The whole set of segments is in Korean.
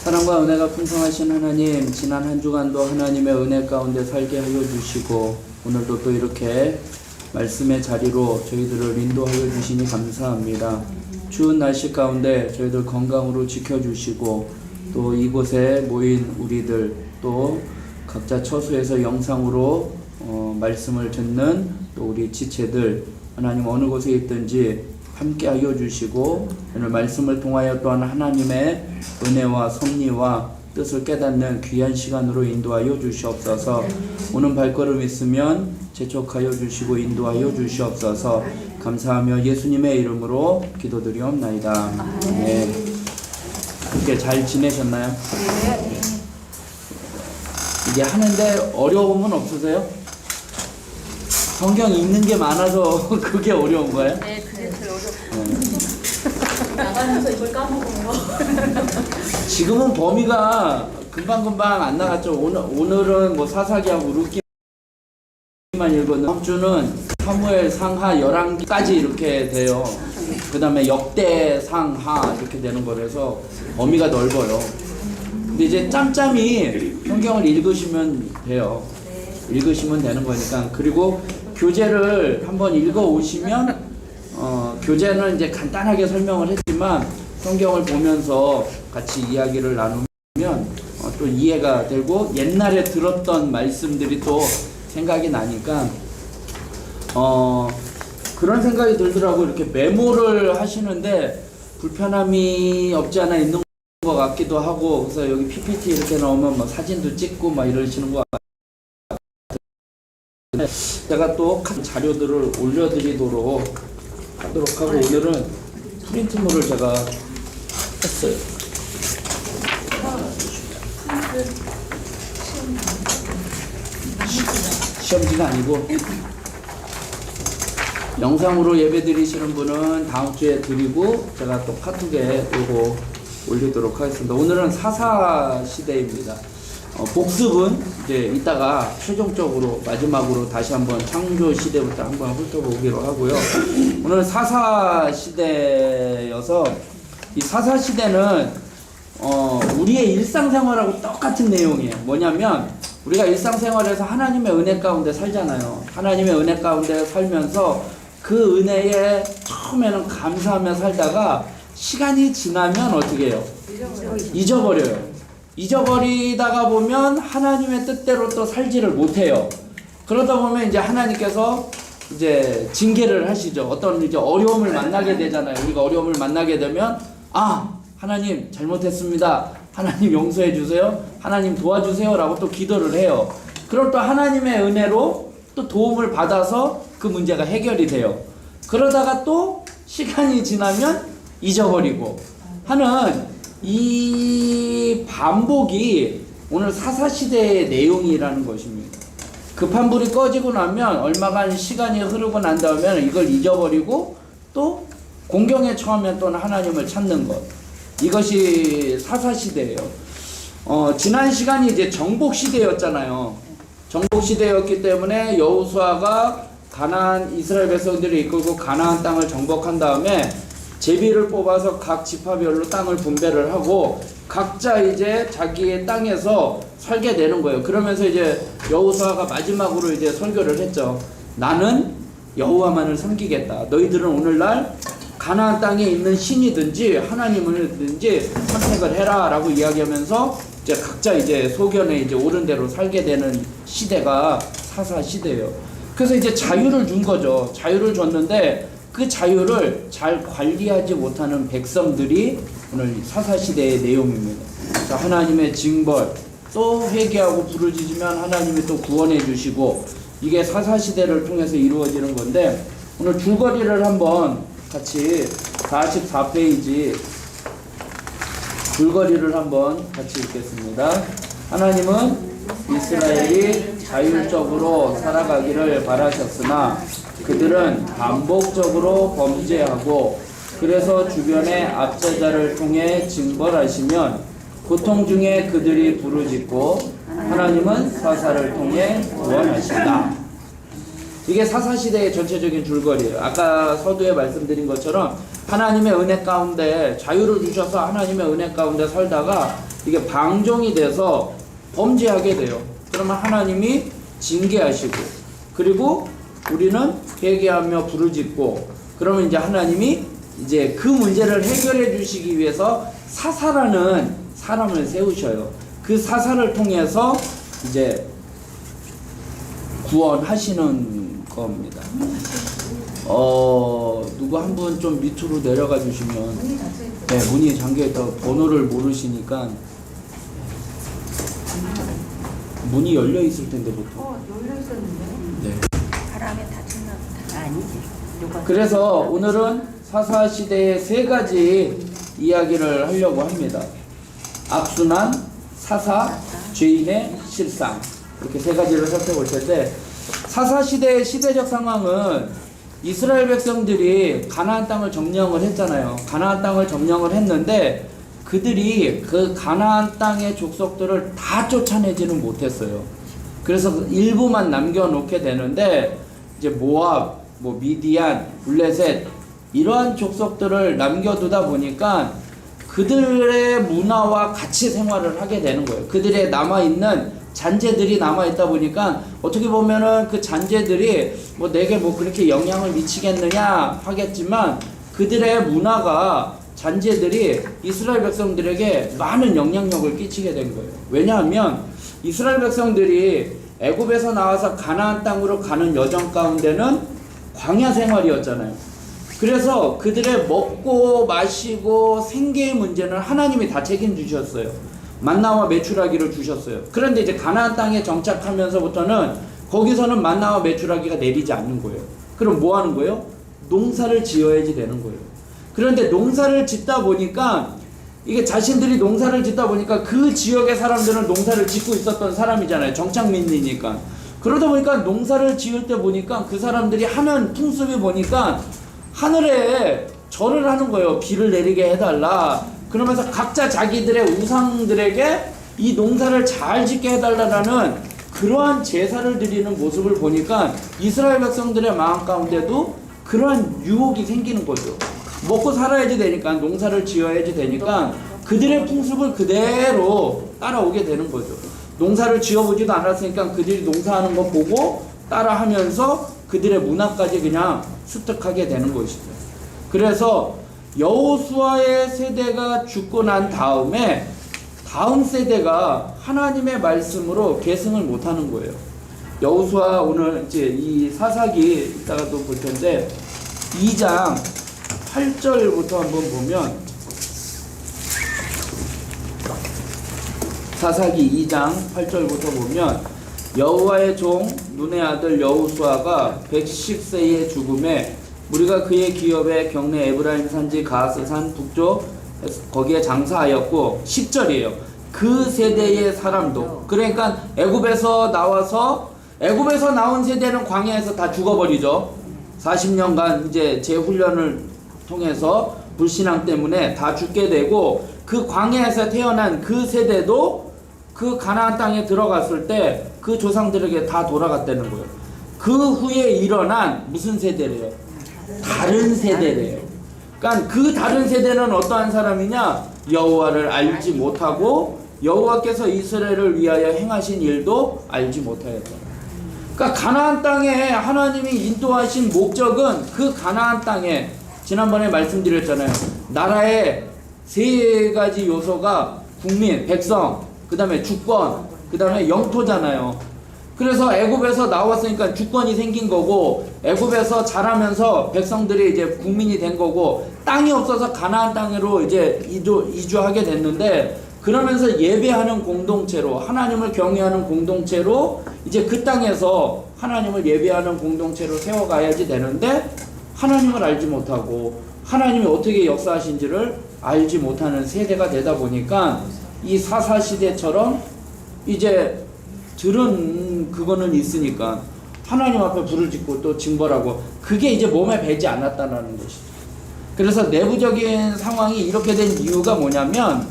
사랑과 은혜가 풍성하신 하나님, 지난 한 주간도 하나님의 은혜 가운데 살게 하여 주시고 오늘도 또 이렇게 말씀의 자리로 저희들을 인도하여 주시니 감사합니다. 추운 날씨 가운데 저희들 건강으로 지켜주시고 또 이곳에 모인 우리들 또 각자 처소에서 영상으로 말씀을 듣는 또 우리 지체들 하나님 어느 곳에 있든지 함께 하여 주시고 오늘 말씀을 통하여 또한 하나님의 은혜와 섭리와 뜻을 깨닫는 귀한 시간으로 인도하여 주시옵소서. 오는 발걸음 있으면 재촉하여 주시고 인도하여 주시옵소서. 감사하며 예수님의 이름으로 기도드리옵나이다. 네. 그렇게 잘 지내셨나요? 네. 이게 하는데 어려움은 없으세요? 성경 읽는 게 많아서 그게 어려운 거예요? 네, 그게 제일 어렵고 나가면서 이걸 까먹은 거. 지금은 범위가 금방금방 안 나갔죠. 오늘은 뭐 사사기하고 룻기만 읽었는데 다음 주는 사무엘 상하 11기까지 이렇게 돼요. 그 다음에 역대 상하 이렇게 되는 거라서 범위가 넓어요. 근데 이제 짬짬이 성경을 읽으시면 돼요. 읽으시면 되는 거니까. 그리고 교재를 한번 읽어 오시면 교재는 이제 간단하게 설명을 했지만 성경을 보면서 같이 이야기를 나누면 또 이해가 되고 옛날에 들었던 말씀들이 또 생각이 나니까 그런 생각이 들더라고요. 이렇게 메모를 하시는데 불편함이 없지 않아 있는 것 같기도 하고, 그래서 여기 PPT 이렇게 나오면 뭐 사진도 찍고 막 이러시는 것 같아요. 제가 또 자료들을 올려드리도록 하도록 하고 오늘은 프린트물을 제가 했어요. 시험지가 아니고 영상으로 예배 드리시는 분은 다음 주에 드리고 제가 또 카톡에 요거 올리도록 하겠습니다. 오늘은 사사 시대입니다. 복습은 이제 이따가 최종적으로 마지막으로 다시 한번 창조 시대부터 한번 훑어보기로 하고요. 오늘 사사 시대여서 이 사사 시대는 우리의 일상생활하고 똑같은 내용이에요. 뭐냐면 우리가 일상생활에서 하나님의 은혜 가운데 살잖아요. 하나님의 은혜 가운데 살면서 그 은혜에 처음에는 감사하며 살다가 시간이 지나면 어떻게 해요? 잊어버려요. 잊어버리다가 보면 하나님의 뜻대로 또 살지를 못해요. 그러다 보면 이제 하나님께서 이제 징계를 하시죠. 어떤 이제 어려움을 만나게 되잖아요. 우리가 어려움을 만나게 되면 하나님 잘못했습니다. 하나님 용서해 주세요. 하나님 도와주세요. 라고 또 기도를 해요. 그럼 또 하나님의 은혜로 또 도움을 받아서 그 문제가 해결이 돼요. 그러다가 또 시간이 지나면 잊어버리고 하는 이 반복이 오늘 사사시대의 내용이라는 것입니다. 급한 불이 꺼지고 나면 얼마간 시간이 흐르고 난 다음에 이걸 잊어버리고 또 공경에 처하면 또는 하나님을 찾는 것. 이것이 사사시대예요. 지난 시간이 이제 정복시대였잖아요. 정복시대였기 때문에 여호수아가 가나안 이스라엘 백성들이 이끌고 가나안 땅을 정복한 다음에 제비를 뽑아서 각 지파별로 땅을 분배를 하고 각자 이제 자기의 땅에서 살게 되는 거예요. 그러면서 이제 여호수아가 마지막으로 이제 설교를 했죠. 나는 여호와만을 섬기겠다. 너희들은 오늘날 가나안 땅에 있는 신이든지 하나님을든지 선택을 해라라고 이야기하면서 이제 각자 이제 소견에 이제 옳은 대로 살게 되는 시대가 사사 시대예요. 그래서 이제 자유를 준 거죠. 자유를 줬는데 그 자유를 잘 관리하지 못하는 백성들이 오늘 사사시대의 내용입니다. 자, 하나님의 징벌, 또 회개하고 부르짖으면 하나님이 또 구원해 주시고 이게 사사시대를 통해서 이루어지는 건데 오늘 줄거리를 한번 같이 44페이지 줄거리를 한번 같이 읽겠습니다. 하나님은 이스라엘이 자율적으로 살아가기를 바라셨으나 그들은 반복적으로 범죄하고 그래서 주변의 압제자를 통해 징벌하시면 고통 중에 그들이 부르짖고 하나님은 사사를 통해 구원하신다. 이게 사사시대의 전체적인 줄거리예요. 아까 서두에 말씀드린 것처럼 하나님의 은혜 가운데 자유를 주셔서 하나님의 은혜 가운데 살다가 이게 방종이 돼서 범죄하게 돼요. 그러면 하나님이 징계하시고, 그리고 우리는 회개하며 부르짖고, 그러면 이제 하나님이 이제 그 문제를 해결해 주시기 위해서 사사라는 사람을 세우셔요. 그 사사를 통해서 이제 구원하시는 겁니다. 누구 한 분 좀 밑으로 내려가 주시면. 네, 문이 잠겨 있다고 번호를 모르시니까. 문이 열려 있을 텐데 보통. 열려 있었는데. 네. 바람에 다쳤나 보다. 아니지. 그래서 오늘은 사사 시대의 세 가지 이야기를 하려고 합니다. 악순환, 사사, 죄인의 실상, 이렇게 세 가지를 살펴볼 텐데, 사사 시대의 시대적 상황은 이스라엘 백성들이 가나안 땅을 점령을 했잖아요. 가나안 땅을 점령을 했는데 그들이 그 가나안 땅의 족속들을 다 쫓아내지는 못했어요. 그래서 일부만 남겨놓게 되는데, 이제 모압, 미디안, 블레셋, 이러한 족속들을 남겨두다 보니까 그들의 문화와 같이 생활을 하게 되는 거예요. 그들의 남아있는 잔재들이 남아있다 보니까 어떻게 보면은 그 잔재들이 내게 그렇게 영향을 미치겠느냐 하겠지만, 그들의 문화가, 잔재들이 이스라엘 백성들에게 많은 영향력을 끼치게 된 거예요. 왜냐하면 이스라엘 백성들이 애굽에서 나와서 가나안 땅으로 가는 여정 가운데는 광야 생활이었잖아요. 그래서 그들의 먹고 마시고 생계의 문제는 하나님이 다 책임지셨어요. 만나와 메추라기를 주셨어요. 그런데 이제 가나안 땅에 정착하면서부터는 거기서는 만나와 메추라기가 내리지 않는 거예요. 그럼 뭐 하는 거예요? 농사를 지어야지 되는 거예요. 그런데 농사를 짓다 보니까, 이게 자신들이 농사를 짓다 보니까 그 지역의 사람들은 농사를 짓고 있었던 사람이잖아요. 정착민이니까. 그러다 보니까 농사를 지을 때 보니까 그 사람들이 하는 풍습이 보니까 하늘에 절을 하는 거예요. 비를 내리게 해달라. 그러면서 각자 자기들의 우상들에게 이 농사를 잘 짓게 해달라는 그러한 제사를 드리는 모습을 보니까 이스라엘 백성들의 마음 가운데도 그러한 유혹이 생기는 거죠. 먹고 살아야지 되니까, 농사를 지어야지 되니까 그들의 풍습을 그대로 따라오게 되는 거죠. 농사를 지어보지도 않았으니까 그들이 농사하는 거 보고 따라하면서 그들의 문화까지 그냥 습득하게 되는 것이죠. 그래서 여호수아의 세대가 죽고 난 다음에 다음 세대가 하나님의 말씀으로 계승을 못하는 거예요. 여호수아, 오늘 이제 이 사사기 이따가 또 볼 텐데 2장 8절부터 한번 보면, 사사기 2장 8절부터 보면, 여호와의 종 눈의 아들 여호수아가 110세의 죽음에 우리가 그의 기업에 경내 에브라임 산지 가스산 북쪽 거기에 장사하였고, 10절이에요. 그 세대의 사람도, 그러니까 애굽에서 나온 세대는 광야에서 다 죽어버리죠. 40년간 이제 재훈련을 통해서 불신앙 때문에 다 죽게 되고, 그 광야에서 태어난 그 세대도 그 가나안 땅에 들어갔을 때 그 조상들에게 다 돌아갔다는 거예요. 그 후에 일어난 무슨 세대래요? 다른 세대래요. 그러니까 그 다른 세대는 어떠한 사람이냐? 여호와를 알지 못하고 여호와께서 이스라엘을 위하여 행하신 일도 알지 못하였다. 그러니까 가나안 땅에 하나님이 인도하신 목적은, 그 가나안 땅에 지난번에 말씀드렸잖아요. 나라의 세 가지 요소가 국민, 백성, 그 다음에 주권, 그 다음에 영토잖아요. 그래서 애굽에서 나왔으니까 주권이 생긴 거고, 애굽에서 자라면서 백성들이 이제 국민이 된 거고, 땅이 없어서 가나안 땅으로 이제 이주하게 됐는데, 그러면서 예배하는 공동체로, 하나님을 경외하는 공동체로, 이제 그 땅에서 하나님을 예배하는 공동체로 세워가야지 되는데, 하나님을 알지 못하고 하나님이 어떻게 역사하신지를 알지 못하는 세대가 되다 보니까, 이 사사시대처럼 이제 들은 그거는 있으니까 하나님 앞에 불을 짓고 또 징벌하고, 그게 이제 몸에 배지 않았다는 것이죠. 그래서 내부적인 상황이 이렇게 된 이유가 뭐냐면,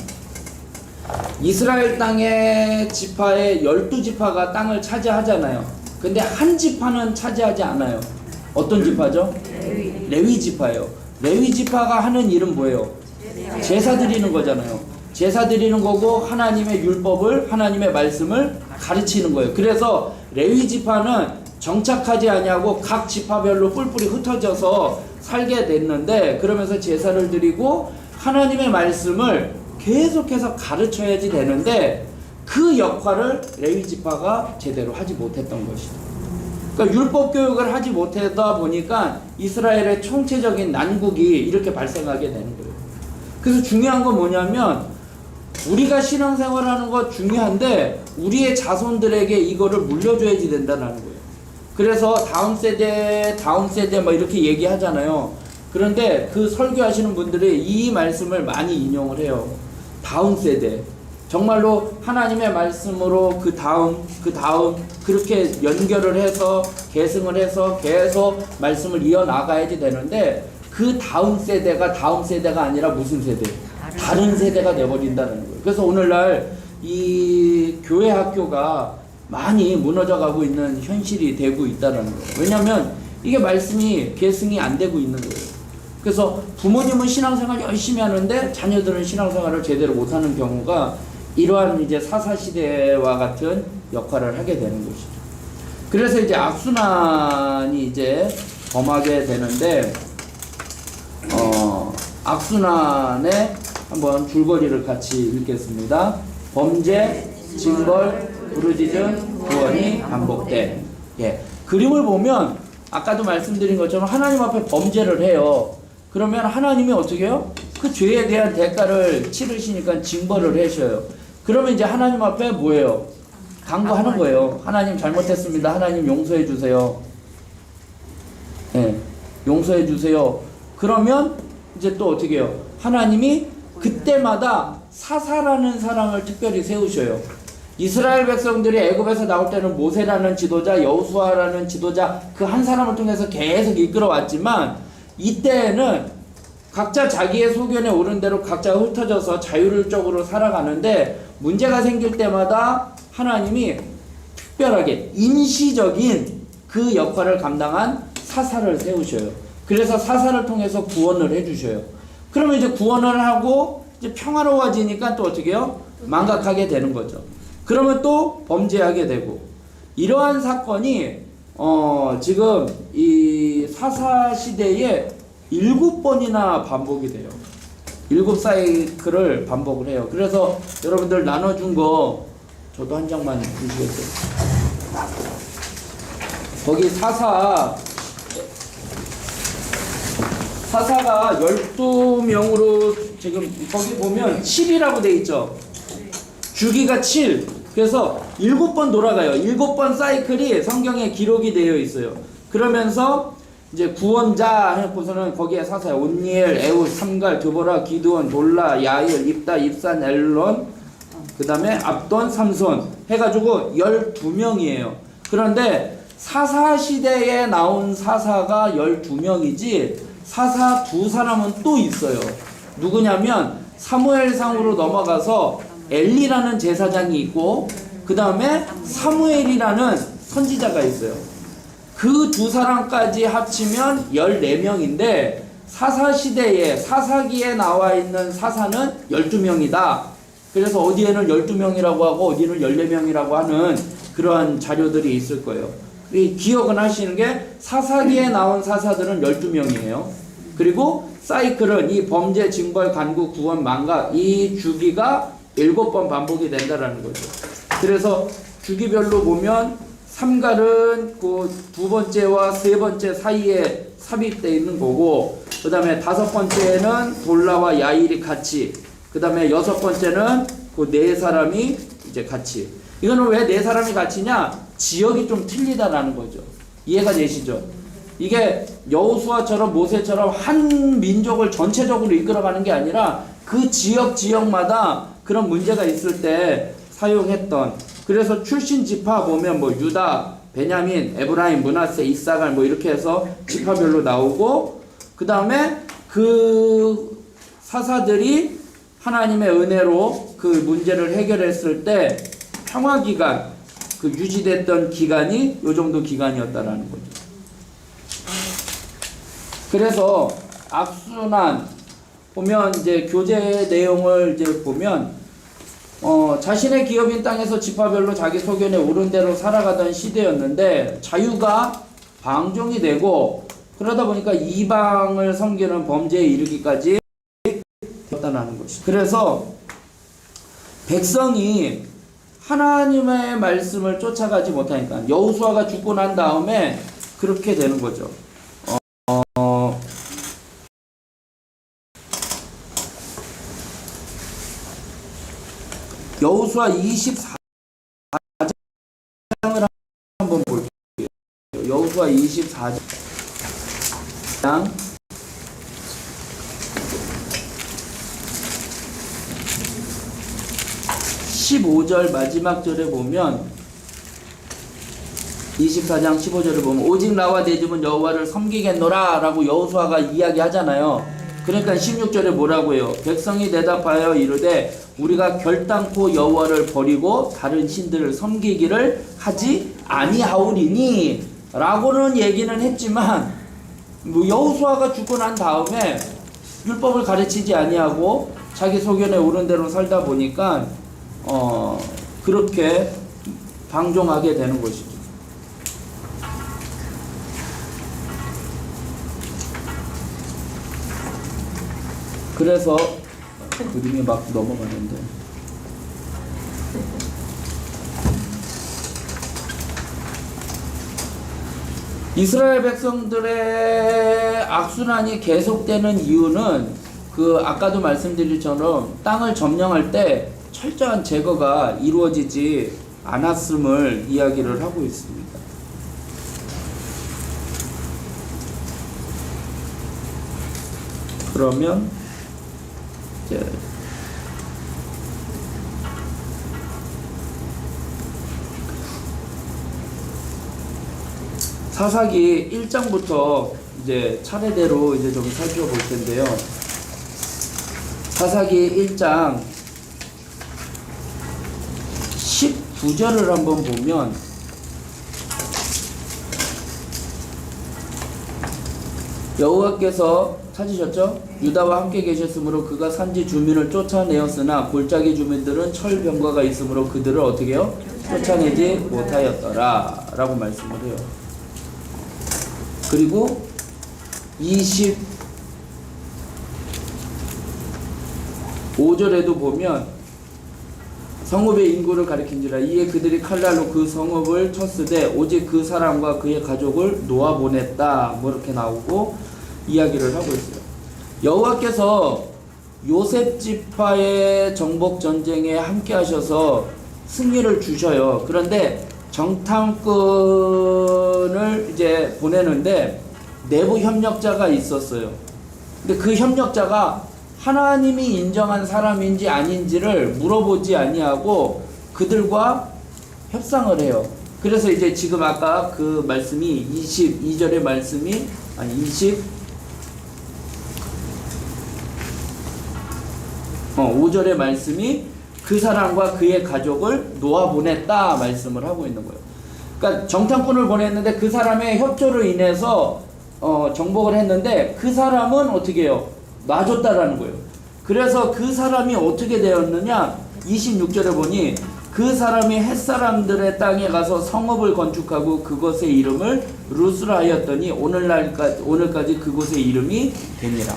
이스라엘 땅의 지파의 12지파가 땅을 차지하잖아요. 근데 한 지파는 차지하지 않아요. 어떤 지파죠? 레위 지파예요. 레위 지파가 하는 일은 뭐예요? 제사 드리는 거잖아요. 제사 드리는 거고 하나님의 율법을 하나님의 말씀을 가르치는 거예요. 그래서 레위 지파는 정착하지 아니하고 각 지파별로 뿔뿔이 흩어져서 살게 됐는데 그러면서 제사를 드리고 하나님의 말씀을 계속해서 가르쳐야지 되는데 그 역할을 레위 지파가 제대로 하지 못했던 것이죠. 그러니까 율법 교육을 하지 못하다 보니까 이스라엘의 총체적인 난국이 이렇게 발생하게 되는 거예요. 그래서 중요한 건 뭐냐면 우리가 신앙생활하는 거 중요한데 우리의 자손들에게 이거를 물려줘야지 된다는 거예요. 그래서 다음 세대 뭐 이렇게 얘기하잖아요. 그런데 그 설교하시는 분들이 이 말씀을 많이 인용을 해요. 다음 세대. 정말로 하나님의 말씀으로 그 다음 그렇게 연결을 해서 계승을 해서 계속 말씀을 이어나가야지 되는데 그 다음 세대가 아니라 무슨 세대? 다른 세대가 돼버린다는 거예요. 그래서 오늘날 이 교회 학교가 많이 무너져 가고 있는 현실이 되고 있다는 거예요. 왜냐하면 이게 말씀이 계승이 안 되고 있는 거예요. 그래서 부모님은 신앙생활 열심히 하는데 자녀들은 신앙생활을 제대로 못하는 경우가 이러한 이제 사사시대와 같은 역할을 하게 되는 것이죠. 그래서 이제 악순환이 이제 범하게 되는데 악순환의 한번 줄거리를 같이 읽겠습니다. 범죄, 징벌, 부르짖음, 구원이 반복돼. 예. 그림을 보면 아까도 말씀드린 것처럼 하나님 앞에 범죄를 해요. 그러면 하나님이 어떻게 해요? 그 죄에 대한 대가를 치르시니까 징벌을 하셔요. 그러면 이제 하나님 앞에 뭐예요? 간구하는 거예요. 하나님 잘못했습니다. 하나님 용서해 주세요. 예. 용서해 주세요. 그러면 이제 또 어떻게 해요? 하나님이 그때마다 사사라는 사람을 특별히 세우셔요. 이스라엘 백성들이 애굽에서 나올 때는 모세라는 지도자, 여호수아라는 지도자 그 한 사람을 통해서 계속 이끌어왔지만 이때에는 각자 자기의 소견에 오른 대로 각자 흩어져서 자율적으로 살아가는데 문제가 생길 때마다 하나님이 특별하게 임시적인 그 역할을 감당한 사사를 세우셔요. 그래서 사사를 통해서 구원을 해주셔요. 그러면 이제 구원을 하고 이제 평화로워지니까 또 어떻게 해요? 망각하게 되는 거죠. 그러면 또 범죄하게 되고 이러한 사건이 지금 이 사사 시대에 7번이나 반복이 돼요. 7사이클을 반복을 해요. 그래서 여러분들 나눠준 거 저도 한 장만 주시겠어요? 거기 사사가 12명으로 지금 거기 보면 7이라고 돼 있죠. 주기가 7. 그래서 7번 돌아가요. 7번 사이클이 성경에 기록이 되어 있어요. 그러면서 이제 구원자 해놓고서는 거기에 사사야. 온니엘, 에웃, 삼갈, 드보라, 기드온, 돌라, 야일, 입다, 입산, 엘론, 그 다음에 압돈, 삼손 해가지고 12명이에요. 그런데 사사 시대에 나온 사사가 12명이지 사사 두 사람은 또 있어요. 누구냐면 사무엘상으로 넘어가서 엘리라는 제사장이 있고 그 다음에 사무엘이라는 선지자가 있어요. 그 두 사람까지 합치면 14명인데 사사시대에 사사기에 나와 있는 사사는 12명이다. 그래서 어디에는 12명이라고 하고 어디는 14명이라고 하는 그러한 자료들이 있을 거예요. 기억은 하시는 게 사사기에 나온 사사들은 12명이에요. 그리고 사이클은 이 범죄, 징벌, 간구, 구원, 망각 이 주기가 7번 반복이 된다라는 거죠. 그래서 주기별로 보면 삼갈은 그 두 번째와 세 번째 사이에 삽입되어 있는 거고 그 다음에 5번째는 돌라와 야일이 같이 그 다음에 6번째는 그 네 사람이 이제 같이. 이거는 왜 네 사람이 같이냐? 지역이 좀 틀리다라는 거죠. 이해가 되시죠? 이게 여호수아처럼 모세처럼 한 민족을 전체적으로 이끌어가는 게 아니라 그 지역마다 그런 문제가 있을 때 사용했던. 그래서 출신 지파 보면 뭐 유다, 베냐민, 에브라임, 므낫세, 이사갈 뭐 이렇게 해서 지파별로 나오고 그 다음에 그 사사들이 하나님의 은혜로 그 문제를 해결했을 때 평화기간 그 유지됐던 기간이 요 정도 기간이었다라는 거죠. 그래서 악순환 보면 이제 교재 내용을 이제 보면 자신의 기업인 땅에서 지파별로 자기 소견에 오른 대로 살아가던 시대였는데 자유가 방종이 되고 그러다 보니까 이방을 섬기는 범죄에 이르기까지 나타나는 것이. 그래서 백성이 하나님의 말씀을 쫓아가지 못하니까 여호수아가 죽고 난 다음에 그렇게 되는 거죠. 여호수아 24장을 한번 볼게요. 여호수아 24장 15절 마지막 절에 보면 24장 15절에 보면 오직 나와 내 집은 여호와를 섬기겠노라 라고 여호수아가 이야기하잖아요. 그러니까 16절에 뭐라고 해요? 백성이 대답하여 이르되 우리가 결단코 여호와를 버리고 다른 신들을 섬기기를 하지 아니하오리니 라고는 얘기는 했지만 여호수아가 죽고 난 다음에 율법을 가르치지 아니하고 자기 소견에 오른 대로 살다 보니까 그렇게 방종하게 되는 것이죠. 그래서 그림이 막 넘어가는데 이스라엘 백성들의 악순환이 계속되는 이유는 그 아까도 말씀드린 처럼 땅을 점령할 때 철저한 제거가 이루어지지 않았음을 이야기를 하고 있습니다. 그러면 이제 사사기 1장부터 이제 차례대로 이제 좀 살펴볼 텐데요. 사사기 1장 19절을 한번 보면 여호와께서 찾으셨죠? 유다와 함께 계셨으므로 그가 산지 주민을 쫓아내었으나 골짜기 주민들은 철병과가 있으므로 그들을 어떻게 해요? 쫓아내지 못하였더라 라고 말씀을 해요. 그리고 25절에도 보면 성읍의 인구를 가리킨지라 이에 그들이 칼날로 그 성읍을 쳤으되 오직 그 사람과 그의 가족을 놓아보냈다 뭐 이렇게 나오고 이야기를 하고 있어요. 여호와께서 요셉 지파의 정복 전쟁에 함께 하셔서 승리를 주셔요. 그런데 정탐꾼을 이제 보내는데 내부 협력자가 있었어요. 근데 그 협력자가 하나님이 인정한 사람인지 아닌지를 물어보지 아니하고 그들과 협상을 해요. 그래서 이제 지금 아까 그 말씀이 22절의 말씀이 아니 5절의 말씀이 그 사람과 그의 가족을 놓아보냈다 말씀을 하고 있는 거예요. 그러니까 정탐꾼을 보냈는데 그 사람의 협조로 인해서 정복을 했는데 그 사람은 어떻게 해요? 놔줬다라는 거예요. 그래서 그 사람이 어떻게 되었느냐? 26절에 보니 그 사람이 햇사람들의 땅에 가서 성읍을 건축하고 그것의 이름을 루스라 하였더니 오늘까지 그곳의 이름이 되니라.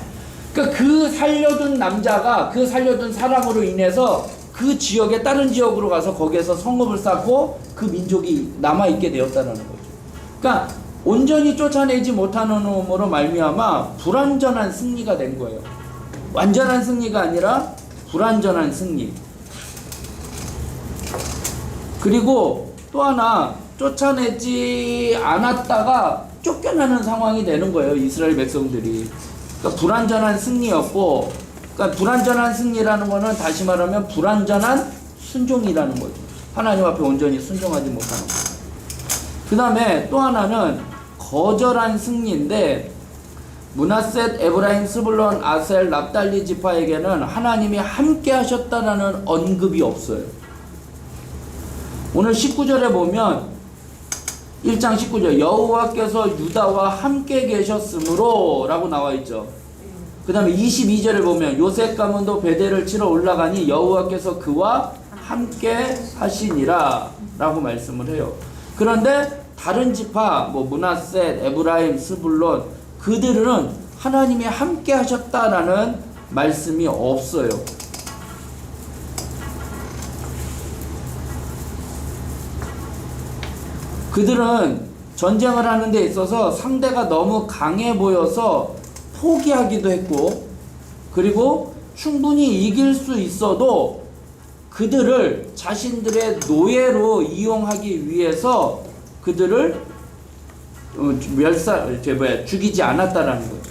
그러니까 그 살려둔 남자가 그 살려둔 사람으로 인해서 그 지역에 다른 지역으로 가서 거기에서 성읍을 쌓고 그 민족이 남아있게 되었다는 거죠. 그러니까 온전히 쫓아내지 못하는 놈으로 말미암아 불완전한 승리가 된 거예요. 완전한 승리가 아니라 불완전한 승리. 그리고 또 하나 쫓아내지 않았다가 쫓겨나는 상황이 되는 거예요. 이스라엘 백성들이. 그러니까 불완전한 승리였고, 그러니까 불완전한 승리라는 거는 다시 말하면 불완전한 순종이라는 거죠. 하나님 앞에 온전히 순종하지 못하는 거죠. 그 다음에 또 하나는 거절한 승리인데 므낫셋, 에브라임, 스불론, 아셀, 납달리 지파에게는 하나님이 함께 하셨다라는 언급이 없어요. 오늘 19절에 보면 1장 19절 여호와께서 유다와 함께 계셨으므로 라고 나와 있죠. 그 다음에 22절에 보면 요셉 가문도 베델을 치러 올라가니 여호와께서 그와 함께 하시니라 라고 말씀을 해요. 그런데 다른 지파 뭐 므낫셋, 에브라임, 스불론 그들은 하나님이 함께 하셨다라는 말씀이 없어요. 그들은 전쟁을 하는 데 있어서 상대가 너무 강해 보여서 포기하기도 했고, 그리고 충분히 이길 수 있어도 그들을 자신들의 노예로 이용하기 위해서 그들을 죽이지 않았다라는 거죠.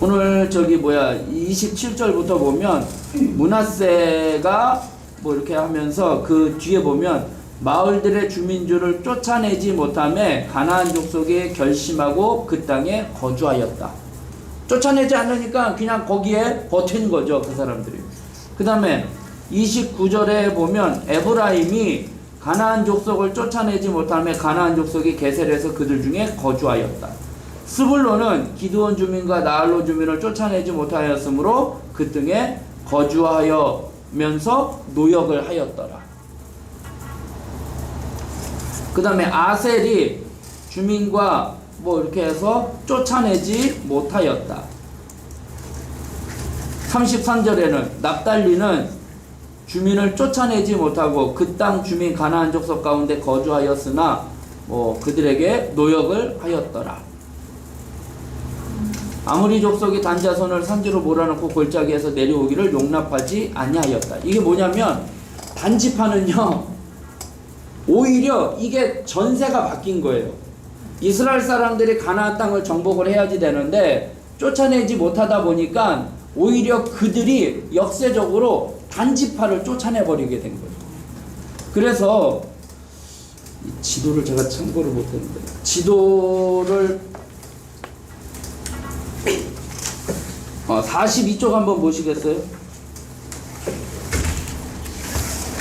오늘 27절부터 보면 므낫세가 뭐 이렇게 하면서 그 뒤에 보면 마을들의 주민들을 쫓아내지 못하며 가나안 족속이 결심하고 그 땅에 거주하였다. 쫓아내지 않으니까 그냥 거기에 버틴 거죠, 그 사람들이. 그 다음에 29절에 보면 에브라임이 가나안 족속을 쫓아내지 못하며 가나안 족속이 게셀에서 그들 중에 거주하였다. 스불론은 기드온 주민과 나알로 주민을 쫓아내지 못하였으므로 그 땅에 거주하여면서 노역을 하였더라. 그 다음에 아셀이 주민과 뭐 이렇게 해서 쫓아내지 못하였다. 33절에는 납달리는 주민을 쫓아내지 못하고 그 땅 주민 가나안 족속 가운데 거주하였으나 뭐 그들에게 노역을 하였더라. 아무리 족속이 단자손을 산지로 몰아넣고 골짜기에서 내려오기를 용납하지 아니하였다. 이게 뭐냐면 단지파는요, 오히려 이게 전세가 바뀐 거예요. 이스라엘 사람들이 가나안 땅을 정복을 해야지 되는데 쫓아내지 못하다 보니까 오히려 그들이 역세적으로 단지파를 쫓아내버리게 된 거죠. 그래서 이 지도를 제가 참고를 못했는데 지도를 42쪽 한번 보시겠어요?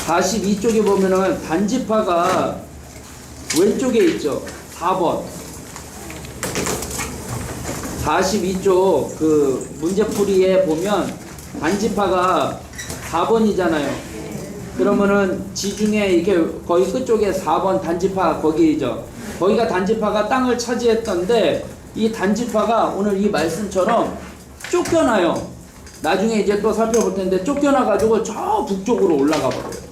42쪽에 보면은 단지파가 왼쪽에 있죠. 4번. 42쪽 그 문제풀이에 보면 단지파가 4번이잖아요. 그러면은 지중해 이렇게 거의 끝쪽에 4번 단지파 거기죠. 거기가 단지파가 땅을 차지했던데 이 단지파가 오늘 이 말씀처럼 쫓겨나요. 나중에 이제 또 살펴볼 텐데 쫓겨나가지고 저 북쪽으로 올라가 버려요.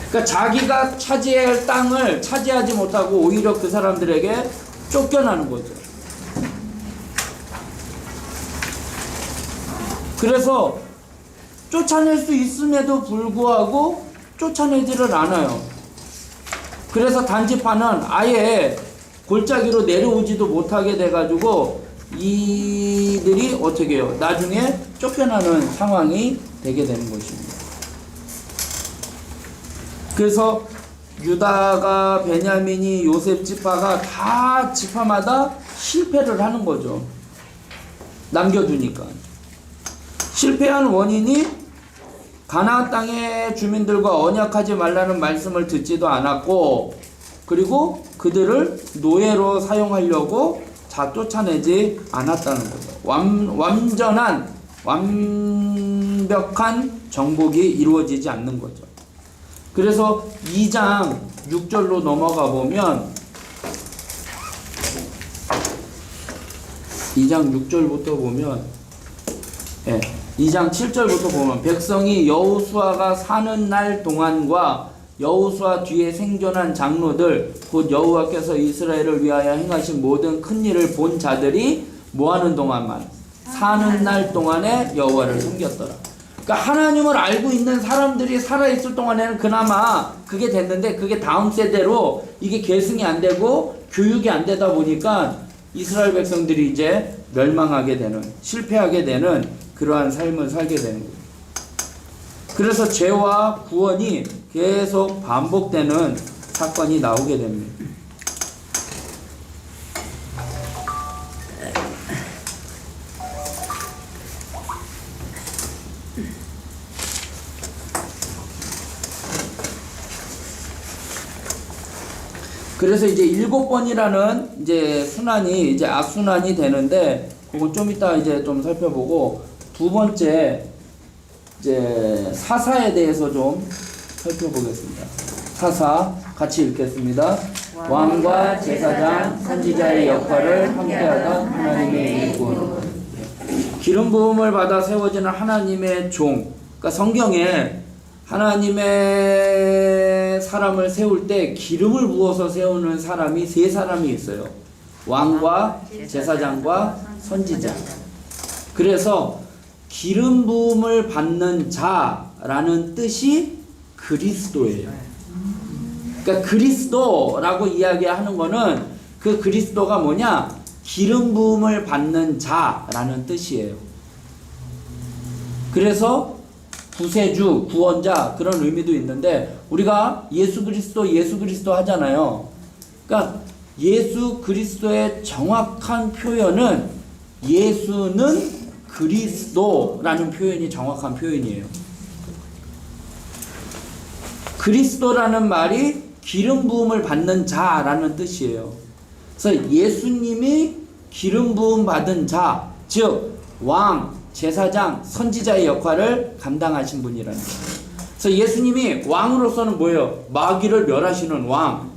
그러니까 자기가 차지해야 할 땅을 차지하지 못하고 오히려 그 사람들에게 쫓겨나는 거죠. 그래서 쫓아낼 수 있음에도 불구하고 쫓아내지를 않아요. 그래서 단지파는 아예 골짜기로 내려오지도 못하게 돼가지고 이들이 어떻게 해요? 나중에 쫓겨나는 상황이 되게 되는 것입니다. 그래서 유다가 베냐민이 요셉 지파가 다 지파마다 실패를 하는 거죠. 남겨두니까. 실패한 원인이 가나안 땅의 주민들과 언약하지 말라는 말씀을 듣지도 않았고, 그리고 그들을 노예로 사용하려고 쫓아내지 않았다는 거죠. 완벽한 정복이 이루어지지 않는 거죠. 그래서 2장 6절로 넘어가 보면 2장 6절부터 보면 2장 7절부터 보면 백성이 여호수아가 사는 날 동안과 여호수아 뒤에 생존한 장로들 곧 여호와께서 이스라엘을 위하여 행하신 모든 큰 일을 본 자들이 뭐하는 동안만 사는 날 동안에 여호와를 섬겼더라. 그러니까 하나님을 알고 있는 사람들이 살아있을 동안에는 그나마 그게 됐는데 그게 다음 세대로 이게 계승이 안 되고 교육이 안 되다 보니까 이스라엘 백성들이 이제 멸망하게 되는, 실패하게 되는 그러한 삶을 살게 되는 거예요. 그래서 죄와 구원이 계속 반복되는 사건이 나오게 됩니다. 그래서 이제 7번이라는 이제 순환이 이제 악순환이 되는데 그건 좀 이따 이제 좀 살펴보고, 두 번째 이제 사사에 대해서 좀 살펴보겠습니다. 사사 같이 읽겠습니다. 왕과 제사장, 선지자의 역할을 함께하던 하나님의 일꾼. 기름 부음을 받아 세워지는 하나님의 종. 그러니까 성경에 하나님의 사람을 세울 때 기름을 부어서 세우는 사람이 세 사람이 있어요. 왕과 제사장과 선지자. 그래서 기름 부음을 받는 자라는 뜻이 그리스도예요. 그러니까 그리스도라고 이야기하는 거는 그 그리스도가 뭐냐? 기름 부음을 받는 자라는 뜻이에요. 그래서 구세주, 구원자 그런 의미도 있는데 우리가 예수 그리스도 하잖아요. 그러니까 예수 그리스도의 정확한 표현은 예수는 그리스도라는 표현이 정확한 표현이에요. 그리스도라는 말이 기름 부음을 받는 자라는 뜻이에요. 그래서 예수님이 기름 부음 받은 자, 즉 왕, 제사장, 선지자의 역할을 감당하신 분이라는 거예요. 그래서 예수님이 왕으로서는 뭐예요? 마귀를 멸하시는 왕.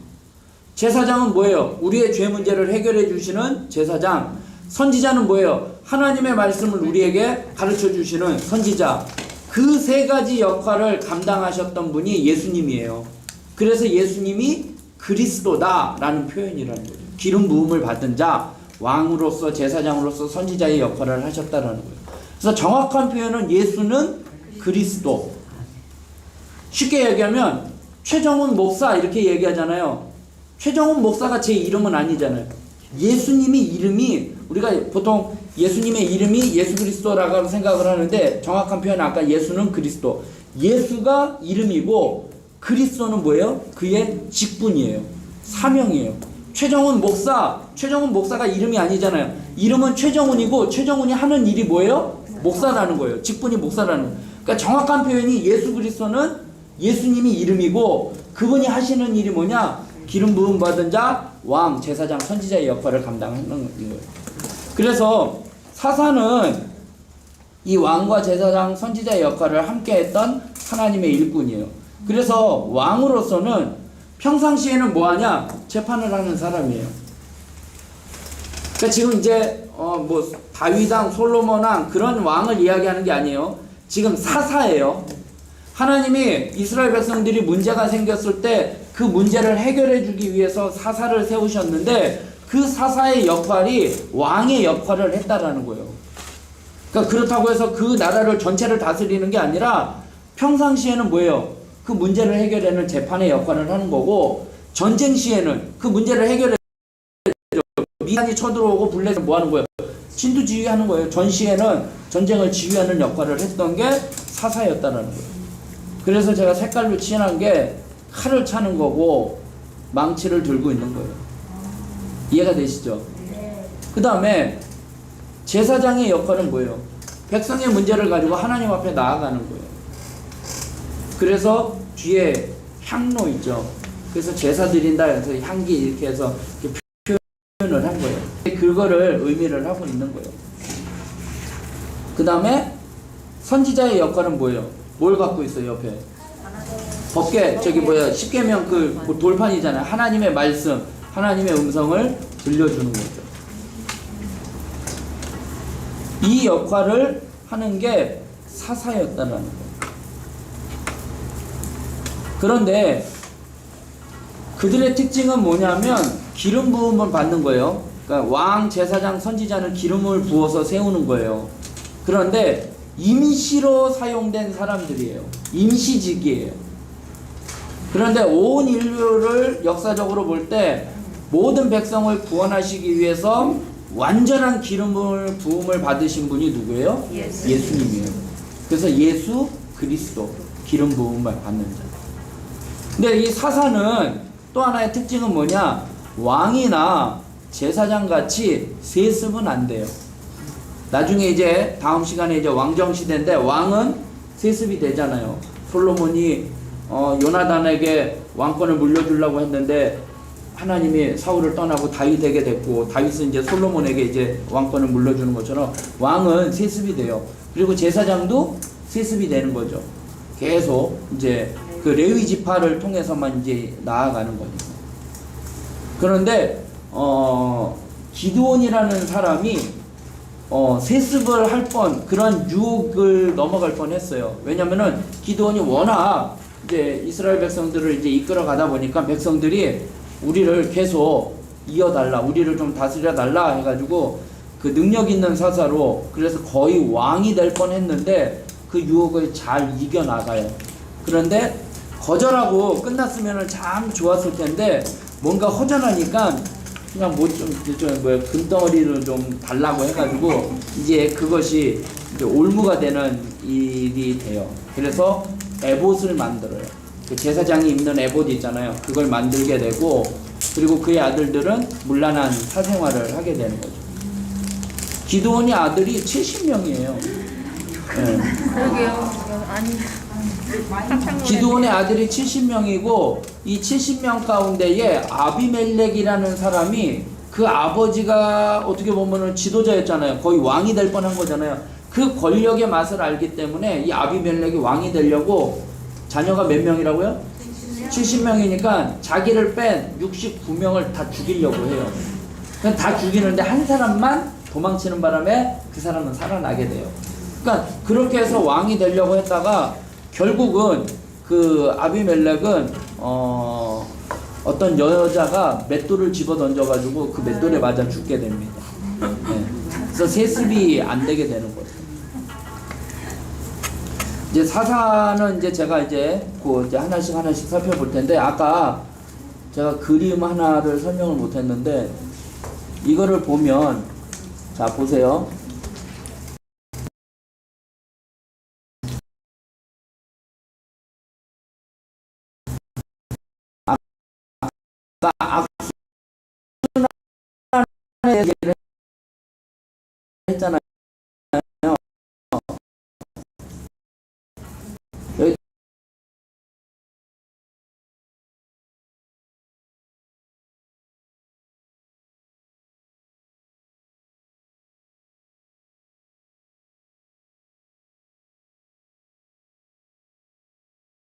제사장은 뭐예요? 우리의 죄 문제를 해결해 주시는 제사장. 선지자는 뭐예요? 하나님의 말씀을 우리에게 가르쳐 주시는 선지자. 그 세 가지 역할을 감당하셨던 분이 예수님이에요. 그래서 예수님이 그리스도다라는 표현이라는 거예요. 기름 부음을 받은 자, 왕으로서 제사장으로서 선지자의 역할을 하셨다라는 거예요. 그래서 정확한 표현은 예수는 그리스도. 쉽게 얘기하면 최정훈 목사 이렇게 얘기하잖아요. 최정훈 목사가 제 이름은 아니잖아요. 예수님이 이름이, 우리가 보통 예수님의 이름이 예수 그리스도라고 생각을 하는데 정확한 표현은 아까 예수는 그리스도. 예수가 이름이고 그리스도는 뭐예요? 그의 직분이에요. 사명이에요. 최정훈 목사가 이름이 아니잖아요. 이름은 최정훈이고 최정훈이 하는 일이 뭐예요? 목사라는 거예요. 직분이 목사라는 거예요. 그러니까 정확한 표현이 예수 그리스도는 예수님이 이름이고 그분이 하시는 일이 뭐냐? 기름 부음 받은 자, 왕, 제사장, 선지자의 역할을 감당하는 거예요. 그래서 사사는 이 왕과 제사장, 선지자의 역할을 함께했던 하나님의 일꾼이에요. 그래서 왕으로서는 평상시에는 뭐하냐? 재판을 하는 사람이에요. 그러니까 지금 이제 뭐 다윗왕, 솔로몬왕 그런 왕을 이야기하는 게 아니에요. 지금 사사예요. 하나님이 이스라엘 백성들이 문제가 생겼을 때 그 문제를 해결해 주기 위해서 사사를 세우셨는데 그 사사의 역할이 왕의 역할을 했다라는 거예요. 그러니까 그렇다고 해서 그 나라를 전체를 다스리는 게 아니라 평상시에는 뭐예요? 그 문제를 해결하는 재판의 역할을 하는 거고 전쟁 시에는 그 문제를 해결해 미간이 쳐들어오고 블레셋 뭐 하는 거예요? 진두 지휘하는 거예요. 전시에는 전쟁을 지휘하는 역할을 했던 게 사사였다는 거예요. 그래서 제가 색깔로 칠한 게 칼을 차는 거고 망치를 들고 있는 거예요. 이해가 되시죠? 그 다음에 제사장의 역할은 뭐예요? 백성의 문제를 가지고 하나님 앞에 나아가는 거예요. 그래서 뒤에 향로 있죠. 그래서 제사 드린다 해서 향기 이렇게 해서 이렇게 표현을 한 거예요. 그거를 의미를 하고 있는 거예요. 그 다음에 선지자의 역할은 뭐예요? 뭘 갖고 있어요, 옆에? 법계, 십계명 그 돌판이잖아요. 하나님의 말씀, 하나님의 음성을 들려주는 거죠. 이 역할을 하는 게 사사였다는 거예요. 그런데 그들의 특징은 뭐냐면 기름 부음을 받는 거예요. 그러니까 왕, 제사장, 선지자는 기름을 부어서 세우는 거예요. 그런데 임시로 사용된 사람들이에요. 임시직이에요. 그런데 온 인류를 역사적으로 볼 때 모든 백성을 구원하시기 위해서 완전한 기름을 부음을 받으신 분이 누구예요? 예수님이에요. 그래서 예수 그리스도 기름 부음을 받는 자. 근데 이 사사는 또 하나의 특징은 뭐냐? 왕이나 제사장 같이 세습은 안 돼요. 나중에 이제 다음 시간에 이제 왕정 시대인데 왕은 세습이 되잖아요. 솔로몬이 요나단에게 왕권을 물려주려고 했는데 하나님이 사울을 떠나고 다윗에게 됐고 다윗은 이제 솔로몬에게 이제 왕권을 물려주는 것처럼 왕은 세습이 돼요. 그리고 제사장도 세습이 되는 거죠. 계속 이제 그 레위 지파를 통해서만 이제 나아가는 거니까. 그런데 기드온이라는 사람이 세습을 할 뻔, 그런 유혹을 넘어갈 뻔했어요. 왜냐면은 기드온이 워낙 이제 이스라엘 백성들을 이제 이끌어 가다 보니까 백성들이 우리를 계속 이어달라, 우리를 좀 다스려 달라 해가지고 그 능력 있는 사사로, 그래서 거의 왕이 될 뻔했는데 그 유혹을 잘 이겨나가요. 그런데 거절하고 끝났으면 참 좋았을 텐데 뭔가 허전하니까 그냥 금덩어리를 좀 달라고 해가지고 이제 그것이 이제 올무가 되는 일이 돼요. 그래서 에봇을 만들어요. 그 제사장이 입는 에봇 있잖아요. 그걸 만들게 되고, 그리고 그의 아들들은 문란한 사생활을 하게 되는 거죠. 기드온이 아들이 70명이에요. 네. 그러게요. 아니. 기드온의 아들이 70명이고 이 70명 가운데에 아비멜렉이라는 사람이 그 아버지가 어떻게 보면은 지도자였잖아요. 거의 왕이 될 뻔한 거잖아요. 그 권력의 맛을 알기 때문에 이 아비멜렉이 왕이 되려고, 자녀가 몇 명이라고요? 70명이니까 자기를 뺀 69명을 다 죽이려고 해요. 그냥 다 죽이는데 한 사람만 도망치는 바람에 그 사람은 살아나게 돼요. 그러니까 그렇게 해서 왕이 되려고 했다가 결국은 그 아비멜렉은 어떤 여자가 맷돌을 집어 던져가지고 그 맷돌에 맞아 죽게 됩니다. 네. 그래서 세습이 안 되게 되는 거죠. 이제 사사는 이제 제가 이제 이제 하나씩 살펴볼 텐데, 아까 제가 그림 하나를 설명을 못 했는데 이거를 보면, 자 보세요. 악순환의 얘기를 했잖아요. 여기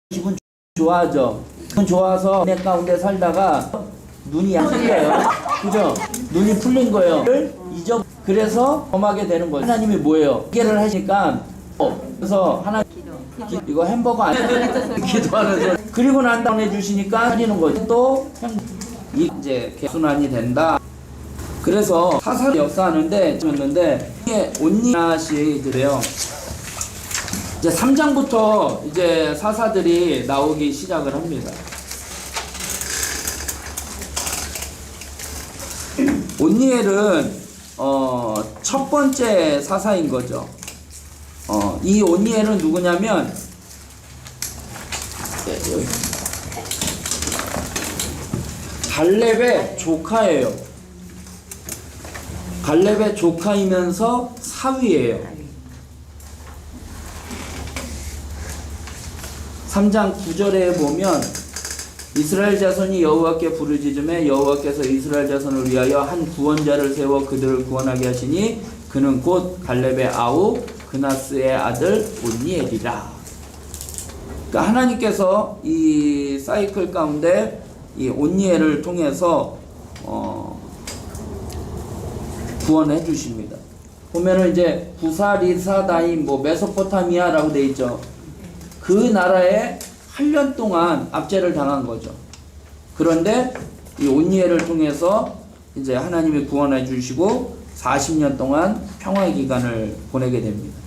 기분 좋아하죠. 기분 좋아서 내 가운데 살다가 눈이 안 풀려요. 그죠? 눈이 풀린 거예요. 그래서 범하게 되는 거죠. 하나님이 뭐예요? 기회를 하시니까 그래서 하나님 이거 햄버거 아니에요? 기도하는 소리. 그리고 난 다음에 해주시니까 하리는 거죠. 또 이제 개순환이 된다. 그래서 사사를 역사하는데 이게 온니아시 그래요. 이제 3장부터 이제 사사들이 나오기 시작을 합니다. 온니엘은 첫 번째 사사인 거죠. 이 온니엘은 누구냐면 갈렙의 조카예요. 갈렙의 조카이면서 사위예요. 3장 9절에 보면 이스라엘 자손이 여호와께 부르짖음에 여호와께서 이스라엘 자손을 위하여 한 구원자를 세워 그들을 구원하게 하시니 그는 곧 갈렙의 아우 그나스의 아들 온니엘이라. 그러니까 하나님께서 이 사이클 가운데 이 온니엘을 통해서 구원해 주십니다. 보면은 이제 부사리사다임 메소포타미아라고 돼 있죠. 그 나라에 8년 동안 압제를 당한 거죠. 그런데 이 온니엘을 통해서 이제 하나님이 구원해 주시고 40년 동안 평화의 기간을 보내게 됩니다.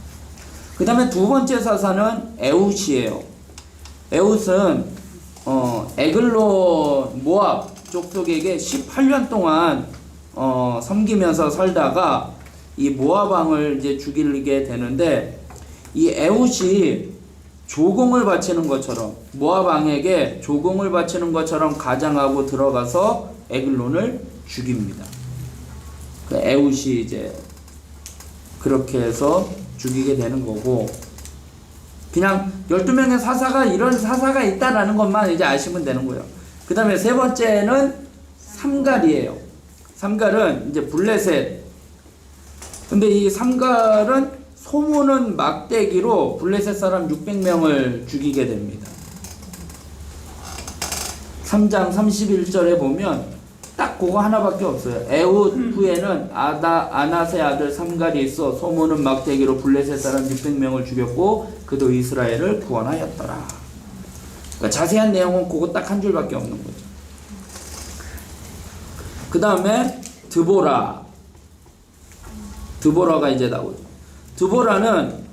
그 다음에 두 번째 사사는 에웃이에요. 에웃은 에글론 모압 족속에게 18년 동안 섬기면서 살다가 이 모압 왕을 이제 죽이게 되는데, 이 에웃이 조공을 바치는 것처럼 모압 왕에게 조공을 바치는 것처럼 가장하고 들어가서 에글론을 죽입니다. 그 에웃이 이제 그렇게 해서 죽이게 되는 거고, 그냥 12명의 사사가 이런 사사가 있다라는 것만 이제 아시면 되는 거예요. 그 다음에 세 번째는 삼갈이에요. 삼갈은 이제 블레셋. 근데 이 삼갈은 소모는 막대기로 블레셋 사람 600명을 죽이게 됩니다. 3장 31절에 보면 딱 그거 하나밖에 없어요. 에훗 후에는 아낫의 아들 삼갈이 있어 소모는 막대기로 블레셋 사람 600명을 죽였고 그도 이스라엘을 구원하였더라. 그러니까 자세한 내용은 그거 딱 한 줄밖에 없는 거죠. 그 다음에 드보라가 이제 나오죠. 드보라는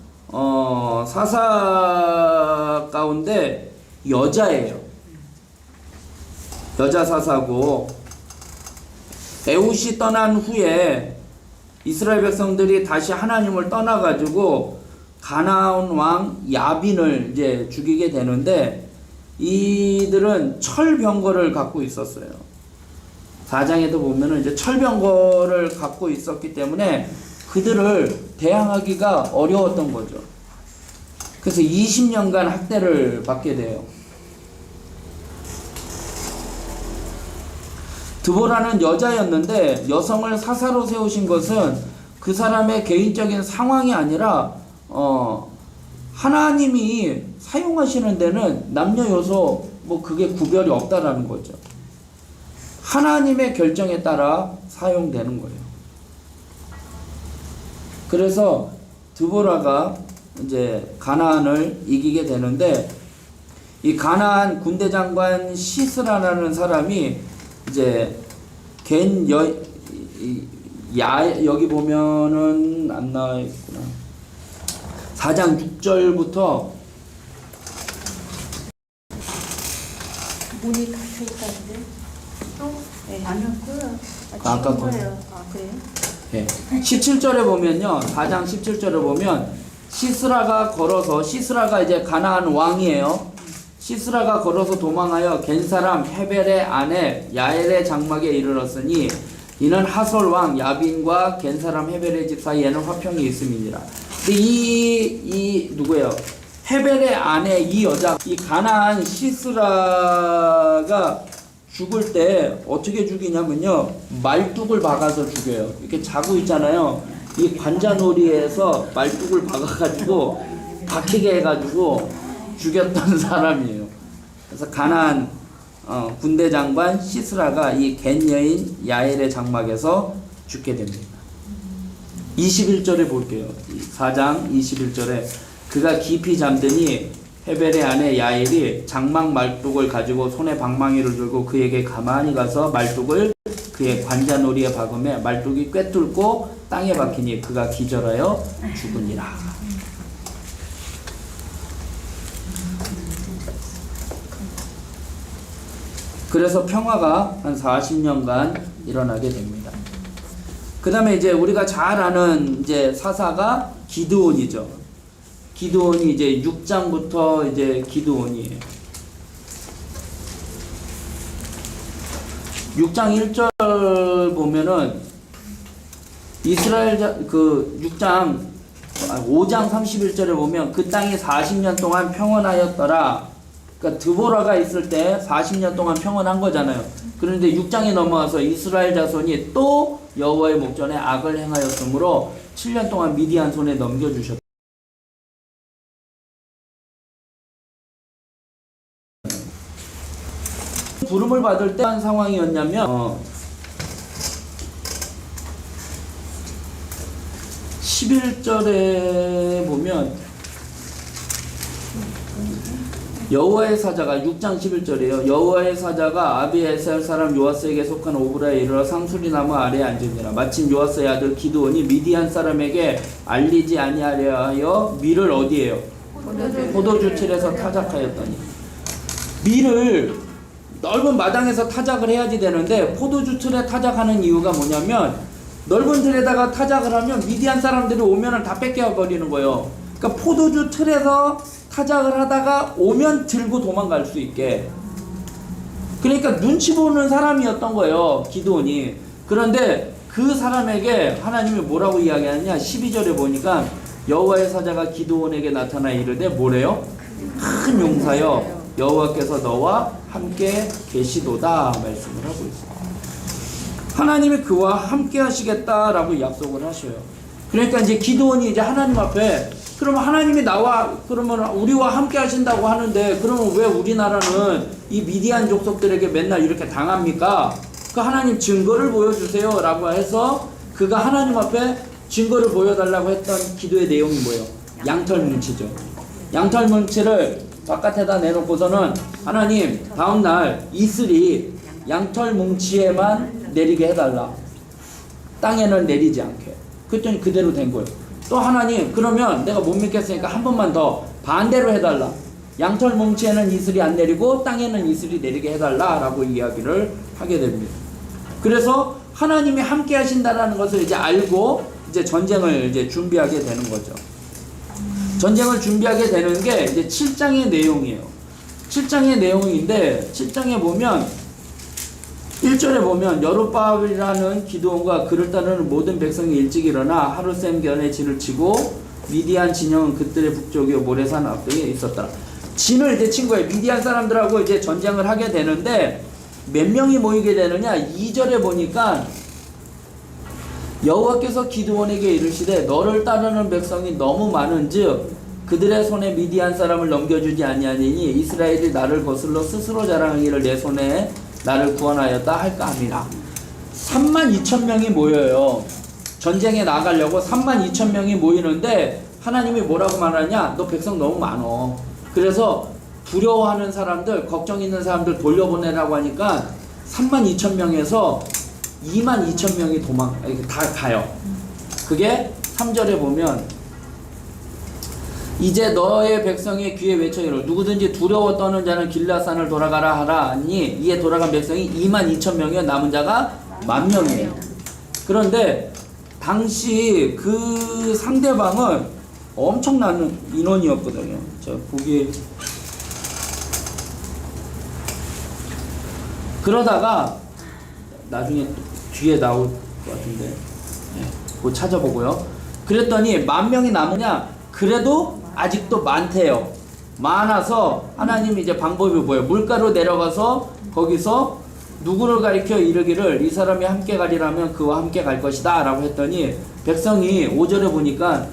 사사 가운데 여자예요. 여자 사사고 에훗이 떠난 후에 이스라엘 백성들이 다시 하나님을 떠나가지고 가나안 왕 야빈을 이제 죽이게 되는데 이들은 철병거를 갖고 있었어요. 4장에도 보면은 이제 철병거를 갖고 있었기 때문에 그들을 대항하기가 어려웠던 거죠. 그래서 20년간 학대를 받게 돼요. 드보라는 여자였는데 여성을 사사로 세우신 것은 그 사람의 개인적인 상황이 아니라 하나님이 사용하시는 데는 남녀 요소 뭐 그게 구별이 없다라는 거죠. 하나님의 결정에 따라 사용되는 거예요. 그래서 드보라가 이제 가나안을 이기게 되는데 이 가나안 군대 장관 시스라라는 사람이 이제 여기 보면은 안 나와 있구나. 4장 6절부터 문이 닫혀 있다는데. 네. 아니었고요. 아까 거예요. 아 그래요? 예. 17절에 보면요. 4장 17절에 보면 시스라가 이제 가나안 왕이에요. 시스라가 걸어서 도망하여 겐 사람 헤벨의 아내 야엘의 장막에 이르렀으니 이는 하솔 왕 야빈과 겐 사람 헤벨의 집 사이에는 화평이 있음이니라. 근데 이 누구예요? 헤벨의 아내 이 여자, 이 가나안 시스라가 죽을 때 어떻게 죽이냐면요, 말뚝을 박아서 죽여요. 이렇게 자고 있잖아요. 이 관자놀이에서 말뚝을 박아가지고 박히게 해가지고 죽였던 사람이에요. 그래서 가나안 군대 장관 시스라가 이 겐 여인 야엘의 장막에서 죽게 됩니다. 21절에 볼게요. 4장 21절에 그가 깊이 잠드니 헤벨의 아내 야엘이 장막 말뚝을 가지고 손에 방망이를 들고 그에게 가만히 가서 말뚝을 그의 관자놀이에 박음에 말뚝이 꿰뚫고 땅에 박히니 그가 기절하여 죽으니라. 그래서 평화가 한 40년간 일어나게 됩니다. 그 다음에 이제 우리가 잘 아는 이제 사사가 기드온이죠. 기드온이 이제 6장부터 이제 기드온이에요. 6장 1절 보면은 이스라엘 5장 31절에 보면 그 땅이 40년 동안 평온하였더라. 그러니까 드보라가 있을 때 40년 동안 평온한 거잖아요. 그런데 6장에 넘어와서 이스라엘 자손이 또 여호와의 목전에 악을 행하였으므로 7년 동안 미디안 손에 넘겨주셨다. 부름을 받을 때 한 상황이었냐면 11절에 보면 여호와의 사자가 6장 11절이에요. 여호와의 사자가 아비에셀 사람 요아스에게 속한 오브라에 이르러 상수리 나무 아래에 앉으니라. 마침 요아스의 아들 기드온이 미디안 사람에게 알리지 아니하려 하여 밀을 어디에요? 포도주 틀에서 타작하였더니. 밀을 넓은 마당에서 타작을 해야지 되는데 포도주 틀에 타작하는 이유가 뭐냐면 넓은 틀에다가 타작을 하면 미디안 사람들이 오면은 다 뺏겨 버리는 거예요. 그러니까 포도주 틀에서 타작을 하다가 오면 들고 도망갈 수 있게. 그러니까 눈치 보는 사람이었던 거예요, 기드온이. 그런데 그 사람에게 하나님이 뭐라고 이야기하느냐, 12절에 보니까 여호와의 사자가 기드온에게 나타나 이르되 뭐래요? 큰 용사여 여호와께서 너와 함께 계시도다 말씀을 하고 있어요. 하나님이 그와 함께 하시겠다라고 약속을 하셔요. 그러니까 이제 기드온이 이제 하나님 앞에 그러면 하나님이 그러면 우리와 함께 하신다고 하는데 그러면 왜 우리나라는 이 미디안 족속들에게 맨날 이렇게 당합니까? 그 하나님 증거를 보여주세요 라고 해서 그가 하나님 앞에 증거를 보여달라고 했던 기도의 내용이 뭐예요? 양털 뭉치죠. 양털 뭉치를 바깥에다 내놓고서는 하나님 다음날 이슬이 양털 뭉치에만 내리게 해달라. 땅에는 내리지 않게. 그랬더니 그대로 된 거예요. 또 하나님 그러면 내가 못 믿겠으니까 한 번만 더 반대로 해달라. 양털 뭉치에는 이슬이 안 내리고 땅에는 이슬이 내리게 해달라 라고 이야기를 하게 됩니다. 그래서 하나님이 함께 하신다라는 것을 이제 알고 이제 전쟁을 이제 준비하게 되는 거죠. 전쟁을 준비하게 되는 게 이제 7장의 내용이에요. 7장의 내용인데 7장에 보면 1절에 보면 여룹바알이라는 기드온과 그를 따르는 모든 백성이 일찍 일어나 하룻샘견에 진을 치고 미디안 진영은 그들의 북쪽이요 모레산 앞쪽에 있었다. 진을 이제 친 거예요. 미디안 사람들하고 이제 전쟁을 하게 되는데 몇 명이 모이게 되느냐? 2절에 보니까 여호와께서 기드온에게 이르시되 너를 따르는 백성이 너무 많은즉 그들의 손에 미디안 사람을 넘겨주지 아니하니니 이스라엘이 나를 거슬러 스스로 자랑하기를 내 손에 나를 구원하였다 할까 합니다. 32,000명이 모여요. 전쟁에 나가려고 32,000명이 모이는데 하나님이 뭐라고 말하냐? 너 백성 너무 많어. 그래서 두려워하는 사람들, 걱정 있는 사람들 돌려보내라고 하니까 32,000명에서 22,000명이 다 가요. 그게 3절에 보면 이제 너의 백성의 귀에 외쳐 이르 누구든지 두려워 떠는 자는 길라산을 돌아가라 하라니 이에 돌아간 백성이 22,000명이요 남은 자가 10,000명이에요. 그런데 당시 그 상대방은 엄청난 인원이었거든요. 저 보기 그러다가 나중에 뒤에 나올 것 같은데 네, 그거 찾아보고요. 그랬더니 10,000명이 남으냐? 그래도 아직도 많대요. 많아서 하나님이 이제 방법이 뭐예요? 물가로 내려가서 거기서 누구를 가리켜 이르기를 이 사람이 함께 가리라면 그와 함께 갈 것이다 라고 했더니 백성이 5절에 보니까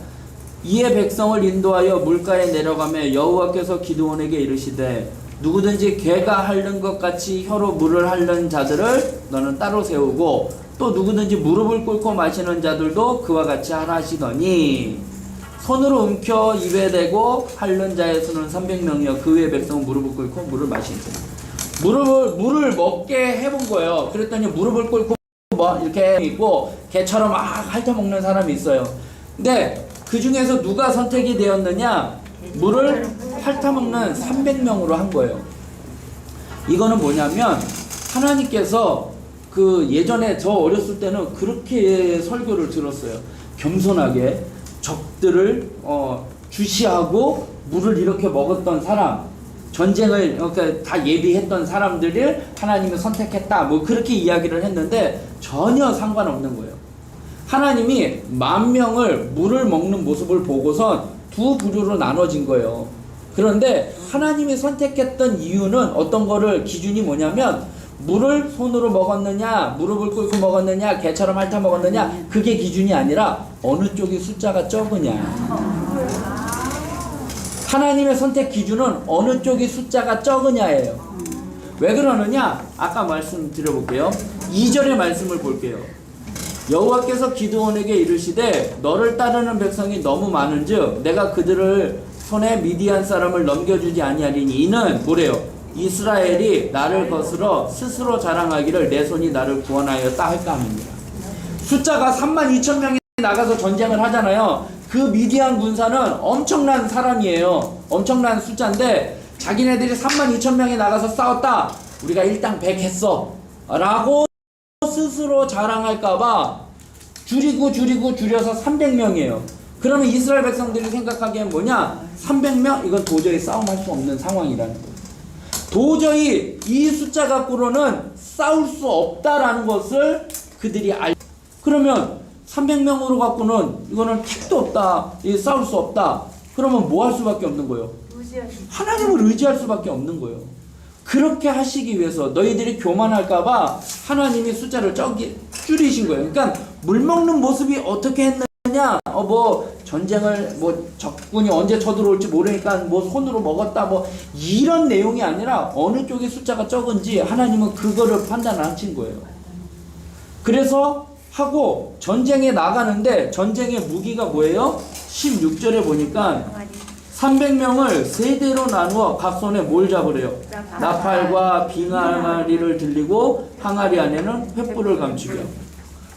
이에 백성을 인도하여 물가에 내려가며 여호와께서 기드온에게 이르시되 누구든지 개가 핥는 것 같이 혀로 물을 핥는 자들을 너는 따로 세우고 또 누구든지 무릎을 꿇고 마시는 자들도 그와 같이 하라 하시더니 손으로 움켜 입에 대고 핥는 자의 수는 300명이요 그 외의 백성은 무릎을 꿇고 물을 마시니라. 물을 먹게 해본 거예요. 그랬더니 무릎을 꿇고 뭐 이렇게 있고 개처럼 막 핥아먹는 사람이 있어요. 근데 그 중에서 누가 선택이 되었느냐? 물을 핥아먹는 300명으로 한 거예요. 이거는 뭐냐면 하나님께서 그 예전에 저 어렸을 때는 그렇게 설교를 들었어요. 겸손하게 적들을 주시하고 물을 이렇게 먹었던 사람, 전쟁을 다 예비했던 사람들을 하나님이 선택했다. 뭐 그렇게 이야기를 했는데 전혀 상관없는 거예요. 하나님이 10,000명을 물을 먹는 모습을 보고선 두 부류로 나눠진 거예요. 그런데 하나님이 선택했던 이유는 어떤 거를 기준이 뭐냐면 물을 손으로 먹었느냐, 무릎을 꿇고 먹었느냐, 개처럼 핥아 먹었느냐, 그게 기준이 아니라 어느 쪽이 숫자가 적으냐. 하나님의 선택 기준은 어느 쪽이 숫자가 적으냐예요. 왜 그러느냐? 아까 말씀드려볼게요. 2절의 말씀을 볼게요. 여호와께서 기드온에게 이르시되 너를 따르는 백성이 너무 많은즉 내가 그들을 손에 미디안 사람을 넘겨주지 아니하리니 이는 뭐래요? 이스라엘이 나를 거스러 스스로 자랑하기를 내 손이 나를 구원하였다 할까 합니다. 숫자가 32,000명이 나가서 전쟁을 하잖아요. 그 미디안 군사는 엄청난 사람이에요. 엄청난 숫자인데 자기네들이 32,000명이 나가서 싸웠다. 우리가 일당 100 했어 라고 스스로 자랑할까봐 줄여서 300명이에요. 그러면 이스라엘 백성들이 생각하기엔 뭐냐? 300명? 이건 도저히 싸움할 수 없는 상황이라는 거예요. 도저히 이 숫자 갖고는 싸울 수 없다라는 것을 그들이 그러면 300명으로 갖고는 이거는 택도 없다. 싸울 수 없다. 그러면 뭐 할 수밖에 없는 거예요? 하나님을 의지할 수밖에 없는 거예요. 그렇게 하시기 위해서 너희들이 교만할까봐 하나님이 숫자를 줄이신 거예요. 그러니까 물 먹는 모습이 어떻게 했느냐, 뭐 전쟁을 뭐 적군이 언제 쳐들어올지 모르니까 뭐 손으로 먹었다 뭐 이런 내용이 아니라 어느 쪽의 숫자가 적은지 하나님은 그거를 판단하신 거예요. 그래서 하고 전쟁에 나가는데 전쟁의 무기가 뭐예요? 16절에 보니까 300명을 세 대로 나누어 각 손에 뭘 잡으래요? 나팔과 빈 항아리를 들리고 항아리 안에는 횃불을 감추며.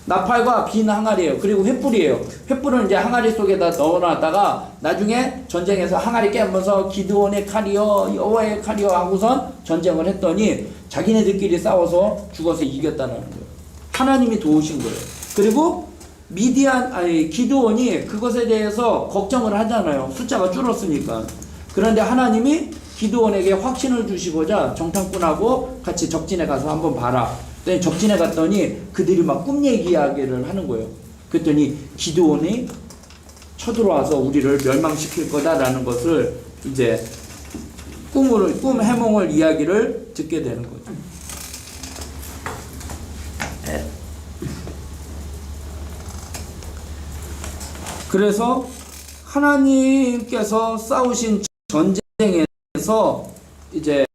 나팔과 빈 항아리예요. 그리고 횃불이에요. 횃불은 이제 항아리 속에다 넣어놨다가 나중에 전쟁에서 항아리 깨면서 기드온의 칼이여 여호와의 칼이여 하고선 전쟁을 했더니 자기네들끼리 싸워서 죽어서 이겼다는 거예요. 하나님이 도우신 거예요. 그리고 기드온이 그것에 대해서 걱정을 하잖아요. 숫자가 줄었으니까. 그런데 하나님이 기드온에게 확신을 주시고자 정탐꾼하고 같이 적진에 가서 한번 봐라. 그랬더니 적진에 갔더니 그들이 막 꿈 얘기하기를 하는 거예요. 그랬더니 기드온이 쳐들어와서 우리를 멸망시킬 거다라는 것을 이제 꿈 해몽을 이야기를 듣게 되는 거죠. 그래서 하나님께서 싸우신 전쟁에서 이제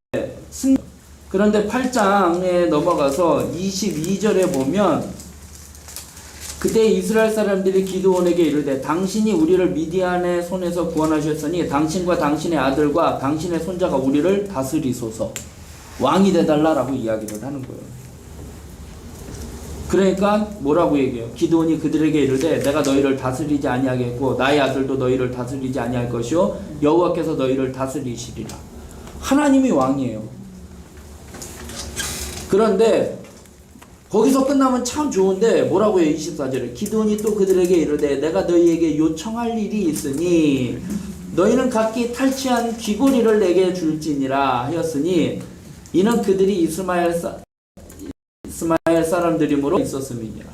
그런데 8장에 넘어가서 22절에 보면 그때 이스라엘 사람들이 기드온에게 이르되 당신이 우리를 미디안의 손에서 구원하셨으니 당신과 당신의 아들과 당신의 손자가 우리를 다스리소서 왕이 되달라라고 이야기를 하는 거예요. 그러니까 뭐라고 얘기해요? 기드온이 그들에게 이르되 내가 너희를 다스리지 아니하겠고 나의 아들도 너희를 다스리지 아니할 것이요 여호와께서 너희를 다스리시리라. 하나님이 왕이에요. 그런데 거기서 끝나면 참 좋은데 뭐라고 해요? 24절에 기드온이 또 그들에게 이르되 내가 너희에게 요청할 일이 있으니 너희는 각기 탈취한 귀고리를 내게 줄지니라 하였으니 이는 그들이 이스마엘 사람들이므로 있었음이니라.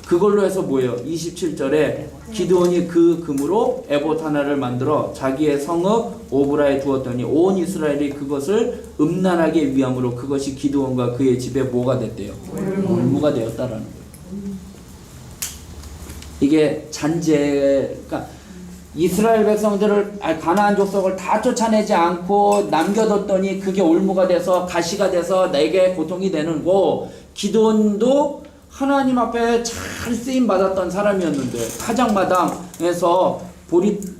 그걸로 해서 뭐예요? 27절에 기드온이 그 금으로 에봇 하나를 만들어 자기의 성읍 오브라에 두었더니 온 이스라엘이 그것을 음란하게 위함으로 그것이 기드온과 그의 집에 뭐가 됐대요? 올무가 되었다라는 거예요. 이게 그러니까 이스라엘 백성들을 가나안 족속을 다 쫓아내지 않고 남겨뒀더니 그게 올무가 돼서 가시가 돼서 내게 고통이 되는 거. 기드온도 하나님 앞에 잘 쓰임 받았던 사람이었는데 타작마당에서 보리했던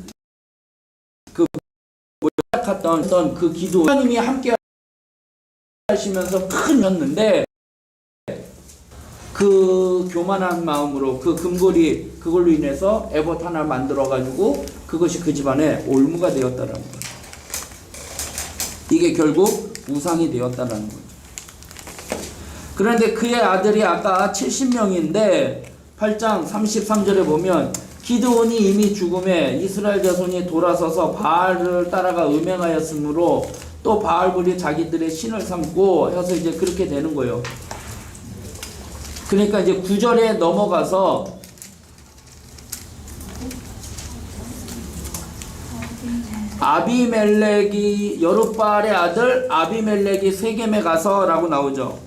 그 기드온 하나님이 함께 하시면서 큰 였는데 그 교만한 마음으로 그 금고리 그걸로 인해서 에봇 하나 만들어 가지고 그것이 그 집안에 올무가 되었다라는 거예요. 이게 결국 우상이 되었다라는 거예요. 그런데 그의 아들이 아까 70명인데 8장 33절에 보면 기드온이 이미 죽음에 이스라엘 자손이 돌아서서 바알을 따라가 음행하였으므로 또 바알불이 자기들의 신을 삼고 해서 이제 그렇게 되는 거예요. 그러니까 이제 9절에 넘어가서 아비멜렉이 여룻바알의 아들 아비멜렉이 세겜에 가서라고 나오죠.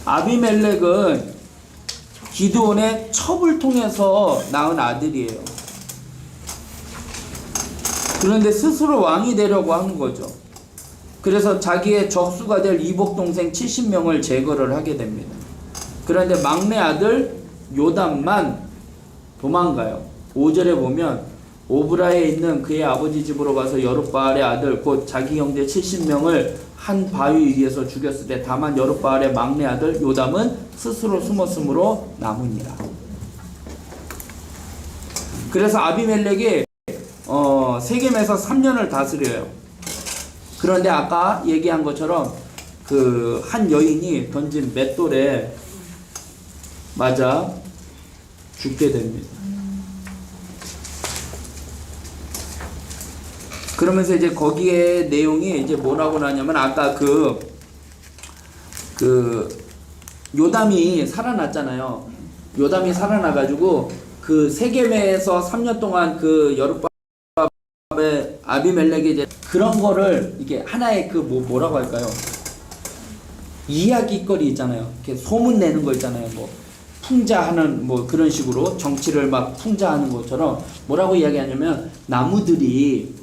아비멜렉은 기드온의 첩을 통해서 낳은 아들이에요. 그런데 스스로 왕이 되려고 하는 거죠. 그래서 자기의 적수가 될 이복 동생 70명을 제거를 하게 됩니다. 그런데 막내 아들 요담만 도망가요. 5절에 보면 오브라에 있는 그의 아버지 집으로 가서 여룻바알의 아들 곧 자기 형제 70명을 한 바위 위에서 죽였을 때 다만 여룻바알의 막내 아들 요담은 스스로 숨었으므로 남으니라. 그래서 아비멜렉이 세겜에서 3년을 다스려요. 그런데 아까 얘기한 것처럼 그 한 여인이 던진 맷돌에 맞아 죽게 됩니다. 그러면서 이제 거기에 내용이 이제 뭐라고 나냐면 아까 요담이 살아났잖아요. 요담이 살아나가지고 그 세겜에서 3년 동안 그 여룻바알의 아비멜렉이 이제 그런 거를 이게 하나의 그 뭐라고 할까요? 이야기거리 있잖아요. 이렇게 소문 내는 거 있잖아요. 뭐 풍자하는 뭐 그런 식으로 정치를 막 풍자하는 것처럼 뭐라고 이야기하냐면 나무들이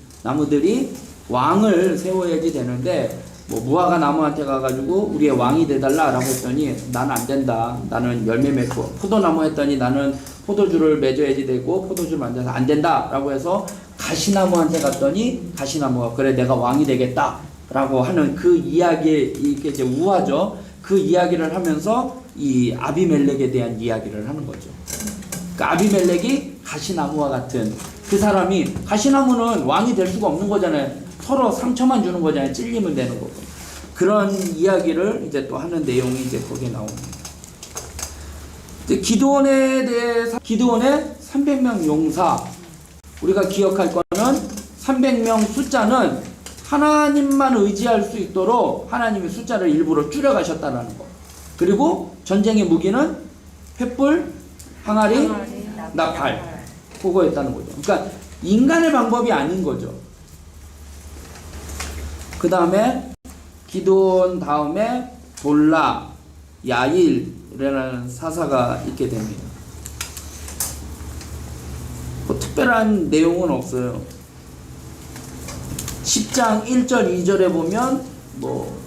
왕을 세워야지 되는데 뭐 무화과 나무한테 가가지고 우리의 왕이 돼달라라고 했더니 나는 안 된다. 나는 열매 맺고 포도나무 했더니 나는 포도주를 맺어야지 되고 포도주를 만들어서 안 된다라고 해서 가시나무한테 갔더니 가시나무가 그래 내가 왕이 되겠다라고 하는 그 이야기에 이게 이제 우화죠. 그 이야기를 하면서 이 아비멜렉에 대한 이야기를 하는 거죠. 그러니까 아비멜렉이 가시나무와 같은 그 사람이 가시나무는 왕이 될 수가 없는 거잖아요. 서로 상처만 주는 거잖아요. 찔리면 되는 거고. 그런 이야기를 이제 또 하는 내용이 이제 거기에 나옵니다. 이제 기드온에 대해서 기드온의 300명 용사 우리가 기억할 거는 300명 숫자는 하나님만 의지할 수 있도록 하나님이 숫자를 일부러 줄여가셨다는 거. 그리고 전쟁의 무기는 횃불, 항아리, 나팔 그거였다는 거죠. 그러니까 인간의 방법이 아닌 거죠. 그 다음에 기드온 다음에 돌라, 야일이라는 사사가 있게 됩니다. 뭐 특별한 내용은 없어요. 10장 1절 2절에 보면 뭐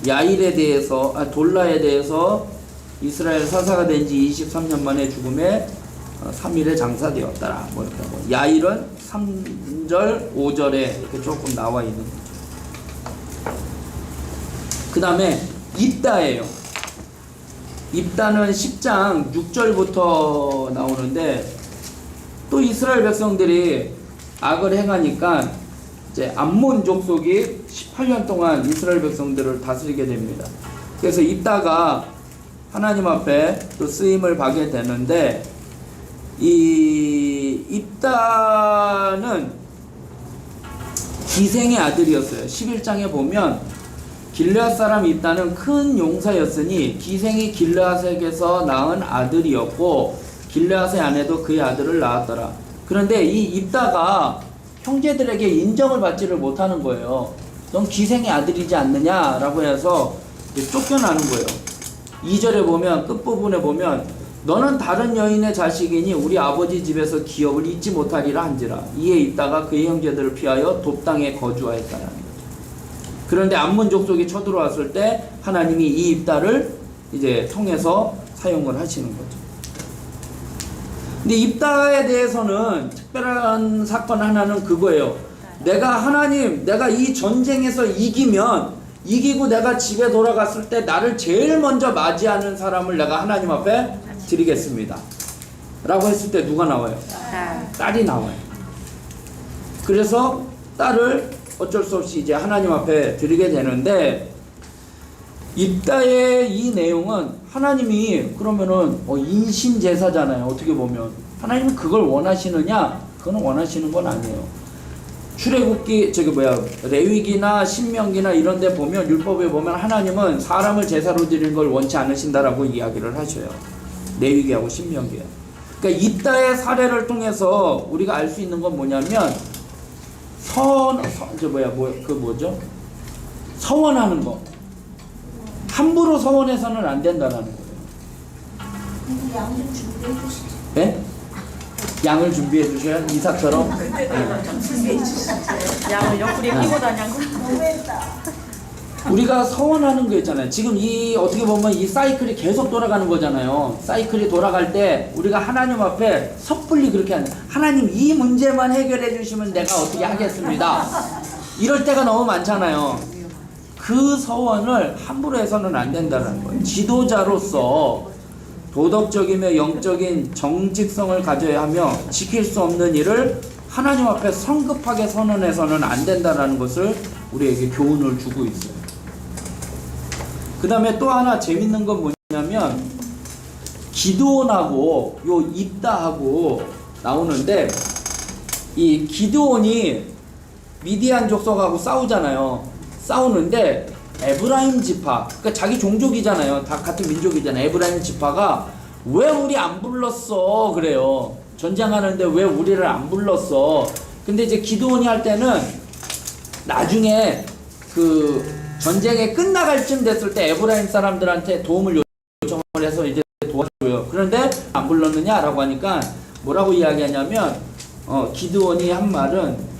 야일에 대해서 돌라에 대해서 이스라엘 사사가 된 지 23년 만에 죽음에 3일에 장사되었더라. 뭐 이렇게 하고 야일은 3절 5절에 이렇게 조금 나와 있는 거죠. 그 다음에 입다예요. 입다는 10장 6절부터 나오는데 또 이스라엘 백성들이 악을 행하니까 이제 암몬 족속이 18년 동안 이스라엘 백성들을 다스리게 됩니다. 그래서 입다가 하나님 앞에 또 쓰임을 받게 되는데 이 입다는 기생의 아들이었어요. 11장에 보면 길르앗 사람 입다는 큰 용사였으니 기생이 길르앗에게서 낳은 아들이었고 길르앗의 아내도 그의 아들을 낳았더라. 그런데 이 입다가 형제들에게 인정을 받지를 못하는 거예요. 넌 기생의 아들이지 않느냐라고 해서 쫓겨나는 거예요. 2절에 보면 끝부분에 보면 너는 다른 여인의 자식이니 우리 아버지 집에서 기업을 잊지 못하리라 한지라. 이에 입다가 그의 형제들을 피하여 돕당에 거주하였다라는 거죠. 그런데 암몬 족속이 쳐들어왔을 때 하나님이 이 입다를 이제 통해서 사용을 하시는 거죠. 근데 입다에 대해서는 특별한 사건 하나는 그거예요. 내가 이 전쟁에서 이기고 내가 집에 돌아갔을 때 나를 제일 먼저 맞이하는 사람을 내가 하나님 앞에 드리겠습니다. 라고 했을 때 누가 나와요? 딸이 나와요. 그래서 딸을 어쩔 수 없이 이제 하나님 앞에 드리게 되는데 입다의 이 내용은 하나님이 그러면은 인신제사잖아요. 어떻게 보면 하나님은 그걸 원하시느냐? 그건 원하시는 건 아니에요. 출애굽기 레위기나 신명기나 이런 데 보면 율법에 보면 하나님은 사람을 제사로 드리는 걸 원치 않으신다라고 이야기를 하셔요. 레위기하고 신명기에. 그러니까 입다의 사례를 통해서 우리가 알 수 있는 건 뭐냐면 서원하는 거. 함부로 서원해서는 안 된다는 거예요. 양 좀 준비해 주시죠. 네? 양을 준비해 주셔야 이삭처럼. 양을 옆구리에 끼고 다냐고. 너무했다. 우리가 서원하는 거 있잖아요. 지금 어떻게 보면 이 사이클이 계속 돌아가는 거잖아요. 사이클이 돌아갈 때 우리가 하나님 앞에 섣불리 그렇게 하는, 하나님 이 문제만 해결해 주시면 내가 어떻게 하겠습니다. 이럴 때가 너무 많잖아요. 그 서원을 함부로 해서는 안 된다는 거예요. 지도자로서 도덕적이며 영적인 정직성을 가져야 하며 지킬 수 없는 일을 하나님 앞에 성급하게 선언해서는 안 된다는 것을 우리에게 교훈을 주고 있어요. 그 다음에 또 하나 재밌는 건 뭐냐면 기드온하고 요 입다하고 나오는데 이 기드온이 미디안 족속하고 싸우잖아요. 싸우는데 에브라임 지파, 그러니까 자기 종족이잖아요. 다 같은 민족이잖아요. 에브라임 지파가 왜 우리 안 불렀어? 그래요. 전쟁하는데 왜 우리를 안 불렀어? 근데 이제 기드온이 할 때는 나중에 그 전쟁이 끝나갈 쯤 됐을 때 에브라임 사람들한테 도움을 요청을 해서 이제 도와줘요. 그런데 안 불렀느냐라고 하니까 뭐라고 이야기하냐면 기드온이 한 말은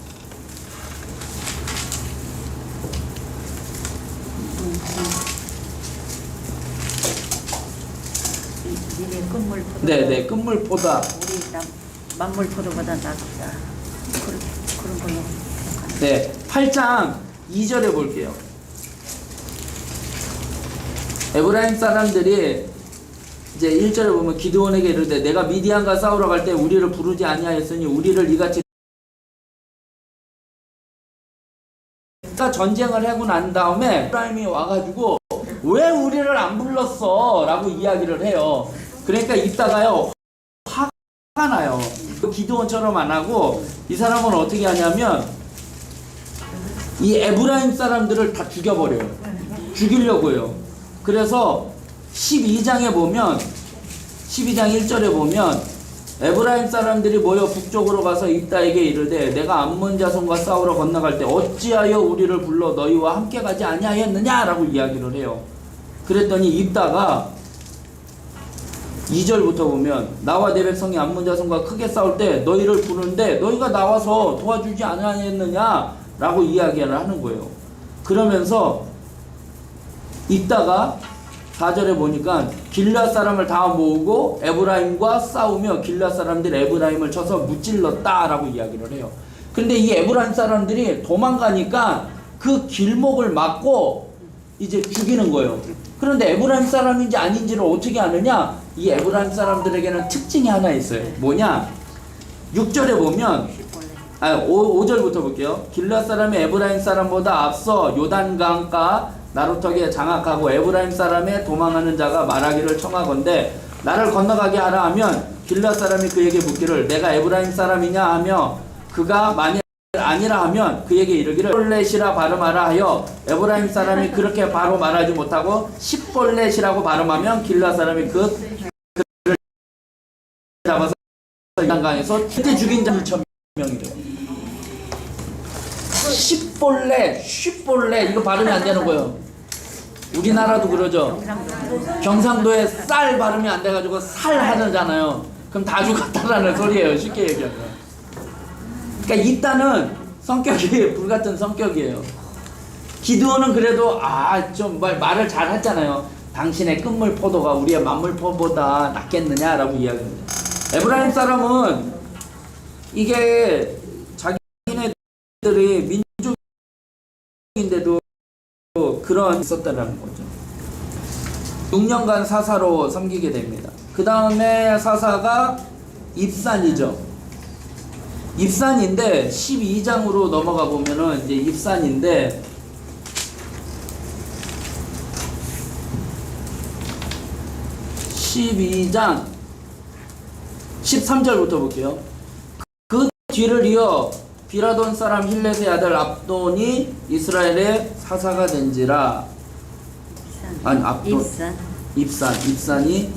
니네 끝물포도 네네 끝물포다. 우리 만물포도보다 낫다. 그런 걸로. 네 8장 2절에 볼게요. 에브라임 사람들이 이제 1절에 보면 기드온에게 이르되 내가 미디안과 싸우러 갈 때 우리를 부르지 아니하였으니 우리를 이같이 전쟁을 하고 난 다음에 에브라임이 와가지고 왜 우리를 안 불렀어? 라고 이야기를 해요. 그러니까 이따가요 화가 나요. 기드온처럼 안 하고 이 사람은 어떻게 하냐면 이 에브라임 사람들을 다 죽여버려요. 죽이려고 해요. 그래서 12장에 보면 12장 1절에 보면 에브라임 사람들이 모여 북쪽으로 가서 입다에게 이르되 내가 암몬 자손과 싸우러 건너갈 때 어찌하여 우리를 불러 너희와 함께 가지 아니하였느냐 라고 이야기를 해요. 그랬더니 입다가 2절부터 보면 나와 내 백성이 암몬 자손과 크게 싸울 때 너희를 부르는데 너희가 나와서 도와주지 아니하였느냐 라고 이야기를 하는 거예요. 그러면서 입다가 4절에 보니까 길앗 사람을 다 모으고 에브라임과 싸우며 길앗 사람들이 에브라임을 쳐서 무찔렀다 라고 이야기를 해요. 근데 이 에브라임 사람들이 도망가니까 그 길목을 막고 이제 죽이는 거예요. 그런데 에브라임 사람인지 아닌지를 어떻게 아느냐? 이 에브라임 사람들에게는 특징이 하나 있어요. 뭐냐? 6절에 보면 5절부터 볼게요. 길앗 사람이 에브라임 사람보다 앞서 요단강가 나루턱에 장악하고 에브라임 사람의 도망하는 자가 말하기를 청하건대 나를 건너가게 하라 하면 길앗 사람이 그에게 묻기를 내가 에브라임 사람이냐 하며 그가 만일 아니라 하면 그에게 이르기를 볼렛이라 발음하라 하여 에브라임 사람이 그렇게 바로 말하지 못하고 십볼렛이라고 발음하면 길앗 사람이 그를 잡아서 요단강에서 그때 죽인 자 2,000명이래요. 쉽볼렛 이거 발음이 안 되는 거예요. 우리나라도 그러죠. 경상도에 쌀 발음이 안 돼가지고 살 하잖아요. 그럼 다 죽었다라는 소리예요. 쉽게 얘기하면. 그러니까 이따는 성격이 불같은 성격이에요. 기드온은 그래도 좀 말을 잘 했잖아요. 당신의 끝물 포도가 우리의 만물 포도보다 낫겠느냐라고 이야기합니다. 에브라임 사람은 이게 자기네들이 민족인데도 그런 있었다라는 거죠. 6년간 사사로 섬기게 됩니다. 그 다음에 사사가 입산이죠. 입산인데 12장으로 넘어가 보면은 이제 입산인데 (12장) 13절부터 볼게요. 그 뒤를 이어 비라돈 사람 힐렛의 아들 압돈이 이스라엘의 사사가 된지라. 아니 압돈 입산이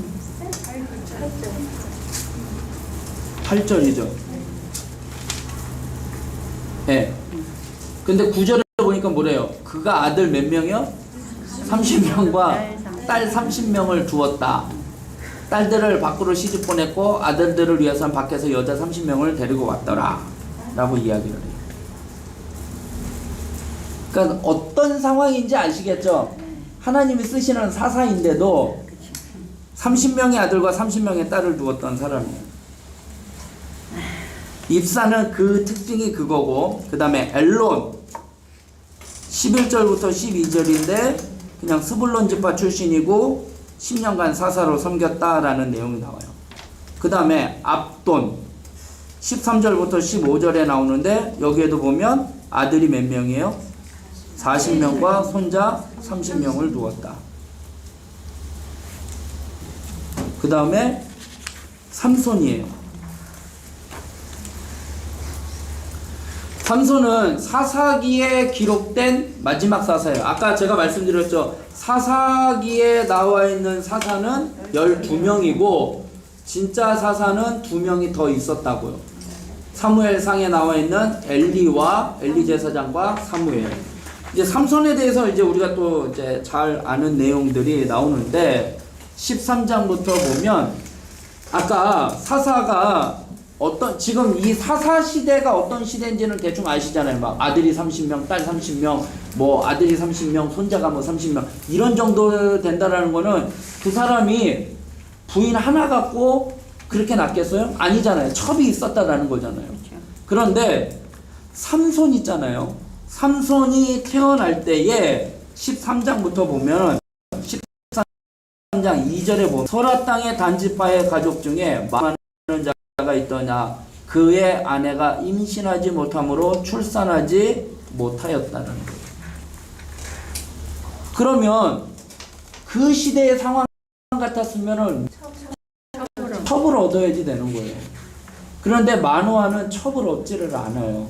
8절이죠. 예. 근데 9절에 보니까 뭐래요? 그가 아들 몇 명이요? 30명과 딸 30명을 두었다. 딸들을 밖으로 시집 보냈고 아들들을 위해서는 밖에서 여자 30명을 데리고 왔더라 라고 이야기를 해요. 그러니까 어떤 상황인지 아시겠죠? 하나님이 쓰시는 사사인데도 30명의 아들과 30명의 딸을 두었던 사람이에요. 입사는 그 특징이 그거고, 그 다음에 엘론 11절부터 12절인데 그냥 스불론 지파 출신이고 10년간 사사로 섬겼다라는 내용이 나와요. 그 다음에 압돈 13절부터 15절에 나오는데 여기에도 보면 아들이 몇 명이에요? 40명과 손자 30명을 두었다. 그 다음에 삼손이에요. 삼손은 사사기에 기록된 마지막 사사예요. 아까 제가 말씀드렸죠. 사사기에 나와 있는 사사는 12명이고 진짜 사사는 2명이 더 있었다고요. 사무엘상에 나와 있는 엘리 제사장과 사무엘. 이제 삼손에 대해서 이제 우리가 또 이제 잘 아는 내용들이 나오는데 13장부터 보면 아까 사사가 지금 이 사사 시대가 어떤 시대인지는 대충 아시잖아요. 막 아들이 30명, 딸 30명, 뭐 아들이 30명, 손자가 뭐 30명 이런 정도 된다라는 거는 두 사람이 부인 하나 갖고 그렇게 낳겠어요? 아니잖아요. 첩이 있었다라는 거잖아요. 그런데 삼손 있잖아요. 삼손이 태어날 때에 13장부터 보면 13장 2절에 보면 소라 땅의 단지파의 가족 중에 많은 자가 있더냐 그의 아내가 임신하지 못함으로 출산하지 못하였다는 거예요. 그러면 그 시대의 상황 같았으면은 첩을 얻어야지 되는 거예요. 그런데 마노아는 첩을 얻지를 않아요.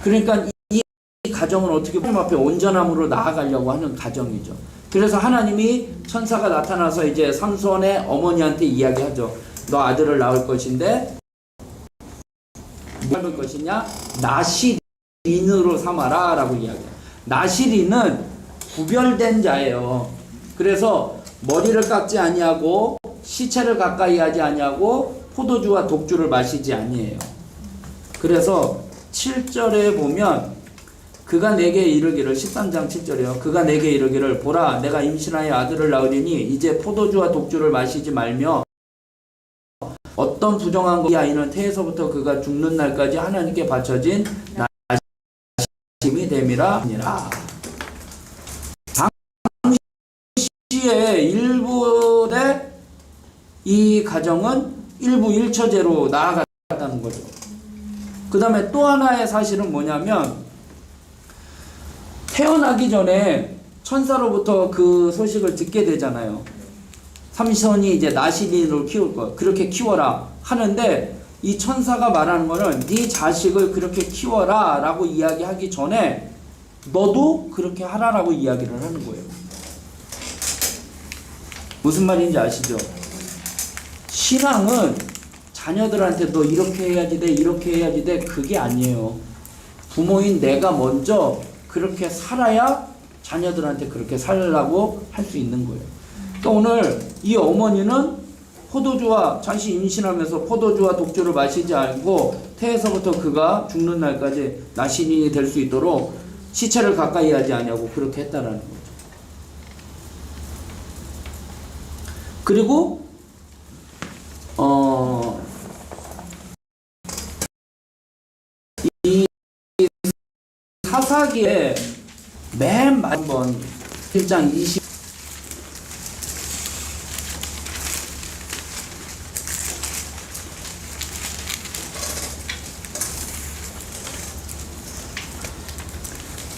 그러니까 이 가정은 어떻게 하나님 앞에 온전함으로 나아가려고 하는 가정이죠. 그래서 하나님이 천사가 나타나서 이제 삼손의 어머니한테 이야기하죠. 너 아들을 낳을 것인데 뭐 할 것이냐? 나시린으로 삼아라 라고 이야기해요. 나시린은 구별된 자예요. 그래서 머리를 깎지 아니하고 시체를 가까이 하지 아니하고 포도주와 독주를 마시지 아니에요. 그래서 7절에 보면 그가 내게 이르기를 13장 7절이요. 그가 내게 이르기를 보라 내가 임신하여 아들을 낳으리니 이제 포도주와 독주를 마시지 말며 어떤 부정한 것 이 아이는 태에서부터 그가 죽는 날까지 하나님께 바쳐진 나심이 됨이라 하니라. 당시에 일부의 이 가정은 일부 일처제로 나아갔다는 거죠. 그 다음에 또 하나의 사실은 뭐냐면 태어나기 전에 천사로부터 그 소식을 듣게 되잖아요. 삼손이 이제 나시린으로 키울 거 그렇게 키워라 하는데 이 천사가 말하는 거는 네 자식을 그렇게 키워라 라고 이야기하기 전에 너도 그렇게 하라라고 이야기를 하는 거예요. 무슨 말인지 아시죠? 신앙은 자녀들한테 너 이렇게 해야지 돼 이렇게 해야지 돼 그게 아니에요. 부모인 내가 먼저 그렇게 살아야 자녀들한테 그렇게 살라고 할 수 있는 거예요. 또 오늘 이 어머니는 포도주와 자신이 임신하면서 포도주와 독주를 마시지 않고 태에서부터 그가 죽는 날까지 나신인이 될 수 있도록 시체를 가까이 하지 않냐고 그렇게 했다라는 거죠. 그리고 이 사사기에 맨 마지막 1장 20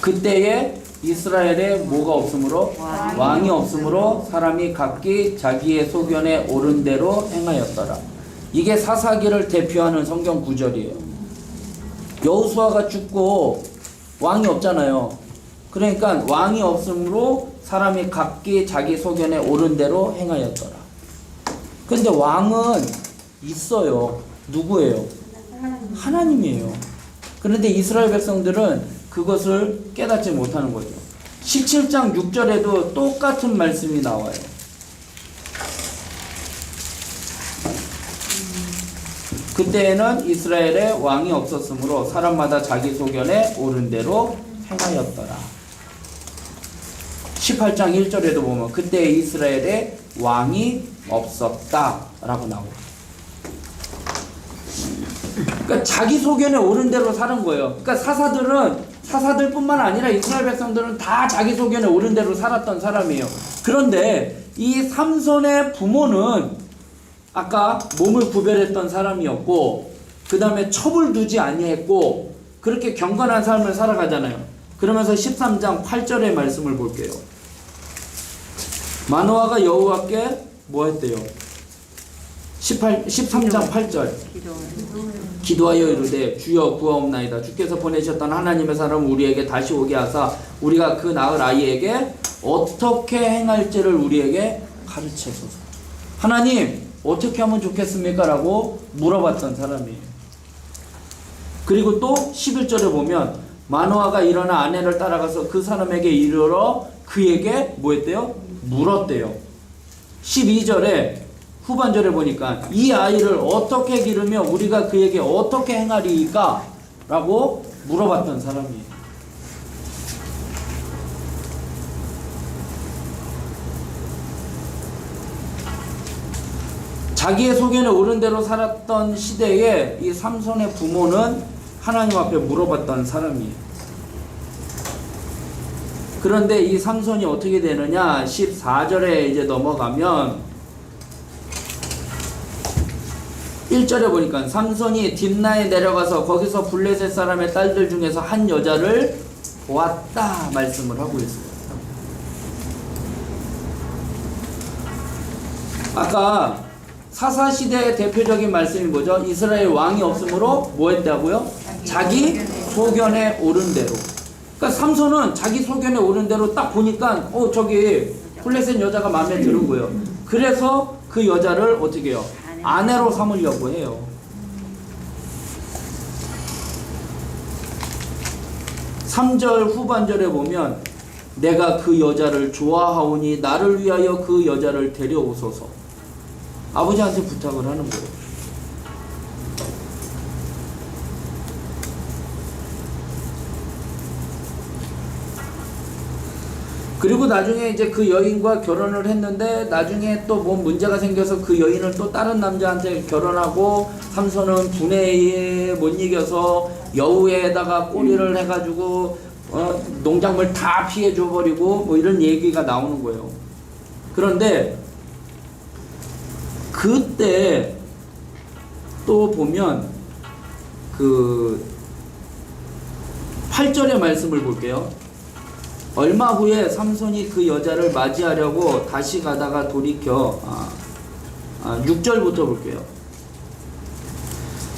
그때에 이스라엘에 뭐가 없으므로 왕이 없으므로 사람이 각기 자기의 소견에 옳은 대로 행하였더라. 이게 사사기를 대표하는 성경 구절이에요. 여호수아가 죽고 왕이 없잖아요. 그러니까 왕이 없으므로 사람이 각기 자기 소견에 옳은 대로 행하였더라. 근데 왕은 있어요. 누구예요? 하나님이에요. 그런데 이스라엘 백성들은 그것을 깨닫지 못하는 거죠. 17장 6절에도 똑같은 말씀이 나와요. 그때에는 이스라엘에 왕이 없었으므로 사람마다 자기 소견에 옳은 대로 행하였더라. 18장 1절에도 보면 그때 이스라엘에 왕이 없었다 라고 나오고, 그러니까 자기 소견에 옳은 대로 사는 거예요. 그러니까 사사들뿐만 아니라 이스라엘 백성들은 다 자기 소견에 옳은 대로 살았던 사람이에요. 그런데 이 삼손의 부모는 아까 몸을 구별했던 사람이었고, 그 다음에 첩을 두지 아니했고, 그렇게 경건한 삶을 살아가잖아요. 그러면서 13장 8절의 말씀을 볼게요. 마노아가 여호와께 뭐 했대요? 13장 8절 기도하여 이르되 주여 구하옵나이다. 주께서 보내셨던 하나님의 사람을 우리에게 다시 오게 하사 우리가 그 낳을 아이에게 어떻게 행할지를 우리에게 가르쳐소서. 하나님 어떻게 하면 좋겠습니까? 라고 물어봤던 사람이에요. 그리고 또 11절에 보면 마노아가 일어나 아내를 따라가서 그 사람에게 이르러 그에게 뭐 했대요? 물었대요. 12절에 후반절에 보니까 이 아이를 어떻게 기르며 우리가 그에게 어떻게 행하리이까? 라고 물어봤던 사람이에요. 자기의 소견에 옳은 대로 살았던 시대에 이 삼손의 부모는 하나님 앞에 물어봤던 사람이에요. 그런데 이 삼손이 어떻게 되느냐? 14절에 이제 넘어가면 1절에 보니까 삼손이 딥나에 내려가서 거기서 블레셋 사람의 딸들 중에서 한 여자를 보았다 말씀을 하고 있어요. 아까 사사시대의 대표적인 말씀이 뭐죠? 이스라엘 왕이 없으므로 뭐 했다고요? 자기 소견에 옳은 대로. 그러니까 삼손은 자기 소견에 옳은 대로 딱 보니까 저기 블레셋 여자가 마음에 드는 거예요. 그래서 그 여자를 어떻게 해요? 아내로 삼으려고 해요. (3절) 후반절에 보면 내가 그 여자를 좋아하오니 나를 위하여 그 여자를 데려오소서. 아버지한테 부탁을 하는 거예요. 그리고 나중에 이제 그 여인과 결혼을 했는데 나중에 또 뭐 문제가 생겨서 그 여인을 또 다른 남자한테 결혼하고 삼손은 분해에 못 이겨서 여우에다가 꼬리를 해가지고 농작물 다 피해 줘버리고 뭐 이런 얘기가 나오는 거예요. 그런데 그때 또 보면 그 8절의 말씀을 볼게요. 얼마 후에 삼손이 그 여자를 맞이하려고 다시 가다가 돌이켜 6절부터 볼게요.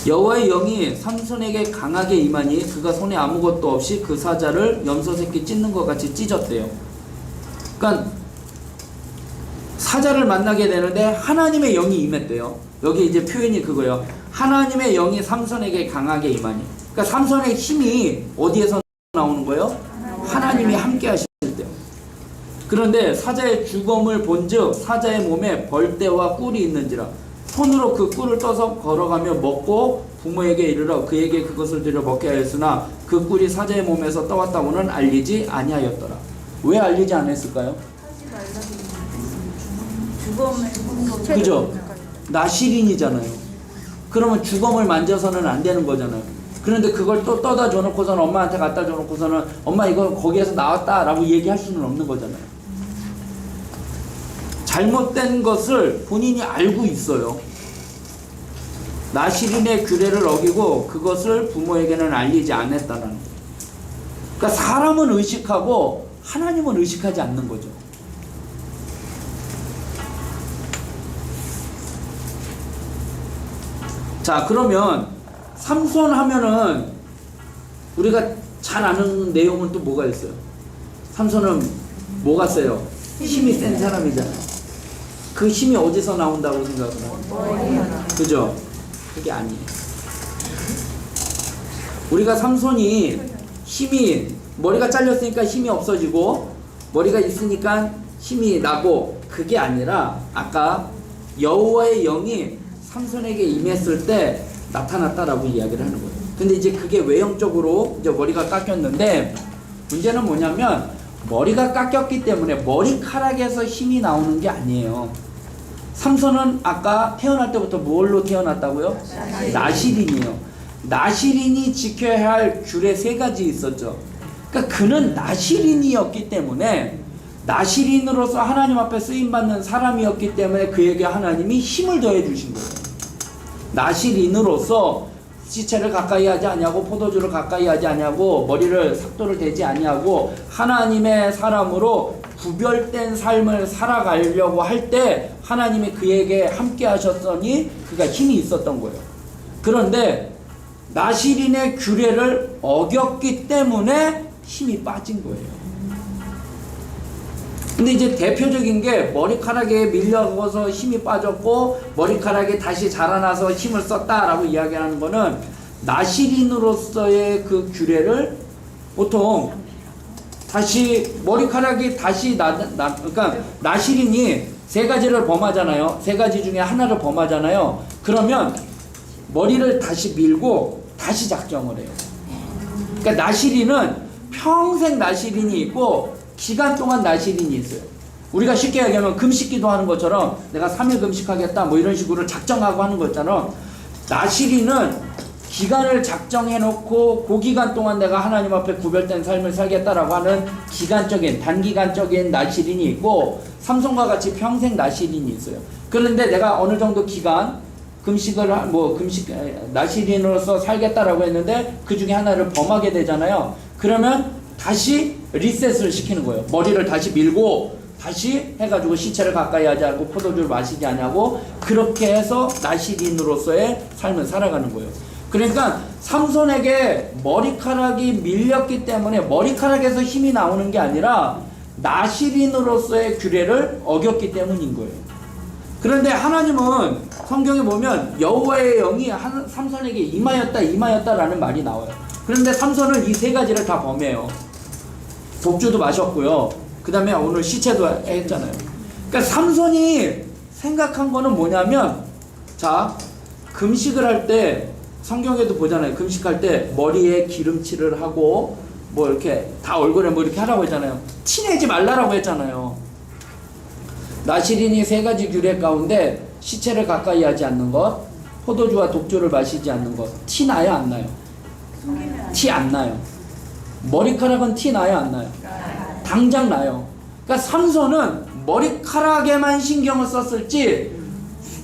여호와의 영이 삼손에게 강하게 임하니 그가 손에 아무것도 없이 그 사자를 염소새끼 찢는 것 같이 찢었대요. 그러니까 사자를 만나게 되는데 하나님의 영이 임했대요. 여기 이제 표현이 그거예요. 하나님의 영이 삼손에게 강하게 임하니. 그러니까 삼손의 힘이 어디에서 나오는 거예요? 하나님이 함께 하실 때. 그런데 사자의 죽음을 본즉 사자의 몸에 벌떼와 꿀이 있는지라 손으로 그 꿀을 떠서 걸어가며 먹고 부모에게 이르러 그에게 그것을 들여 먹게 하였으나 그 꿀이 사자의 몸에서 떠왔다고는 알리지 아니하였더라. 왜 알리지 않았을까요? 그죠? 나시린이잖아요. 그러면 주검을 만져서는 안 되는 거잖아요. 그런데 그걸 또 떠다 줘놓고서는 엄마한테 갖다 줘놓고서는 엄마 이거 거기에서 나왔다 라고 얘기할 수는 없는 거잖아요. 잘못된 것을 본인이 알고 있어요. 나시린의 규례를 어기고 그것을 부모에게는 알리지 않았다는 거예요. 그러니까 사람은 의식하고 하나님은 의식하지 않는 거죠. 자, 그러면 삼손 하면은 우리가 잘 아는 내용은 또 뭐가 있어요? 삼손은 뭐가 세요? 힘이 센 사람이잖아요. 그 힘이 어디서 나온다고 생각해요? 그죠? 그게 아니에요. 우리가 삼손이 힘이 머리가 잘렸으니까 힘이 없어지고 머리가 있으니까 힘이 나고 그게 아니라 아까 여호와의 영이 삼손에게 임했을 때 나타났다라고 이야기를 하는 거예요. 근데 이제 그게 외형적으로 이제 머리가 깎였는데 문제는 뭐냐면 머리가 깎였기 때문에 머리카락에서 힘이 나오는 게 아니에요. 삼손은 아까 태어날 때부터 뭘로 태어났다고요? 나시린이에요. 나시린이 지켜야 할 규례 3가지 있었죠. 그러니까 그는 나시린이었기 때문에 나시린으로서 하나님 앞에 쓰임받는 사람이었기 때문에 그에게 하나님이 힘을 더해 주신 거예요. 나시린으로서 시체를 가까이 하지 아니하고 포도주를 가까이 하지 아니하고 머리를 삭도를 대지 아니하고 하나님의 사람으로 구별된 삶을 살아가려고 할 때 하나님이 그에게 함께 하셨더니 그가 힘이 있었던 거예요. 그런데 나시린의 규례를 어겼기 때문에 힘이 빠진 거예요. 근데 이제 대표적인 게 머리카락에 밀려서 힘이 빠졌고 머리카락이 다시 자라나서 힘을 썼다라고 이야기하는 거는 나시린으로서의 그 규례를 보통 다시 머리카락이 다시 그러니까 나시린이 세 가지를 범하잖아요. 세 가지 중에 하나를 범하잖아요. 그러면 머리를 다시 밀고 다시 작정을 해요. 그러니까 나시린은 평생 나시린이 있고 기간 동안 나시린이 있어요. 우리가 쉽게 얘기하면 금식기도 하는 것처럼 내가 3일 금식하겠다 뭐 이런 식으로 작정하고 하는 것처럼 나시린은 기간을 작정해 놓고 그 기간 동안 내가 하나님 앞에 구별된 삶을 살겠다라고 하는 기간적인 단기간적인 나시린이 있고 삼손과 같이 평생 나시린이 있어요. 그런데 내가 어느 정도 기간 금식 나시린으로서 살겠다라고 했는데 그 중에 하나를 범하게 되잖아요. 그러면 다시 리셋을 시키는 거예요. 머리를 다시 밀고 다시 해가지고 시체를 가까이 하지 않고 포도주를 마시지 않냐고 그렇게 해서 나시린으로서의 삶을 살아가는 거예요. 그러니까 삼손에게 머리카락이 밀렸기 때문에 머리카락에서 힘이 나오는 게 아니라 나시린으로서의 규례를 어겼기 때문인 거예요. 그런데 하나님은 성경에 보면 여호와의 영이 삼손에게 임하였다라는 말이 나와요. 그런데 삼손은 이 세 가지를 다 범해요. 독주도 마셨고요. 그 다음에 오늘 시체도 했잖아요. 그러니까 삼손이 생각한 거는 뭐냐면, 자, 금식을 할 때 성경에도 보잖아요. 금식할 때 머리에 기름칠을 하고 뭐 이렇게 다 얼굴에 뭐 이렇게 하라고 했잖아요. 티내지 말라라고 했잖아요. 나시린이 세 가지 규례 가운데 시체를 가까이 하지 않는 것, 포도주와 독주를 마시지 않는 것. 티 나요, 안 나요? 티 안 나요. 머리카락은 티 나요, 안 나요? 당장 나요. 그러니까 삼손은 머리카락에만 신경을 썼을지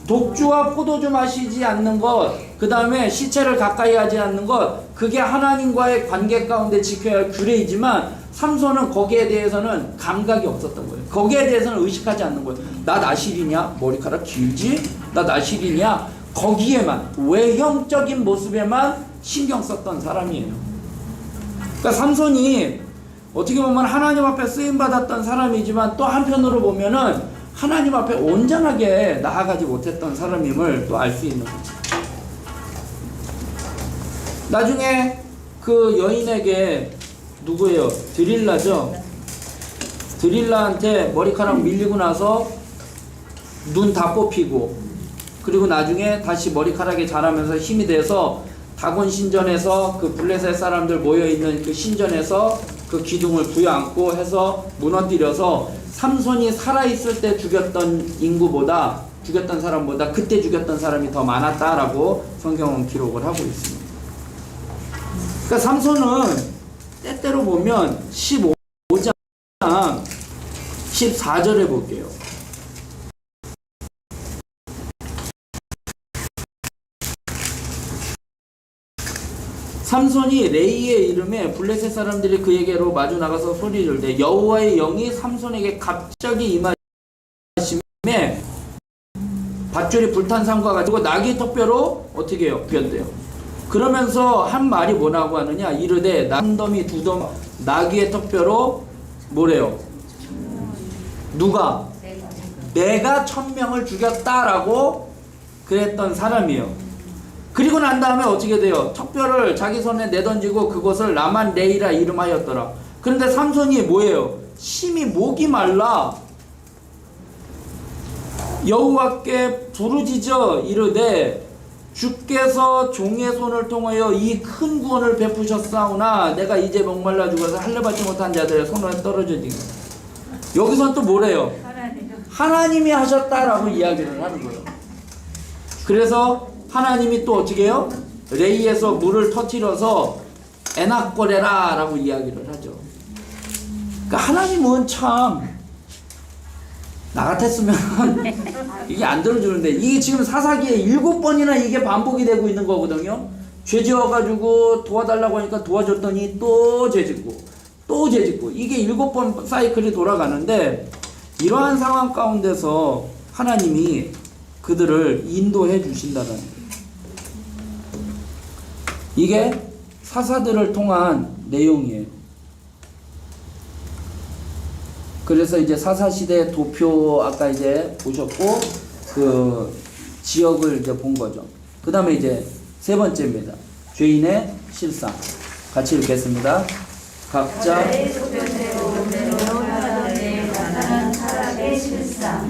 독주와 포도주 마시지 않는 것, 그 다음에 시체를 가까이 하지 않는 것, 그게 하나님과의 관계 가운데 지켜야 할 규례이지만 삼손은 거기에 대해서는 감각이 없었던 거예요. 거기에 대해서는 의식하지 않는 거예요. 나 나시린이야? 머리카락 길지? 나 나시린이야? 거기에만, 외형적인 모습에만 신경 썼던 사람이에요. 그러니까 삼손이 어떻게 보면 하나님 앞에 쓰임받았던 사람이지만 또 한편으로 보면은 하나님 앞에 온전하게 나아가지 못했던 사람임을 또 알 수 있는 거죠. 나중에 그 여인에게 누구예요? 드릴라죠. 드릴라한테 머리카락 밀리고 나서 눈 다 뽑히고, 그리고 나중에 다시 머리카락이 자라면서 힘이 돼서 다곤 신전에서 그 블레셋 사람들 모여있는 그 신전에서 그 기둥을 부여안고 해서 무너뜨려서 삼손이 살아있을 때 죽였던 사람보다 그때 죽였던 사람이 더 많았다라고 성경은 기록을 하고 있습니다. 그러니까 삼손은 때때로 보면 15장 14절에 볼게요. 삼손이 레이의 이름에 블레셋 사람들이 그에게로 마주 나가서 소리를 내 여호와의 영이 삼손에게 갑자기 임하심에 밧줄이 불탄 상과 가지고 나귀 턱뼈로 어떻게 해요? 변돼요. 그러면서 한 말이 뭐라고 하느냐? 이르되 남더미 두더미 나귀의 턱뼈로 뭐래요? 누가? 내가 1000명을 죽였다라고 그랬던 사람이에요. 그리고 난 다음에 어떻게 돼요? 턱뼈를 자기 손에 내던지고 그것을 라만 레이라 이름하였더라. 그런데 삼손이 뭐예요? 심히 목이 말라 여호와께 부르짖어 이르되 주께서 종의 손을 통하여 이 큰 구원을 베푸셨사오나 내가 이제 목말라 죽어서 할례받지 못한 자들의 손에 떨어지니. 여기선 또 뭐래요? 하나님이 하셨다라고 이야기를 하는 거예요. 그래서 하나님이 또 어떻게 해요? 레이에서 물을 터뜨려서 에낙거레라 라고 이야기를 하죠. 그러니까 하나님은 참 나 같았으면 이게 안 들어주는데, 이게 지금 사사기에 7번이나 이게 반복이 되고 있는 거거든요. 죄 지어가지고 도와달라고 하니까 도와줬더니 또 죄 짓고 또 죄 짓고, 이게 7번 사이클이 돌아가는데, 이러한 상황 가운데서 하나님이 그들을 인도해 주신다는 거예요. 이게 사사들을 통한 내용이에요. 그래서 이제 사사시대 도표 아까 이제 보셨고, 그 지역을 이제 본 거죠. 그 다음에 이제 세 번째입니다. 죄인의 실상. 같이 읽겠습니다. 각자의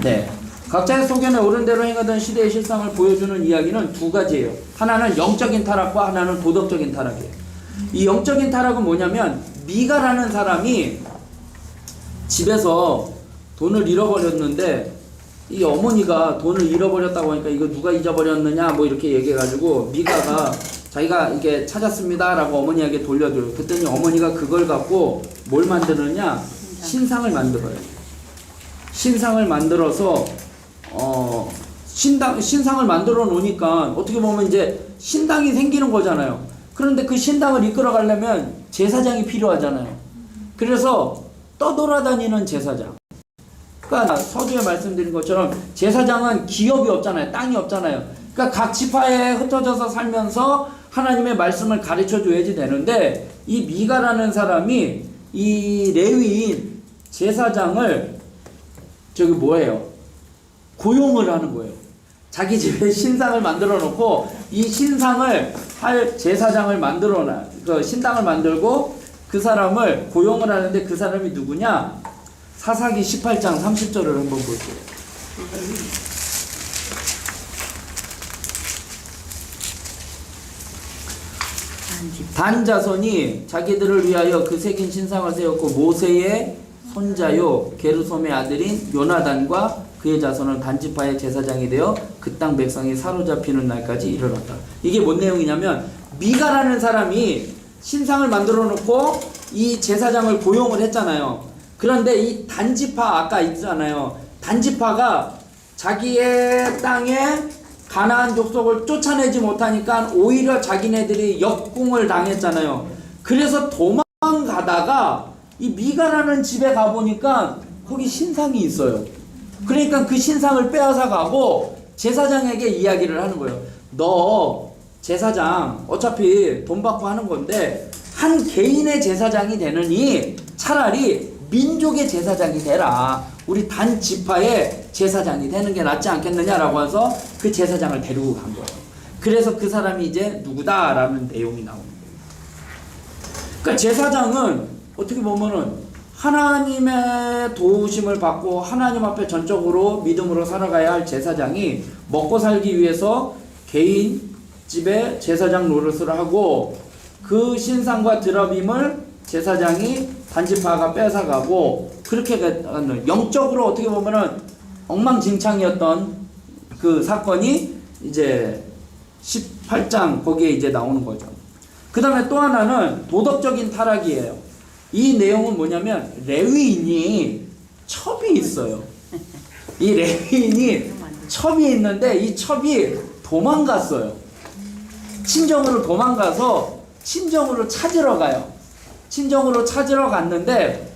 네. 각자의 소견에 오른 대로 행하던 시대의 실상을 보여주는 이야기는 두 가지예요. 하나는 영적인 타락과 하나는 도덕적인 타락이에요. 이 영적인 타락은 뭐냐면 미가라는 사람이 집에서 돈을 잃어버렸는데 이 어머니가 돈을 잃어버렸다고 하니까 이거 누가 잊어버렸느냐 뭐 이렇게 얘기해가지고 미가가 자기가 이게 찾았습니다 라고 어머니에게 돌려줘요. 그랬더니 어머니가 그걸 갖고 뭘 만드느냐, 신상을 만들어요. 신상을 만들어서 신상을 만들어 놓으니까 어떻게 보면 이제 신당이 생기는 거잖아요. 그런데 그 신당을 이끌어 가려면 제사장이 필요하잖아요. 그래서 떠돌아다니는 제사장. 그러니까 서두에 말씀드린 것처럼 제사장은 기업이 없잖아요. 땅이 없잖아요. 그러니까 각 지파에 흩어져서 살면서 하나님의 말씀을 가르쳐 줘야지 되는데 이 미가라는 사람이 이 레위인 제사장을 저기 뭐예요? 고용을 하는 거예요. 자기 집에 신상을 만들어 놓고 이 신상을 할 제사장을 만들어 놔. 그 신당을 만들고 그 사람을 고용을 하는데 그 사람이 누구냐? 사사기 18장 30절을 한번 볼게요. 단 자손이 자기들을 위하여 그 새긴 신상을 세웠고 모세의 손자요 게르솜의 아들인 요나단과 그의 자손은 단지파의 제사장이 되어 그 땅 백성이 사로잡히는 날까지 이르렀다. 이게 뭔 내용이냐면 미가라는 사람이 신상을 만들어 놓고 이 제사장을 고용을 했잖아요. 그런데 이 단지파 아까 있잖아요. 단지파가 자기의 땅에 가나안 족속을 쫓아내지 못하니까 오히려 자기네들이 역궁을 당했잖아요. 그래서 도망가다가 이 미가라는 집에 가보니까 거기 신상이 있어요. 그러니까 그 신상을 빼앗아 가고 제사장에게 이야기를 하는 거예요. 너 제사장 어차피 돈 받고 하는 건데 한 개인의 제사장이 되느니 차라리 민족의 제사장이 되라. 우리 단 지파의 제사장이 되는 게 낫지 않겠느냐라고 해서 그 제사장을 데리고 간 거예요. 그래서 그 사람이 이제 누구다라는 내용이 나옵니다. 그러니까 제사장은 어떻게 보면은 하나님의 도우심을 받고 하나님 앞에 전적으로 믿음으로 살아가야 할 제사장이 먹고 살기 위해서 개인 집에 제사장 노릇을 하고 그 신상과 드러빔을 제사장이 단지파가 뺏어가고 그렇게 영적으로 어떻게 보면은 엉망진창이었던 그 사건이 이제 18장 거기에 이제 나오는 거죠. 그 다음에 또 하나는 도덕적인 타락이에요. 이 내용은 뭐냐면 레위인이 첩이 있어요. 이 레위인이 첩이 있는데 이 첩이 도망갔어요. 친정으로 도망가서 친정으로 찾으러 가요. 친정으로 찾으러 갔는데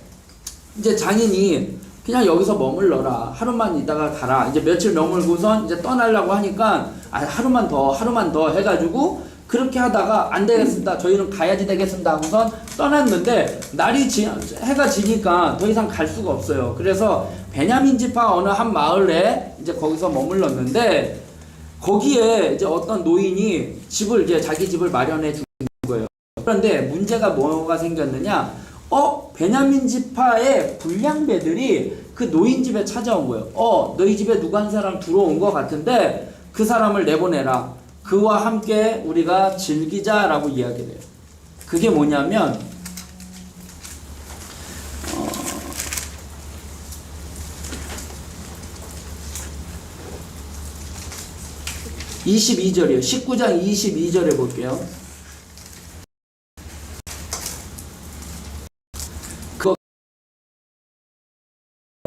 이제 장인이 그냥 여기서 머물러라. 하루만 있다가 가라. 이제 며칠 머물고선 이제 떠나려고 하니까 하루만 더 해가지고 그렇게 하다가 안 되겠습니다. 저희는 가야지 되겠습니다. 하고선 떠났는데 해가 지니까 더 이상 갈 수가 없어요. 그래서 베냐민 지파 어느 한 마을에 이제 거기서 머물렀는데 거기에 이제 어떤 노인이 자기 집을 마련해 주는 거예요. 그런데 문제가 뭐가 생겼느냐? 베냐민 지파의 불량배들이 그 노인 집에 찾아온 거예요. 너희 집에 누구 한 사람 들어온 것 같은데 그 사람을 내보내라. 그와 함께 우리가 즐기자라고 이야기를 해요. 그게 뭐냐면 22절이에요. 19장 22절에 볼게요.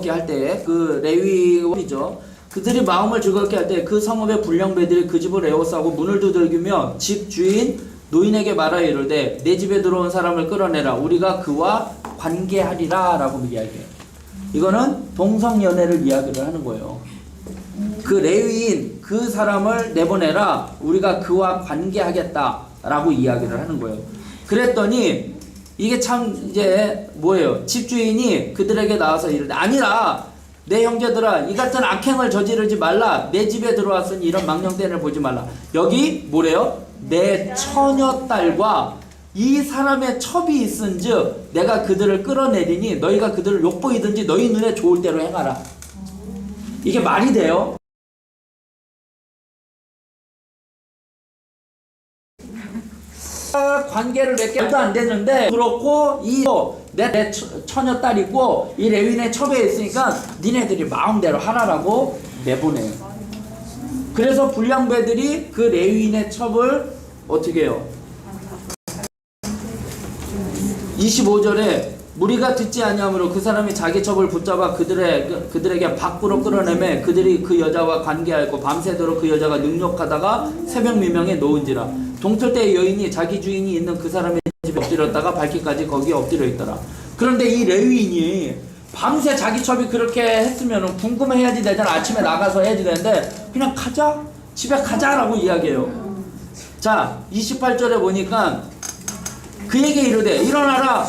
할 때 그 레위원이죠. 그들이 마음을 즐겁게 할 때 그 성읍의 불량배들이 그 집을 에워싸고 문을 두들기며 집 주인 노인에게 말하여 이르되 내 집에 들어온 사람을 끌어내라. 우리가 그와 관계하리라 라고 이야기해요. 이거는 동성연애를 이야기를 하는 거예요. 그 레위인 그 사람을 내보내라. 우리가 그와 관계하겠다 라고 이야기를 하는 거예요. 그랬더니 이게 참 이제 뭐예요? 집주인이 그들에게 나와서 이르되 아니라 내 형제들아 이 같은 악행을 저지르지 말라. 내 집에 들어왔으니 이런 망령된을 보지 말라. 여기 뭐래요? 내 처녀딸과 이 사람의 첩이 있은즉 내가 그들을 끌어내리니 너희가 그들을 욕보이든지 너희 눈에 좋을 대로 행하라. 이게 말이 돼요? 관계를 맺게 말도 안 되는데 그렇고 내 처녀 딸 있고 이 레위인의 첩에 있으니까 니네들이 마음대로 하라라고 내보내요. 그래서 불량배들이 그 레위인의 첩을 어떻게 해요? 25절에 무리가 듣지 아니하므로 그 사람이 자기 첩을 붙잡아 그들에게 밖으로 끌어내매 그들이 그 여자와 관계하였고 밤새도록 그 여자가 능욕하다가 새벽 미명에 놓은지라. 동틀 때 여인이 자기 주인이 있는 그 사람의 집에 엎드렸다가 밝기까지 거기에 엎드려 있더라. 그런데 이 레위인이 밤새 자기 첩이 그렇게 했으면 궁금해야지 되잖아. 아침에 나가서 해야지 되는데 그냥 가자, 집에 가자라고 이야기해요. 자, 28절에 보니까 그에게 이르되 일어나라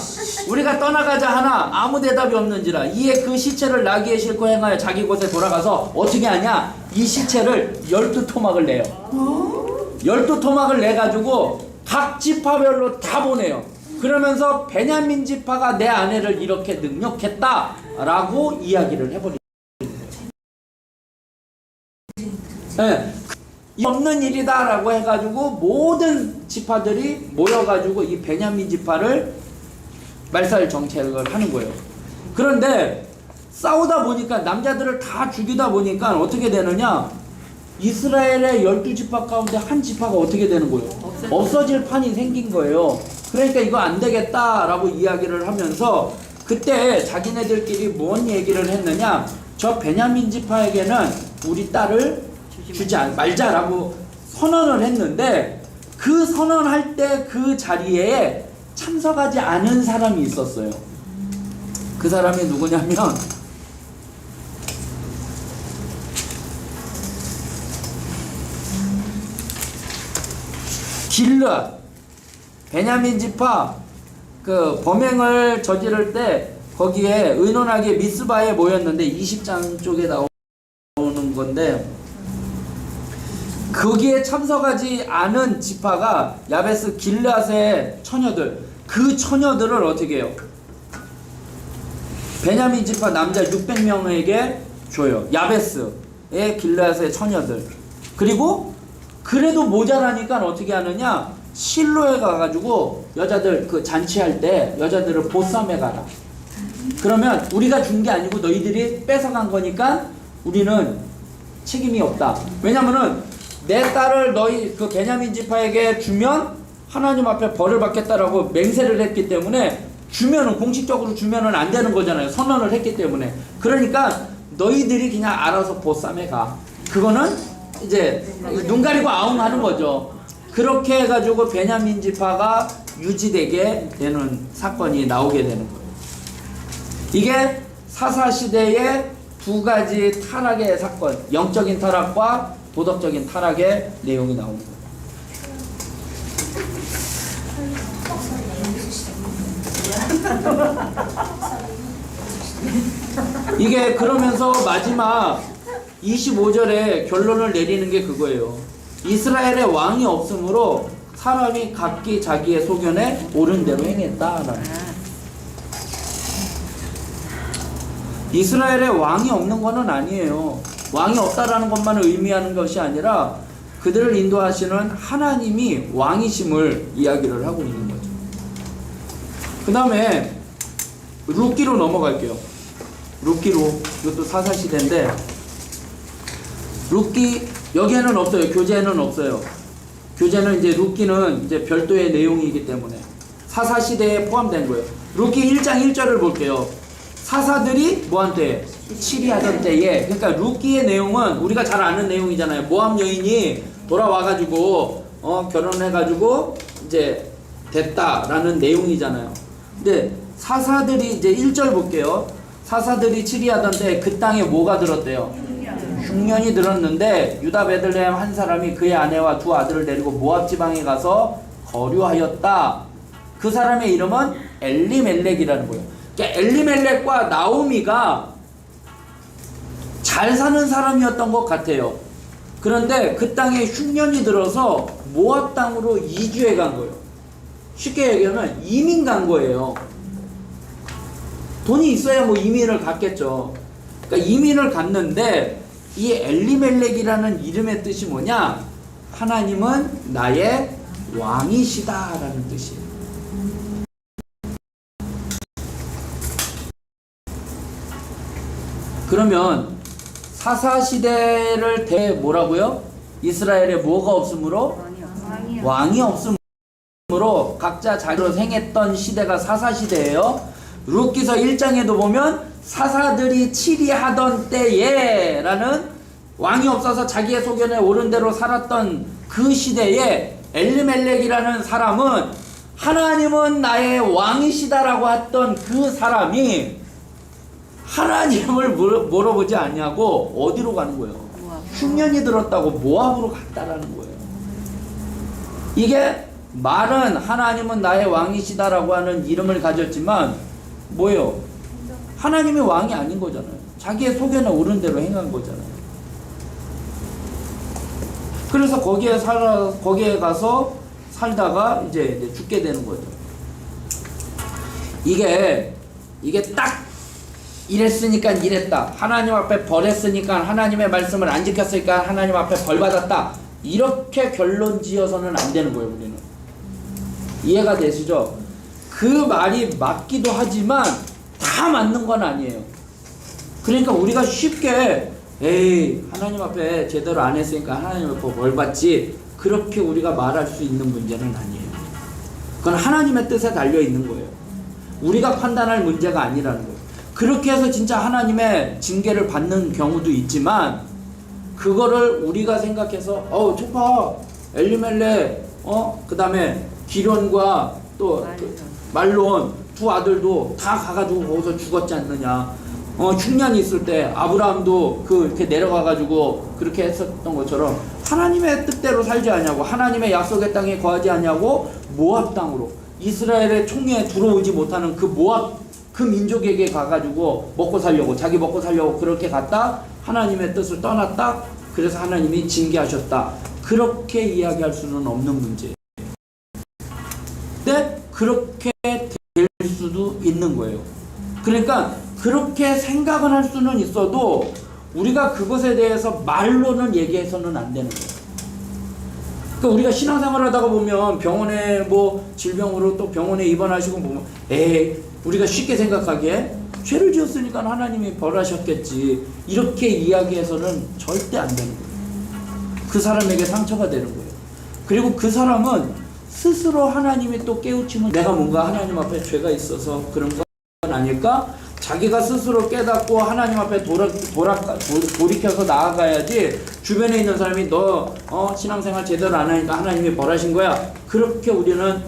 우리가 떠나가자 하나 아무 대답이 없는지라. 이에 그 시체를 나귀에 싣고 행하여 자기 곳에 돌아가서 어떻게 하냐, 이 시체를 12토막을 내요. 12토막을 내가지고 각 지파별로 다 보내요. 그러면서 베냐민 지파가 내 아내를 이렇게 능욕했다라고 이야기를 해버립니다. 네. 없는 일이다라고 해가지고 모든 지파들이 모여가지고 이 베냐민 지파를 말살 정책을 하는 거예요. 그런데 싸우다 보니까 남자들을 다 죽이다 보니까 어떻게 되느냐, 이스라엘의 12지파 가운데 한 지파가 어떻게 되는 거예요? 없어질 판이 생긴 거예요. 그러니까 이거 안 되겠다라고 이야기를 하면서 그때 자기네들끼리 뭔 얘기를 했느냐, 저 베냐민 지파에게는 우리 딸을 주지 말자라고 선언을 했는데 그 선언할 때 그 자리에 참석하지 않은 사람이 있었어요. 그 사람이 누구냐면 길르앗, 베냐민 지파 그 범행을 저지를 때 거기에 의논하게 미스바에 모였는데 20장 쪽에 나오는 건데 거기에 참석하지 않은 지파가 야베스 길르앗의 처녀들, 그 처녀들을 어떻게 해요? 베냐민 지파 남자 600명에게 줘요. 야베스의 길르앗의 처녀들. 그리고 그래도 모자라니까 어떻게 하느냐, 실로에 가가지고 여자들 그 잔치할 때 여자들을 보쌈해 가라. 그러면 우리가 준 게 아니고 너희들이 뺏어간 거니까 우리는 책임이 없다. 왜냐면은 내 딸을 너희 그 베냐민 지파에게 주면 하나님 앞에 벌을 받겠다라고 맹세를 했기 때문에 주면은, 공식적으로 주면은 안 되는 거잖아요. 선언을 했기 때문에. 그러니까 너희들이 그냥 알아서 보쌈해 가. 그거는 이제 눈 가리고 아웅하는 거죠. 그렇게 해가지고 베냐민 지파가 유지되게 되는 사건이 나오게 되는 거예요. 이게 사사시대의 두 가지 타락의 사건, 영적인 타락과 도덕적인 타락의 내용이 나오는 거예요. 이게 그러면서 마지막 25절에 결론을 내리는 게 그거예요. 이스라엘의 왕이 없으므로 사람이 각기 자기의 소견에 옳은 대로 행했다라는. 이스라엘에 왕이 없는 것은 아니에요. 왕이 없다라는 것만 의미하는 것이 아니라 그들을 인도하시는 하나님이 왕이심을 이야기를 하고 있는 거죠. 그 다음에 룻기로 넘어갈게요. 룻기로, 이것도 사사시대인데 룻기 여기에는 없어요. 교재에는 없어요. 교재는 이제 룻기는 이제 별도의 내용이기 때문에 사사시대에 포함된 거예요. 룻기 1장 1절을 볼게요. 사사들이 뭐한테? 치리하던 때에, 그러니까 룻기의 내용은 우리가 잘 아는 내용이잖아요. 모압 여인이 돌아와가지고 결혼해가지고 이제 됐다라는 내용이잖아요. 근데 사사들이 이제 1절 볼게요. 사사들이 치리하던 때 그 땅에 뭐가 들었대요? 흉년이 들었는데 유다 베들레헴 한 사람이 그의 아내와 두 아들을 데리고 모압 지방에 가서 거류하였다. 그 사람의 이름은 엘리멜렉이라는 거예요. 그러니까 엘리멜렉과 나오미가 잘 사는 사람이었던 것 같아요. 그런데 그 땅에 흉년이 들어서 모압 땅으로 이주해 간 거예요. 쉽게 얘기하면 이민 간 거예요. 돈이 있어야 뭐 이민을 갔겠죠. 그러니까 이민을 갔는데 이 엘리멜렉이라는 이름의 뜻이 뭐냐? 하나님은 나의 왕이시다라는 뜻이에요. 그러면 사사시대를 뭐라고요? 이스라엘에 뭐가 없으므로? 왕이 없으므로 각자 자기로 행했던 시대가 사사시대예요. 룻기서 1장에도 보면 사사들이 치리하던 때에 라는 왕이 없어서 자기의 소견에 옳은 대로 살았던 그 시대에 엘리멜렉이라는 사람은 하나님은 나의 왕이시다라고 했던 그 사람이 하나님을 물어보지 않냐고 어디로 가는 거예요? 흉년이 들었다고 모압으로 갔다라는 거예요. 이게 말은 하나님은 나의 왕이시다라고 하는 이름을 가졌지만 뭐예요? 하나님이 왕이 아닌 거잖아요. 자기의 소견에 옳은 대로 행한 거잖아요. 그래서 거기에 가서 살다가 이제 죽게 되는 거죠. 이게 딱 이랬으니까 이랬다. 하나님 앞에 벌했으니까 하나님의 말씀을 안 지켰으니까 하나님 앞에 벌 받았다. 이렇게 결론 지어서는 안 되는 거예요, 우리는. 이해가 되시죠? 그 말이 맞기도 하지만 다 맞는 건 아니에요. 그러니까 우리가 쉽게 에이 하나님 앞에 제대로 안 했으니까 하나님 앞에 벌 받지, 그렇게 우리가 말할 수 있는 문제는 아니에요. 그건 하나님의 뜻에 달려 있는 거예요. 우리가 판단할 문제가 아니라는 거예요. 그렇게 해서 진짜 하나님의 징계를 받는 경우도 있지만 그거를 우리가 생각해서 초파 엘리멜렉 그 다음에 기련과 또 말론 두 아들도 다 가가지고 거기서 죽었지 않느냐. 흉년이 있을 때 아브라함도 이렇게 내려가가지고 그렇게 했었던 것처럼 하나님의 뜻대로 살지 않냐고, 하나님의 약속의 땅에 거하지 않냐고 모압 땅으로 이스라엘의 총회에 들어오지 못하는 그 모압 그 민족에게 가가지고 자기 먹고 살려고 그렇게 갔다 하나님의 뜻을 떠났다. 그래서 하나님이 징계하셨다. 그렇게 이야기할 수는 없는 문제예요. 근데 그렇게 될 수도 있는 거예요. 그러니까 그렇게 생각은 할 수는 있어도 우리가 그것에 대해서 말로는 얘기해서는 안 되는 거예요. 그러니까 우리가 신앙생활 하다가 보면 병원에 뭐 질병으로 또 병원에 입원하시고 보면 우리가 쉽게 생각하기에 죄를 지었으니까 하나님이 벌하셨겠지, 이렇게 이야기해서는 절대 안 되는 거예요. 그 사람에게 상처가 되는 거예요. 그리고 그 사람은 스스로 하나님이 또 깨우치면 내가 뭔가 하나님 앞에 죄가 있어서 그런 건 아닐까? 자기가 스스로 깨닫고 하나님 앞에 돌이켜서 나아가야지, 주변에 있는 사람이 너 신앙생활 제대로 안 하니까 하나님이 벌하신 거야, 그렇게 우리는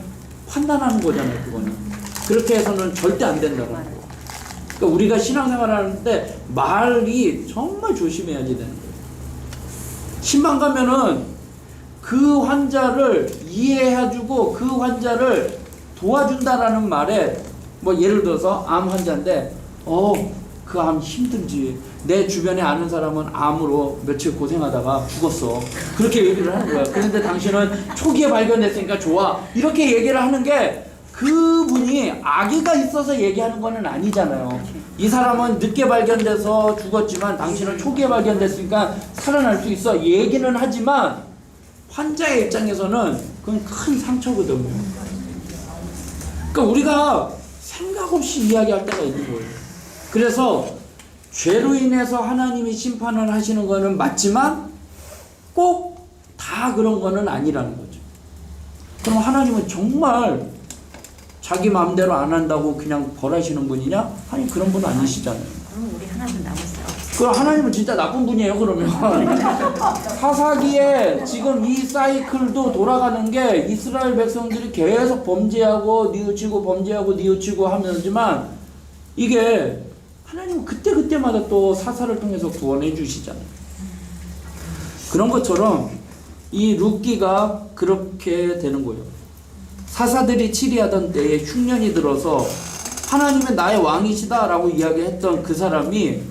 판단하는 거잖아요. 그거는 그렇게 해서는 절대 안 된다는 거예요. 그러니까 우리가 신앙생활 하는데 말이 정말 조심해야지 되는 거예요. 신방 가면은 그 환자를 이해해주고 그 환자를 도와준다라는 말에 뭐 예를 들어서 암 환자인데 그 암 힘들지, 내 주변에 아는 사람은 암으로 며칠 고생하다가 죽었어, 그렇게 얘기를 하는 거야. 그런데 당신은 초기에 발견됐으니까 좋아, 이렇게 얘기를 하는 게 그분이 악의가 있어서 얘기하는 거는 아니잖아요. 이 사람은 늦게 발견돼서 죽었지만 당신은 초기에 발견됐으니까 살아날 수 있어, 얘기는 하지만 환자의 입장에서는 그건 큰 상처거든요. 그러니까 우리가 생각 없이 이야기할 때가 있는 거예요. 그래서 죄로 인해서 하나님이 심판을 하시는 거는 맞지만 꼭 다 그런 거는 아니라는 거죠. 그럼 하나님은 정말 자기 마음대로 안 한다고 그냥 벌하시는 분이냐? 아니, 그런 분 아니시잖아요. 그럼 우리 하나도 남았어요. 그럼 하나님은 진짜 나쁜 분이에요, 그러면. 사사기에 지금 이 사이클도 돌아가는 게 이스라엘 백성들이 계속 범죄하고 뉘우치고 범죄하고 뉘우치고 하면지만 이게 하나님은 그때마다 또 사사를 통해서 구원해 주시잖아요. 그런 것처럼 이 룻기가 그렇게 되는 거예요. 사사들이 치리하던 때에 흉년이 들어서 하나님은 나의 왕이시다라고 이야기했던 그 사람이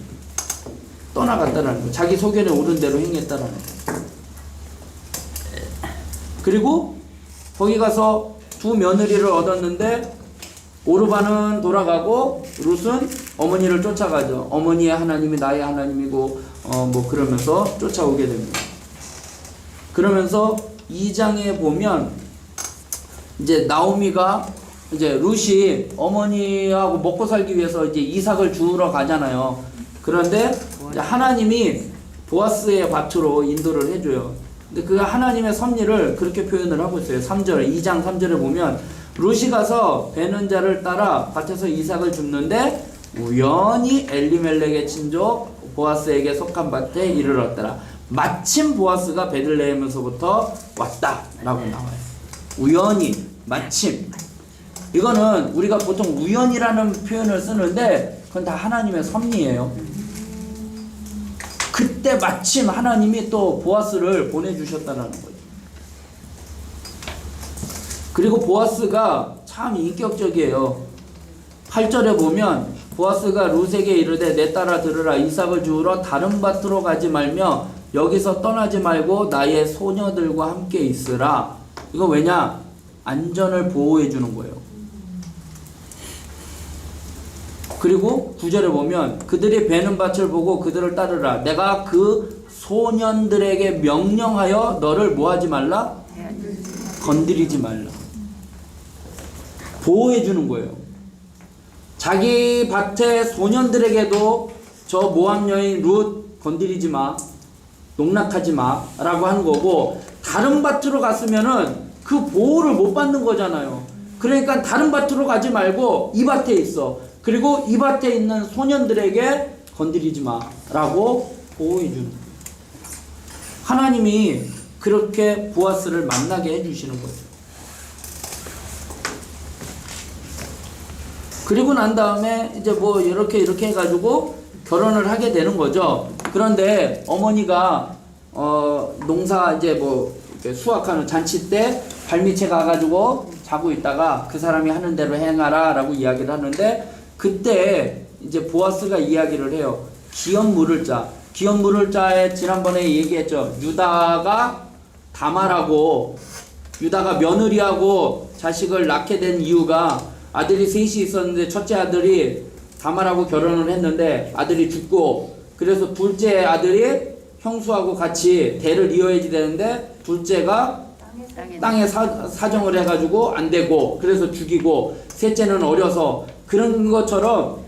떠나갔다라는 거예요. 자기 소견에 옳은 대로 행했다라는 거예요. 그리고 거기 가서 두 며느리를 얻었는데 오르반은 돌아가고 룻은 어머니를 쫓아가죠. 어머니의 하나님이 나의 하나님이고 뭐 그러면서 쫓아오게 됩니다. 그러면서 2장에 보면 이제 나오미가 이제 룻이 어머니하고 먹고 살기 위해서 이제 이삭을 주우러 가잖아요. 그런데 이제 하나님이 보아스의 밭으로 인도를 해줘요. 근데 그 하나님의 섭리를 그렇게 표현을 하고 있어요. 3절, 2장 3절에 보면 룻이 가서 베는 자를 따라 밭에서 이삭을 줍는데 우연히 엘리멜렉의 친족 보아스에게 속한 밭에 이르렀더라. 마침 보아스가 베들레헴에서부터 왔다라고 나와요. 우연히, 마침. 이거는 우리가 보통 우연이라는 표현을 쓰는데 그건 다 하나님의 섭리예요. 그때 마침 하나님이 또 보아스를 보내주셨다는 거죠. 그리고 보아스가 참 인격적이에요. 8절에 보면 보아스가 룻에게 이르되 내 딸아 들으라. 이삭을 주우러 다른 밭으로 가지 말며 여기서 떠나지 말고 나의 소녀들과 함께 있으라. 이거 왜냐? 안전을 보호해 주는 거예요. 그리고 9절에 보면 그들이 베는 밭을 보고 그들을 따르라. 내가 그 소년들에게 명령하여 너를 뭐하지 말라? 건드리지 말라. 보호해 주는 거예요. 자기 밭의 소년들에게도 저 모압 여인 룻 건드리지 마, 농락하지 마 라고 하는 거고, 다른 밭으로 갔으면은 그 보호를 못 받는 거잖아요. 그러니까 다른 밭으로 가지 말고 이 밭에 있어. 그리고 이 밭에 있는 소년들에게 건드리지 마 라고 보호해 주는 거예요. 하나님이 그렇게 보아스를 만나게 해주시는 거예요. 그리고 난 다음에 이제 뭐 이렇게 해가지고 결혼을 하게 되는 거죠. 그런데 어머니가 농사 이제 뭐 수확하는 잔치 때 발밑에 가가지고 자고 있다가 그 사람이 하는 대로 행하라 라고 이야기를 하는데, 그때 이제 보아스가 이야기를 해요. 기업 물을 자. 기업 물을 자에 지난번에 얘기했죠. 유다가 다말하고 유다가 며느리하고 자식을 낳게 된 이유가 아들이 셋이 있었는데 첫째 아들이 다말하고 결혼을 했는데 아들이 죽고, 그래서 둘째 아들이 형수하고 같이 대를 이어야지 되는데 둘째가 땅에 사정을 해가지고 안 되고 그래서 죽이고, 셋째는 어려서, 그런 것처럼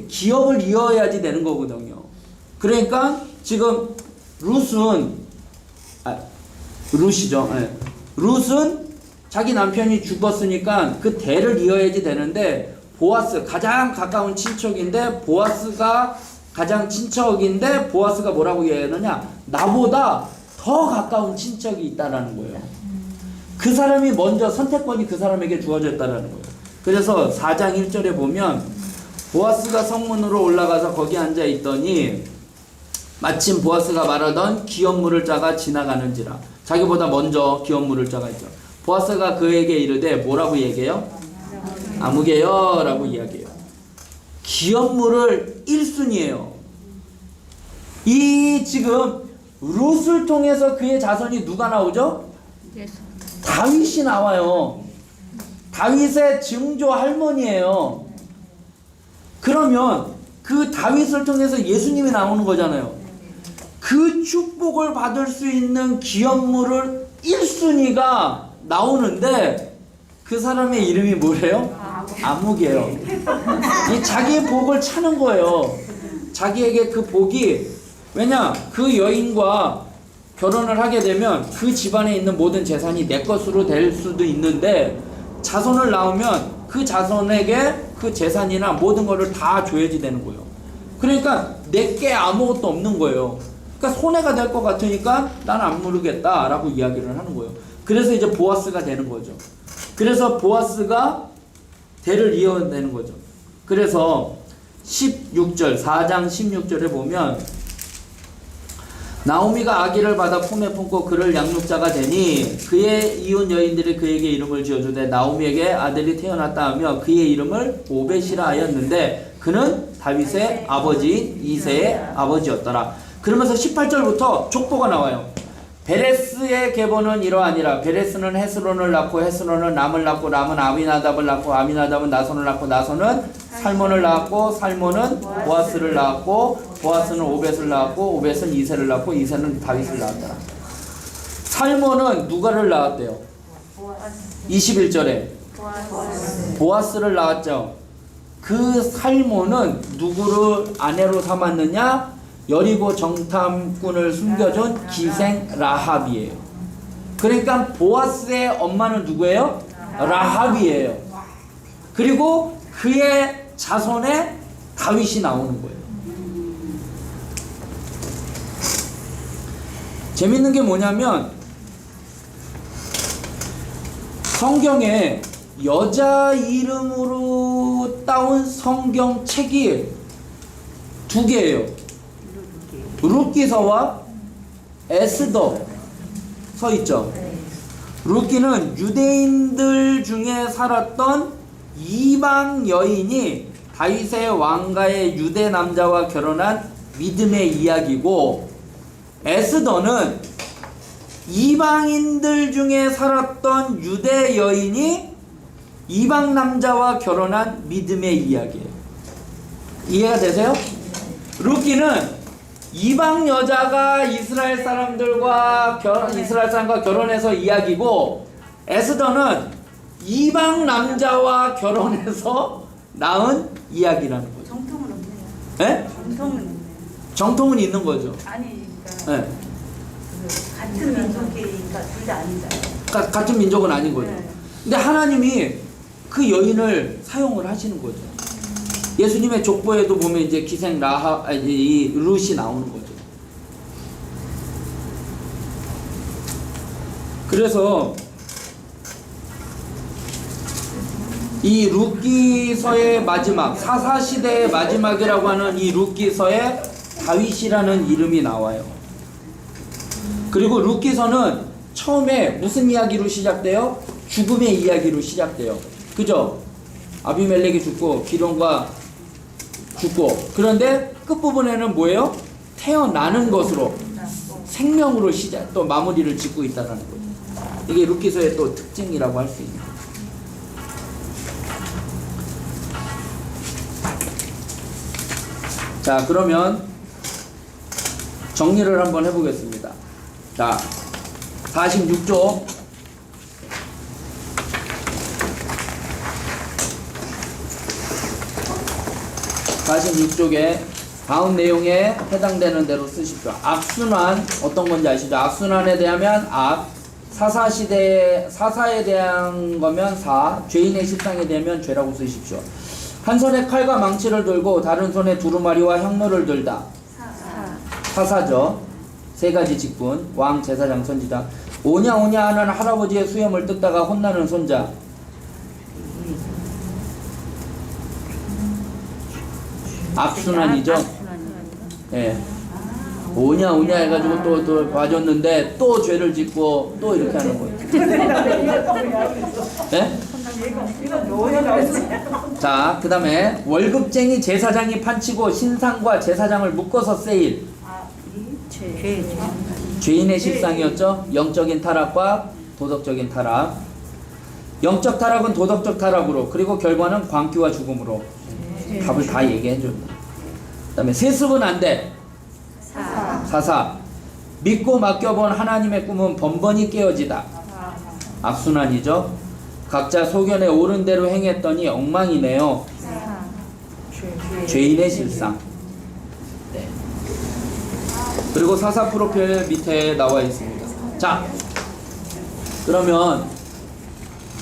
기업을 이어야지 되는 거거든요. 그러니까 지금 룻이죠. 네. 룻은 자기 남편이 죽었으니까 그 대를 이어야지 되는데, 보아스 가장 가까운 친척인데 보아스가 가장 친척인데 보아스가 뭐라고 얘기하느냐? 나보다 더 가까운 친척이 있다라는 거예요. 그 사람이 먼저 선택권이 그 사람에게 주어졌다라는 거예요. 그래서 4장 1절에 보면 보아스가 성문으로 올라가서 거기 앉아 있더니 마침 보아스가 말하던 기업 물을 자가 지나가는지라. 자기보다 먼저 기업 물을 자가 있죠. 보아스가 그에게 이르되 뭐라고 얘기해요? 아무개요 라고 이야기해요. 기업 물을 1순위예요. 이 지금 룻을 통해서 그의 자손이 누가 나오죠? 다윗이 나와요. 다윗의 증조 할머니예요. 그러면 그 다윗을 통해서 예수님이 나오는 거잖아요. 그 축복을 받을 수 있는 기업물을 1순위가 나오는데 그 사람의 이름이 뭐래요? 아무개요. 이 자기의 복을 차는 거예요. 자기에게 그 복이, 왜냐? 그 여인과 결혼을 하게 되면 그 집안에 있는 모든 재산이 내 것으로 될 수도 있는데, 자손을 낳으면 그 자손에게 그 재산이나 모든 거를 다 줘야지 되는 거예요. 그러니까 내게 아무것도 없는 거예요. 그러니까 손해가 될 것 같으니까 난 안 물르겠다 라고 이야기를 하는 거예요. 그래서 이제 보아스가 되는 거죠. 그래서 보아스가 대를 이어내는 거죠. 그래서 16절, 4장 16절에 보면 나오미가 아기를 받아 품에 품고 그를 양육자가 되니 그의 이혼 여인들이 그에게 이름을 지어주되 나오미에게 아들이 태어났다 하며 그의 이름을 오벳이라 하였는데 그는 다윗의 아버지인 이새의 아버지였더라. 그러면서 18절부터 족보가 나와요. 베레스의 계보는 이러하니라. 베레스는 헤스론을 낳고 헤스론은 람을 낳고 람은 아미나답을 낳고 아미나답은 나손을 낳고 나손은 살몬을 낳았고 살몬은 보아스를 낳았고 보아스는 오벳을 낳았고 오벳은 이새를 낳고 이새는 다윗을 낳았더라. 살몬은 누가를 낳았대요? 21절에 보아스를 낳았죠. 그 살몬은 누구를 아내로 삼았느냐? 여리고 정탐꾼을 숨겨준 기생 라합이에요. 그러니까 보아스의 엄마는 누구예요? 라합이에요. 그리고 그의 자손에 다윗이 나오는 거예요. 재밌는 게 뭐냐면 성경에 여자 이름으로 따온 성경책이 두 개예요. 룻기서와 에스더 서 있죠. 룻기는 유대인들 중에 살았던 이방 여인이 다윗의 왕가의 유대 남자와 결혼한 믿음의 이야기고, 에스더는 이방인들 중에 살았던 유대 여인이 이방 남자와 결혼한 믿음의 이야기예요. 이해가 되세요? 룻기는 이방 여자가 이스라엘 사람과 결혼해서 이야기고, 에스더는 이방 남자와 결혼해서 낳은 이야기라는 거죠. 정통은 없네요. 네? 정통은 있네요. 정통은 있는 거죠. 아니, 그러니까 네. 같은 민족이니까 둘 다 아니잖아요. 같은 민족은 아닌 거죠. 네. 근데 하나님이 그 여인을 사용을 하시는 거죠. 예수님의 족보에도 보면 이제 기생 이 룻이 나오는 거죠. 그래서 이 룻기서의 마지막, 사사시대의 마지막이라고 하는 이 룻기서에 다윗이라는 이름이 나와요. 그리고 룻기서는 처음에 무슨 이야기로 시작돼요? 죽음의 이야기로 시작돼요. 그죠? 아비멜렉이 죽고 기론과 죽고, 그런데 끝부분에는 뭐예요? 태어나는 것으로, 생명으로 시작, 또 마무리를 짓고 있다는 거죠. 이게 룻기서의 또 특징이라고 할 수 있는 거죠. 자, 그러면 정리를 한번 해보겠습니다. 자, 46조 46쪽에 다음 내용에 해당되는 대로 쓰십시오. 악순환 어떤 건지 아시죠? 악순환에 대하면 악, 사사에 대한 거면 사, 죄인의 십상에 대하면 죄라고 쓰십시오. 한 손에 칼과 망치를 들고 다른 손에 두루마리와 향로를 들다. 사사죠. 세 가지 직분, 왕, 제사장, 선지자. 오냐 오냐 하는 할아버지의 수염을 뜯다가 혼나는 손자. 악순환이죠. 예. 오냐 오냐 해가지고 또 봐줬는데 또 죄를 짓고 또 이렇게 하는 거예요. 예? 자, 그 다음에 월급쟁이 제사장이 판치고 신상과 제사장을 묶어서 세일. 죄인의 실상이었죠. 영적인 타락과 도덕적인 타락. 영적 타락은 도덕적 타락으로, 그리고 결과는 광기와 죽음으로. 답을 다 얘기해줍니다. 그 다음에 세습은 안 돼. 사사. 믿고 맡겨본 하나님의 꿈은 번번이 깨어지다. 악순환이죠. 각자 소견에 옳은 대로 행했더니 엉망이네요. 죄인의 실상. 네. 그리고 사사 프로필 밑에 나와 있습니다. 자, 그러면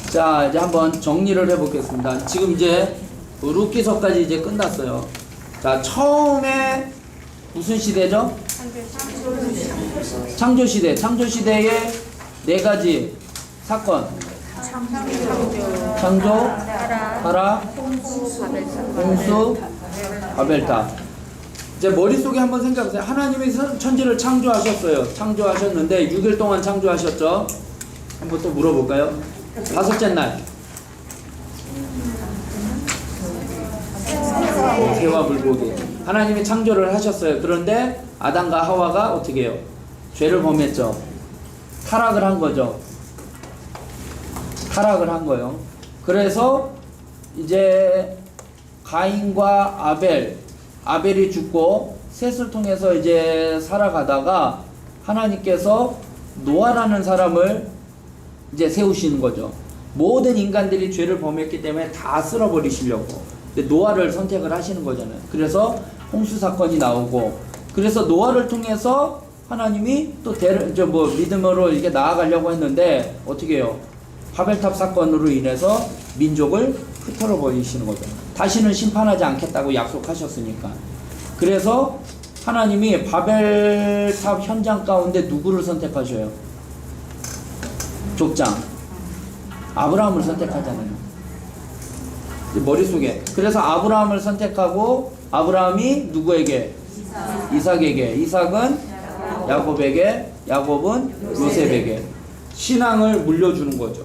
자, 이제 한번 정리를 해보겠습니다. 지금 이제 룻기서까지 이제 끝났어요. 자, 처음에 무슨 시대죠? 창조시대. 창조시대의 네 가지 사건. 창조, 타락, 홍수, 바벨탑. 이제 머릿속에 한번 생각해보세요. 하나님이 천지를 창조하셨어요. 창조하셨는데 6일 동안 창조하셨죠? 한번 또 물어볼까요? 다섯째 날. 새와 물고기. 하나님이 창조를 하셨어요. 그런데 아담과 하와가 어떻게 해요? 죄를 범했죠. 타락을 한 거죠. 타락을 한 거예요. 그래서 이제 가인과 아벨이 죽고 셋을 통해서 이제 살아가다가 하나님께서 노아라는 사람을 이제 세우시는 거죠. 모든 인간들이 죄를 범했기 때문에 다 쓸어버리시려고. 근데 노아를 선택을 하시는 거잖아요. 그래서 홍수 사건이 나오고, 그래서 노아를 통해서 하나님이 또 믿음으로 이게 나아가려고 했는데 어떻게 해요? 바벨탑 사건으로 인해서 민족을 흩어져 버리시는 거죠. 다시는 심판하지 않겠다고 약속하셨으니까. 그래서 하나님이 바벨탑 현장 가운데 누구를 선택하셔요? 족장 아브라함을 선택하잖아요. 머릿속에. 그래서 아브라함을 선택하고, 아브라함이 누구에게? 이삭에게. 이삭은 야곱에게, 야곱은 요셉에게 신앙을 물려주는 거죠.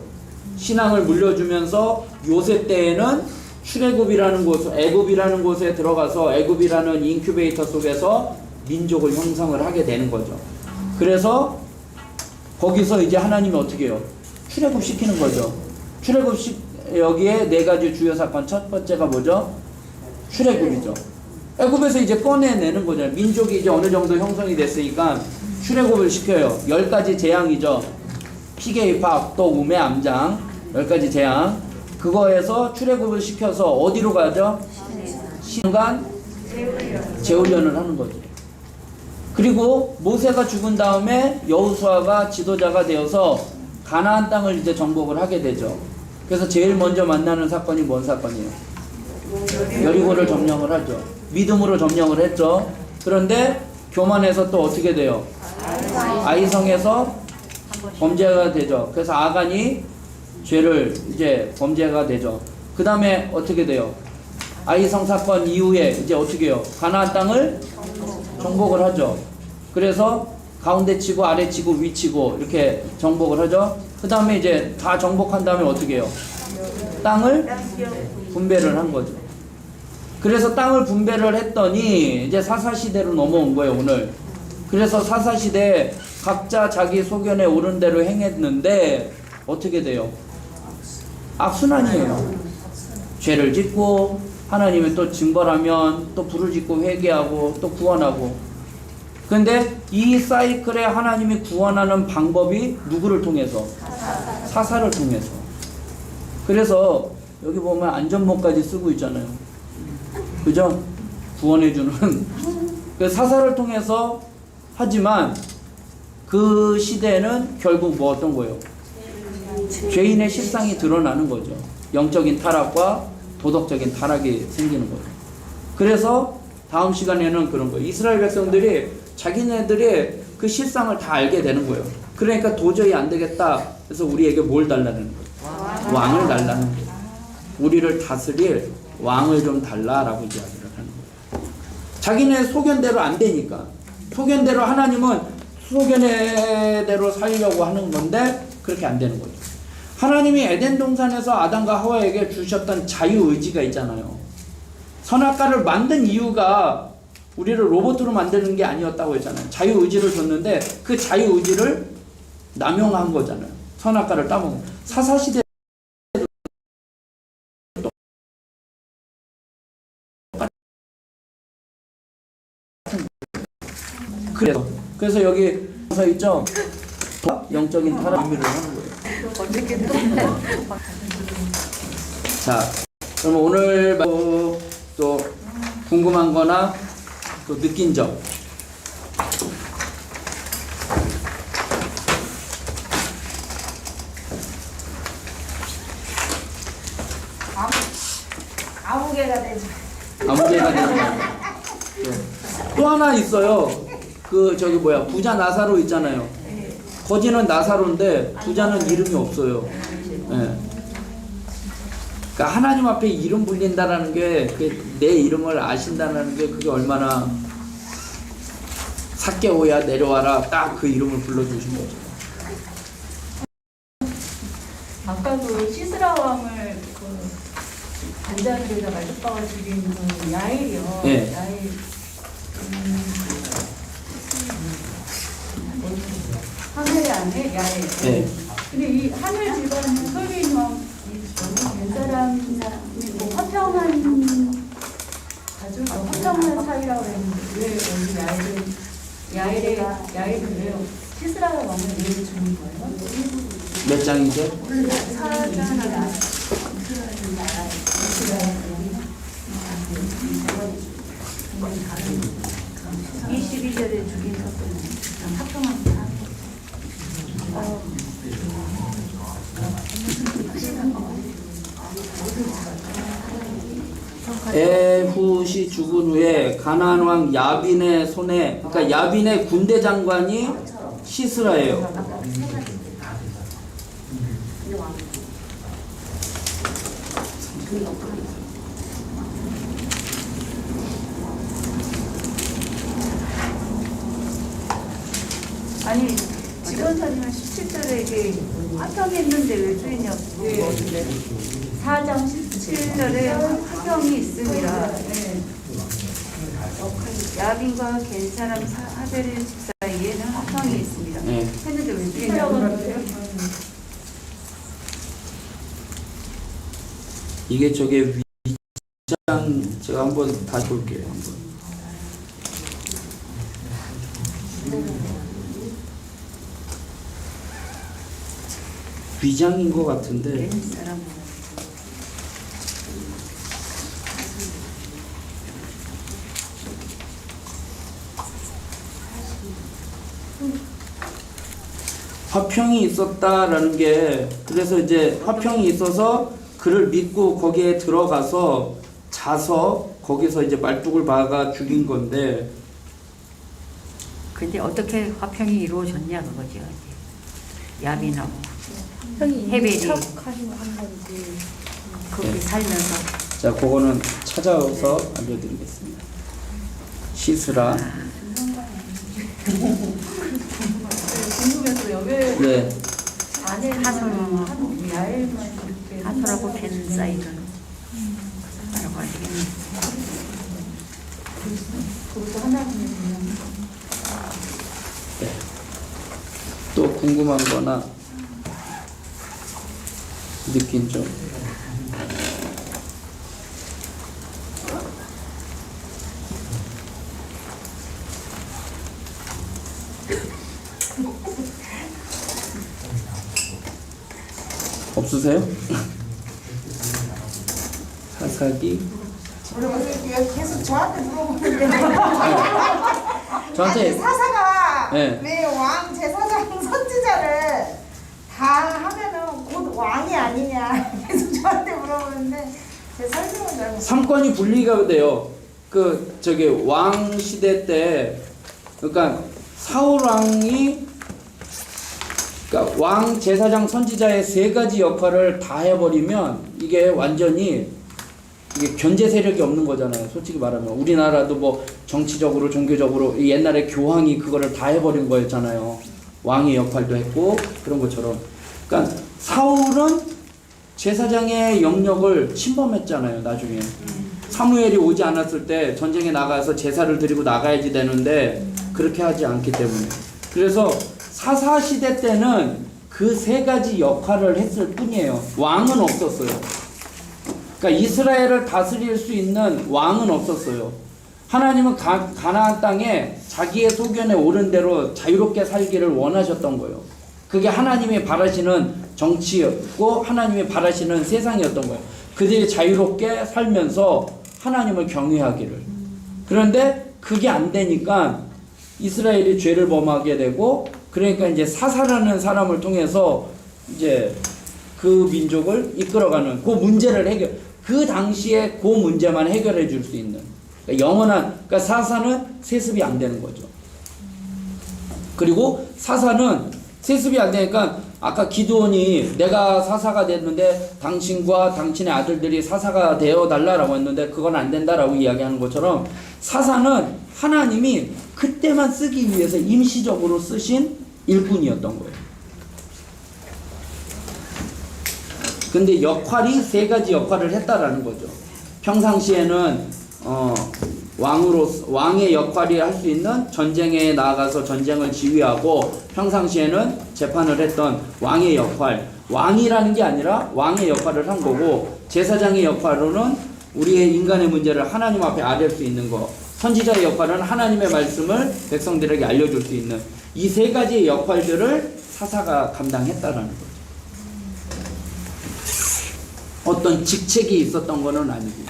신앙을 물려주면서 요셉 때에는 출애굽이라는 곳, 애굽이라는 곳에 들어가서 애굽이라는 인큐베이터 속에서 민족을 형성을 하게 되는 거죠. 그래서 거기서 이제 하나님이 어떻게 해요? 출애굽 시키는 거죠. 여기에 4가지 주요 사건. 첫 번째가 뭐죠? 출애굽이죠. 애굽에서 이제 꺼내내는 거잖아요. 민족이 이제 어느 정도 형성이 됐으니까 출애굽을 시켜요. 10가지 재앙이죠. 피계 입학, 또 우매 암장, 10가지 재앙. 그거에서 출애굽을 시켜서 어디로 가죠? 신간 재훈련을 하는 거죠. 그리고 모세가 죽은 다음에 여호수아가 지도자가 되어서 가나안 땅을 이제 정복을 하게 되죠. 그래서 제일 먼저 만나는 사건이 뭔 사건이에요? 여리고를 점령을 하죠. 믿음으로 점령을 했죠. 그런데 교만해서 또 어떻게 돼요? 아이성에서 범죄가 되죠. 그래서 아간이 죄를 이제 범죄가 되죠. 그 다음에 어떻게 돼요? 아이성 사건 이후에 이제 어떻게 해요? 가나안 땅을 정복을 하죠. 그래서 가운데 치고 아래 치고 위 치고 이렇게 정복을 하죠. 그 다음에 이제 다 정복한 다음에 어떻게 해요? 땅을 분배를 한 거죠. 그래서 땅을 분배를 했더니 이제 사사시대로 넘어온 거예요, 오늘. 그래서 사사시대에 각자 자기 소견에 오른 대로 행했는데 어떻게 돼요? 악순환이에요. 죄를 짓고 하나님이 또 징벌하면 또 불을 짓고 회개하고 또 구원하고. 근데 이 사이클에 하나님이 구원하는 방법이 누구를 통해서? 사사를 통해서. 그래서 여기 보면 안전모까지 쓰고 있잖아요. 그죠? 구원해주는. 그 사사를 통해서 하지만 그 시대에는 결국 뭐 어떤 거예요? 죄인의 실상이 드러나는 거죠. 영적인 타락과 도덕적인 타락이 생기는 거죠. 그래서 다음 시간에는 그런 거예요. 이스라엘 백성들이 자기네들의 그 실상을 다 알게 되는 거예요. 그러니까 도저히 안 되겠다. 그래서 우리에게 뭘 달라는 거예요? 왕을 달라는 거예요. 우리를 다스릴 왕을 좀 달라라고 이야기를 하는 거예요. 자기네 소견대로 안 되니까. 소견대로 하나님은 소견대로 살려고 하는 건데 그렇게 안 되는 거죠. 하나님이 에덴 동산에서 아담과 하와에게 주셨던 자유의지가 있잖아요. 선악과를 만든 이유가 우리를 로봇으로 만드는 게 아니었다고 했잖아요. 자유의지를 줬는데 그 자유의지를 남용한 거잖아요. 선악과를 따먹은. 사사시대 그래서 여기 서 있죠. 영적인 타락 의미를 하는 거예요. 자, 그럼 오늘 또 궁금한 거나 또 느낀 점. 아무개가 되죠. 아무개가 되는 거예요. 네. 또 하나 있어요. 그 저기 뭐야 부자 나사로 있잖아요. 거지는 나사로인데 부자는 이름이 없어요. 네. 그러니까 하나님 앞에 이름 불린다라는 게 내 이름을 아신다는 게 그게 얼마나 삭개오야 내려와라 딱 그 이름을 불러주신 거죠. 아까 그 시스라 왕을 그 반자들에다가 협박을 드린 그 야일이요. 네. 야일. 하늘 안에 네. 근데 이 하늘 집안은 솔빈 왕, 이 사람이 뭐 화평한 가족, 화평한 사이라고 했는데 왜 여기 야엘을 왜요? 시스라가 왕을 왜 주는 거예요? 몇 장이죠? 22절에 죽인 것은 합성한 에훗이 죽은 후에 가나안 왕 야빈의 손에, 그러니까 야빈의 군대 장관이 시스라예요. 아니 직원사님은 17절에 이게 화평했는데 왜 주인이 없고 4장 17절에 17절에 화평이 있습니다. 야빈과 겐사람 하벨의 집 사이에는 화평이 있습니다. 네. 했는데 왜 주인이 없어요? 이게 저게 위장, 제가 한번 다시 볼게요. 한번. 위장인 것 같은데. 겐사람 화평이 있었다라는 게, 그래서 이제 화평이 있어서 그를 믿고 거기에 들어가서 자서 거기서 이제 말뚝을 박아 죽인 건데, 근데 어떻게 화평이 이루어졌냐 그거죠. 이제. 야빈하고 형이 헤벨이 척하신 한 건지 거기 살면서 자, 그거는 찾아서 알려드리겠습니다. 시스라. 궁금해서요. 왜 네. 아내는 한 야엘만 이렇게 하솔하고 겐 사이는 알아봐야 되겠네. 그것도 하나님의 그냥 네. 또 궁금한 거나 느낀 점. 없으세요? 사사기? 계속 저한테 물어보는데 저한테 아니, 사사가 네. 왜 왕 제사장 선지자를 다 하면은 곧 왕이 아니냐 계속 저한테 물어보는데 제 설명을 잘 못. 삼권이 분리가 돼요. 그 저기 왕 시대 때, 그러니까 사울 왕이, 그러니까 왕 제사장 선지자의 세 가지 역할을 다 해버리면 이게 완전히 이게 견제 세력이 없는 거잖아요. 솔직히 말하면 우리나라도 뭐 정치적으로 종교적으로 옛날에 교황이 그거를 다 해버린 거였잖아요. 왕의 역할도 했고 그런 것처럼. 그러니까 사울은 제사장의 영역을 침범했잖아요. 나중에 사무엘이 오지 않았을 때 전쟁에 나가서 제사를 드리고 나가야지 되는데 그렇게 하지 않기 때문에. 그래서 사사 시대 때는 그 세 가지 역할을 했을 뿐이에요. 왕은 없었어요. 그러니까 이스라엘을 다스릴 수 있는 왕은 없었어요. 하나님은 가나안 땅에 자기의 소견에 옳은 대로 자유롭게 살기를 원하셨던 거예요. 그게 하나님이 바라시는 정치였고 하나님이 바라시는 세상이었던 거예요. 그들이 자유롭게 살면서 하나님을 경외하기를. 그런데 그게 안 되니까 이스라엘이 죄를 범하게 되고, 그러니까 이제 사사라는 사람을 통해서 이제 그 민족을 이끌어가는 그 문제를 그 당시에 그 문제만 해결해 줄 수 있는, 그러니까 영원한, 그러니까 사사는 세습이 안 되는 거죠. 그리고 사사는 세습이 안 되니까 아까 기드온이 내가 사사가 됐는데 당신과 당신의 아들들이 사사가 되어 달라라고 했는데 그건 안 된다라고 이야기하는 것처럼 사사는 하나님이 그때만 쓰기 위해서 임시적으로 쓰신 일꾼이었던 거예요. 근데 역할이 세 가지 역할을 했다라는 거죠. 평상시에는 왕의 역할이 할 수 있는 전쟁에 나아가서 전쟁을 지휘하고 평상시에는 재판을 했던 왕의 역할, 왕이라는 게 아니라 왕의 역할을 한 거고, 제사장의 역할로는 우리의 인간의 문제를 하나님 앞에 아뢰 수 있는 거, 선지자의 역할은 하나님의 말씀을 백성들에게 알려줄 수 있는 이 세 가지의 역할들을 사사가 감당했다라는 거죠. 어떤 직책이 있었던 거는 아니고.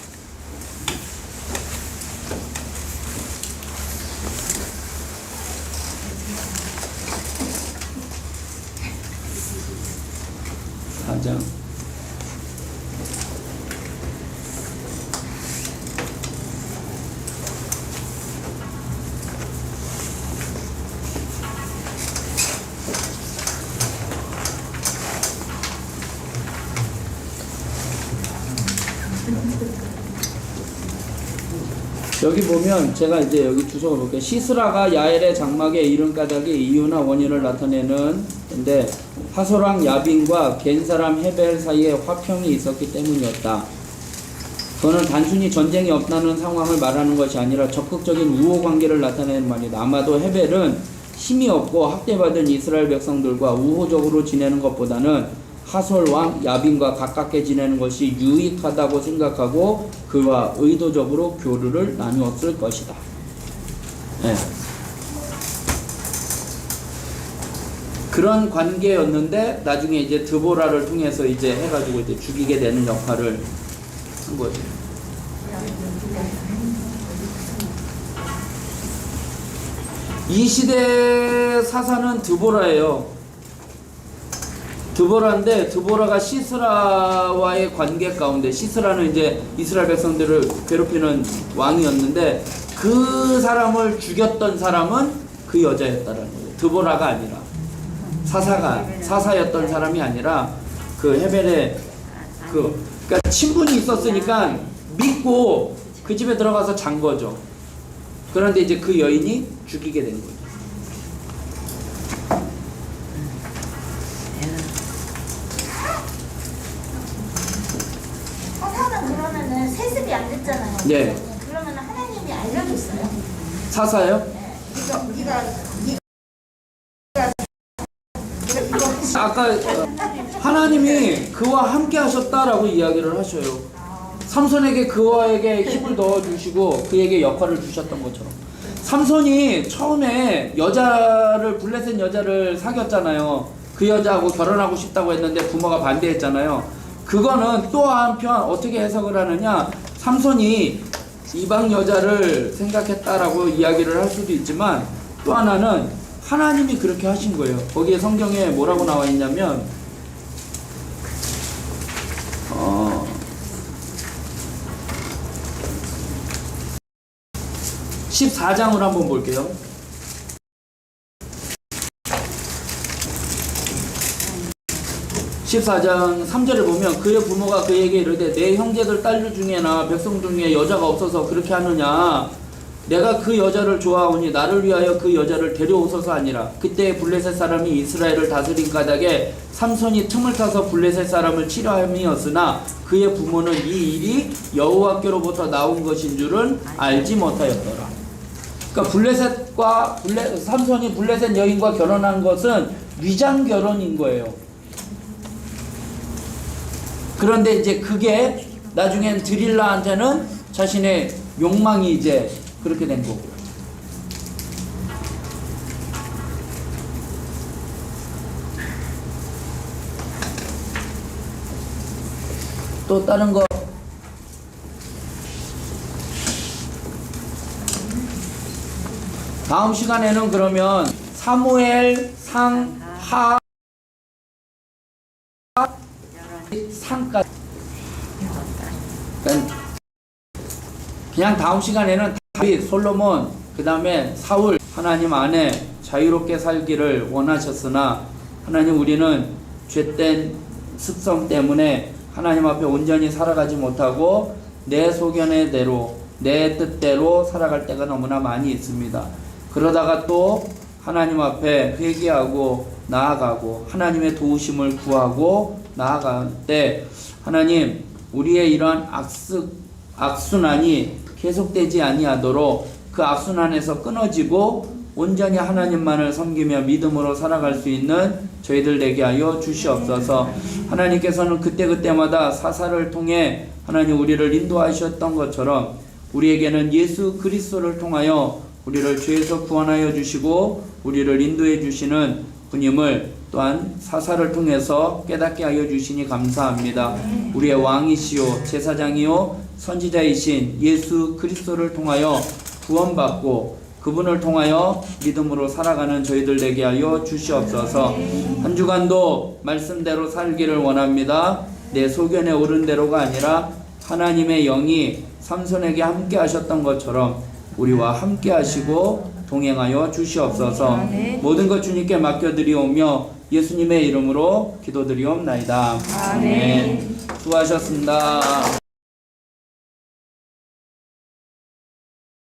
사장. 여기 보면 제가 이제 여기 주석을 볼게요. 시스라가 야엘의 장막의 이름가닥의 이유나 원인을 나타내는 근데 하소랑 야빈과 겐 사람 헤벨 사이에 화평이 있었기 때문이었다. 그거는 단순히 전쟁이 없다는 상황을 말하는 것이 아니라 적극적인 우호 관계를 나타내는 말이다. 아마도 헤벨은 힘이 없고 학대받은 이스라엘 백성들과 우호적으로 지내는 것보다는 하솔 왕 야빈과 가깝게 지내는 것이 유익하다고 생각하고 그와 의도적으로 교류를 나누었을 것이다. 네. 그런 관계였는데 나중에 이제 드보라를 통해서 이제 해가지고 이제 죽이게 되는 역할을 한 거죠. 이 시대 사사는 드보라예요. 드보라인데 드보라가 시스라와의 관계 가운데, 시스라는 이제 이스라엘 백성들을 괴롭히는 왕이었는데 그 사람을 죽였던 사람은 그 여자였다라는 거예요. 드보라가 아니라 사사였던 사람이 아니라 그 헤벨의 그러니까 친분이 있었으니까 믿고 그 집에 들어가서 잔 거죠. 그런데 이제 그 여인이 죽이게 된 거죠. 그러면은 세습이 안 됐잖아요. 네. 그러면은 하나님이 알려줬어요. 사사요? 네. 네가 아까 하나님이 그와 함께 하셨다라고 이야기를 하셔요. 삼손에게 그와에게 힘을 넣어주시고 그에게 역할을 주셨던 것처럼. 삼손이 처음에 블레셋 여자를 사귀었잖아요. 그 여자하고 결혼하고 싶다고 했는데 부모가 반대했잖아요. 그거는 또 한편 어떻게 해석을 하느냐, 삼손이 이방 여자를 생각했다라고 이야기를 할 수도 있지만, 또 하나는 하나님이 그렇게 하신 거예요. 거기에 성경에 뭐라고 나와 있냐면 14장을 한번 볼게요. 14장 3절을 보면 그의 부모가 그에게 이르되 내 형제들 딸 중에나 백성 중에 여자가 없어서 그렇게 하느냐, 내가 그 여자를 좋아하오니 나를 위하여 그 여자를 데려오소서 하니라. 그때 블레셋 사람이 이스라엘을 다스린 까닭에 삼손이 틈을 타서 블레셋 사람을 치려함이었으나 그의 부모는 이 일이 여호와께로부터 나온 것인 줄은 알지 못하였더라. 그러니까 삼손이 블레셋 여인과 결혼한 것은 위장 결혼인 거예요. 그런데 이제 그게 나중엔 드릴라한테는 자신의 욕망이 이제 그렇게 된 거고. 또 다른 거. 다음 시간에는 그러면 사무엘 상하 상까지. 그냥 다음 시간에는 다윗, 솔로몬, 그 다음에 사울, 하나님 안에 자유롭게 살기를 원하셨으나 하나님 우리는 죄된 습성 때문에 하나님 앞에 온전히 살아가지 못하고 내 소견의 대로 내 뜻대로 살아갈 때가 너무나 많이 있습니다. 그러다가 또 하나님 앞에 회개하고 나아가고 하나님의 도우심을 구하고 나아갈 때 하나님 우리의 이러한 악순환이 계속되지 아니하도록 그 악순환에서 끊어지고 온전히 하나님만을 섬기며 믿음으로 살아갈 수 있는 저희들 되게 하여 주시옵소서. 하나님께서는 그때그때마다 사사를 통해 하나님 우리를 인도하셨던 것처럼 우리에게는 예수 그리스도를 통하여 우리를 죄에서 구원하여 주시고 우리를 인도해 주시는 분임을 또한 사사를 통해서 깨닫게 하여 주시니 감사합니다. 우리의 왕이시요 제사장이요 선지자이신 예수 그리스도를 통하여 구원받고 그분을 통하여 믿음으로 살아가는 저희들 되게 하여 주시옵소서. 한 주간도 말씀대로 살기를 원합니다. 내 소견에 오른 대로가 아니라 하나님의 영이 삼손에게 함께 하셨던 것처럼 우리와 함께 하시고 동행하여 주시옵소서. 모든 것 주님께 맡겨드리오며 예수님의 이름으로 기도드리옵나이다. 아멘. 수고하셨습니다.